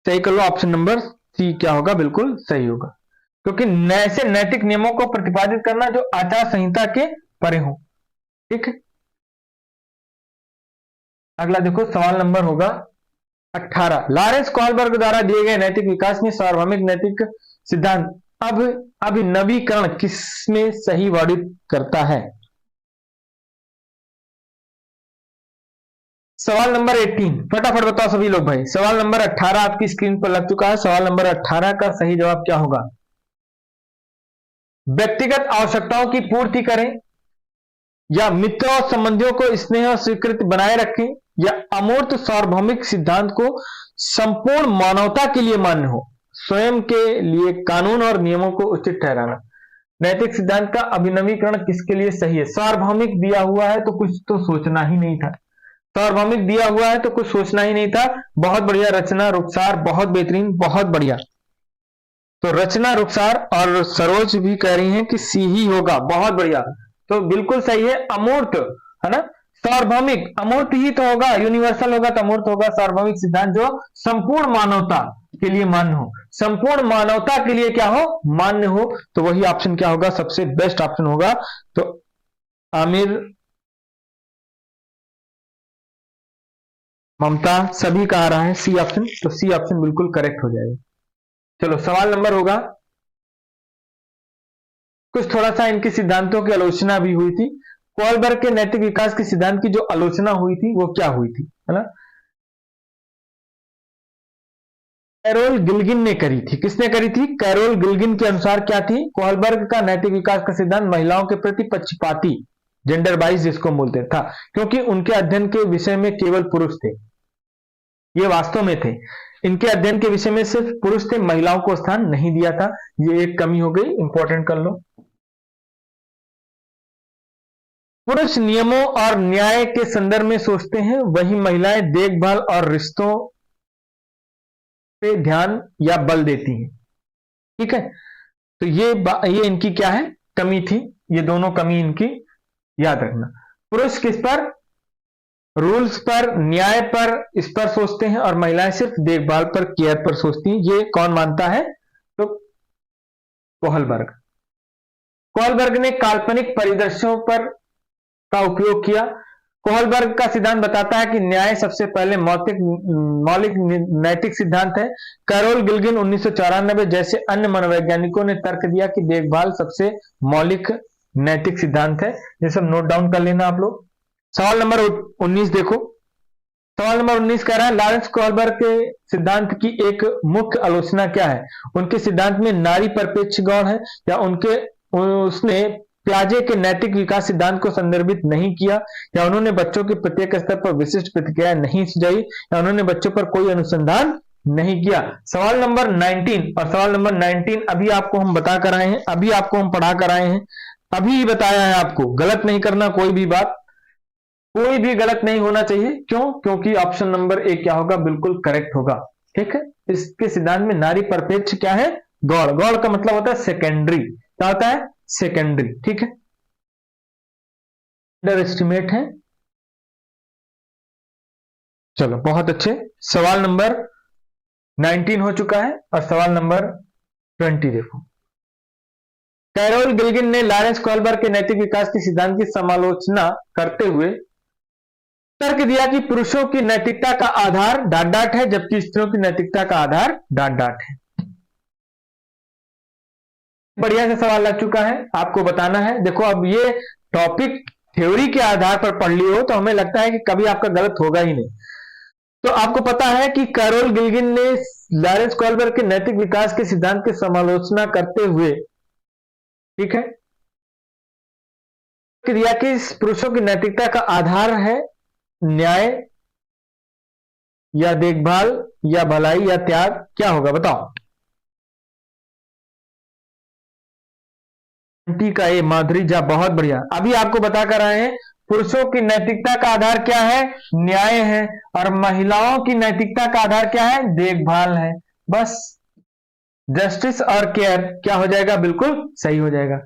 सही कर लो, ऑप्शन नंबर सी क्या होगा, बिल्कुल सही होगा, क्योंकि ऐसे नैतिक नियमों को प्रतिपादित करना जो आचार संहिता के परे हो, ठीक है। अगला देखो सवाल नंबर होगा 18। लॉरेंस कोहलबर्ग द्वारा दिए गए नैतिक विकास में सार्वभौमिक नैतिक सिद्धांत अब अभिनवीकरण किसमें सही वर्णित करता है। सवाल नंबर 18 फटाफट बताओ सभी लोग भाई। सवाल नंबर 18 आपकी स्क्रीन पर लग चुका है। सवाल नंबर 18 का सही जवाब क्या होगा, व्यक्तिगत आवश्यकताओं की पूर्ति करें, या मित्रों और संबंधियों को स्नेह और स्वीकृति बनाए रखें, या अमूर्त सार्वभौमिक सिद्धांत को संपूर्ण मानवता के लिए मान्य हो, स्वयं के लिए कानून और नियमों को उचित ठहराना। नैतिक सिद्धांत का अभिनवीकरण किसके लिए सही है। सार्वभौमिक दिया हुआ है तो कुछ तो सोचना ही नहीं था, सार्वभौमिक दिया हुआ है तो कुछ सोचना ही नहीं था। बहुत बढ़िया रचना, रुखसार, बहुत बेहतरीन, बहुत बढ़िया। तो रचना, रुखसार और सरोज भी कह रही हैं कि सी ही होगा, बहुत बढ़िया, तो बिल्कुल सही है, अमूर्त, है ना। सार्वभौमिक अमूर्त ही तो होगा, यूनिवर्सल होगा तो अमूर्त होगा। सार्वभौमिक सिद्धांत जो संपूर्ण मानवता के लिए मान्य हो, संपूर्ण मानवता के लिए क्या हो, मान्य हो, तो वही ऑप्शन क्या होगा, सबसे बेस्ट ऑप्शन होगा। तो आमिर, ममता सभी का आ रहा है सी ऑप्शन, तो सी ऑप्शन बिल्कुल करेक्ट हो जाएगा। चलो सवाल नंबर होगा, कुछ थोड़ा सा इनके सिद्धांतों की आलोचना भी हुई थी। कोहलबर्ग के नैतिक विकास के सिद्धांत की जो आलोचना हुई थी वो क्या हुई थी, है ना, कैरोल गिल्गिन ने करी थी। किसने करी थी, कैरोल गिल्गिन के अनुसार क्या थी, कोहलबर्ग का नैतिक विकास का सिद्धांत महिलाओं के प्रति पक्षपाती, जेंडर वाइज जिसको बोलते था, क्योंकि उनके अध्ययन के विषय में केवल पुरुष थे, ये वास्तव में थे, इनके अध्ययन के विषय में सिर्फ पुरुष थे, महिलाओं को स्थान नहीं दिया था, ये एक कमी हो गई, इंपॉर्टेंट कर लो। पुरुष नियमों और न्याय के संदर्भ में सोचते हैं, वही महिलाएं देखभाल और रिश्तों पे ध्यान या बल देती हैं, ठीक है। तो ये इनकी क्या है, कमी थी, ये दोनों कमी इनकी याद रखना। पुरुष किस पर, रूल्स पर, न्याय पर, इस पर सोचते हैं, और महिलाएं सिर्फ देखभाल पर, केयर पर सोचती हैं। ये कौन मानता है, तो कोहलबर्ग। कोहलबर्ग ने काल्पनिक परिदृश्यों पर का उपयोग किया। कोहलबर्ग का सिद्धांत बताता है कि न्याय सबसे पहले मौलिक नैतिक सिद्धांत है। कैरोल गिल्गिन 1994 जैसे अन्य मनोवैज्ञानिकों ने तर्क दिया कि देखभाल सबसे मौलिक नैतिक सिद्धांत है। ये सब नोट डाउन कर लेना आप लोग। सवाल नंबर 19 देखो, सवाल नंबर 19 कह रहा है लॉरेंस कोहलबर्ग के सिद्धांत की एक मुख्य आलोचना क्या है। उनके सिद्धांत में नारी परपेक्ष गौण है, या उसने प्याजे के नैतिक विकास सिद्धांत को संदर्भित नहीं किया, या उन्होंने बच्चों के प्रत्येक स्तर पर विशिष्ट प्रतिक्रिया नहीं सुझाई, या उन्होंने बच्चों पर कोई अनुसंधान नहीं किया। सवाल नंबर 19 और सवाल नंबर 19 अभी आपको हम बता कर आए हैं, अभी आपको हम पढ़ा कर आए हैं, अभी बताया है आपको। गलत नहीं करना, कोई भी बात, कोई भी गलत नहीं होना चाहिए। क्यों? क्योंकि ऑप्शन नंबर ए क्या होगा, बिल्कुल करेक्ट होगा। ठीक है, इसके सिद्धांत में नारी परिप्रेक्ष्य क्या है, गौड़। गौड़ का मतलब होता है सेकेंडरी। क्या होता है? सेकेंडरी। ठीक है, अंडर एस्टिमेट है। चलो बहुत अच्छे। सवाल नंबर 19 हो चुका है और सवाल नंबर 20 देखो। कैरोल गिल्गिन ने लॉरेंस कोहलबर्ग के नैतिक विकास के सिद्धांत की समालोचना करते हुए तर्क दिया कि पुरुषों की नैतिकता का आधार डाट डाट है, जबकि स्त्रियों की नैतिकता का आधार डाट डाट है। बढ़िया से सवाल लग चुका है, आपको बताना है। देखो अब ये टॉपिक थ्योरी के आधार पर पढ़ ली हो तो हमें लगता है कि कभी आपका गलत होगा ही नहीं। तो आपको पता है कि कैरोल गिल्गिन ने लॉरेंस कोहलबर्ग के नैतिक विकास के सिद्धांत की समालोचना करते हुए, ठीक है, दिया कि पुरुषों की नैतिकता का आधार है न्याय या देखभाल या भलाई या त्याग। क्या होगा बताओ? का ए माधुरी जा, बहुत बढ़िया। अभी आपको बता कर आए हैं पुरुषों की नैतिकता का आधार क्या है, न्याय है, और महिलाओं की नैतिकता का आधार क्या है, देखभाल है। बस जस्टिस और केयर क्या हो जाएगा, बिल्कुल सही हो जाएगा।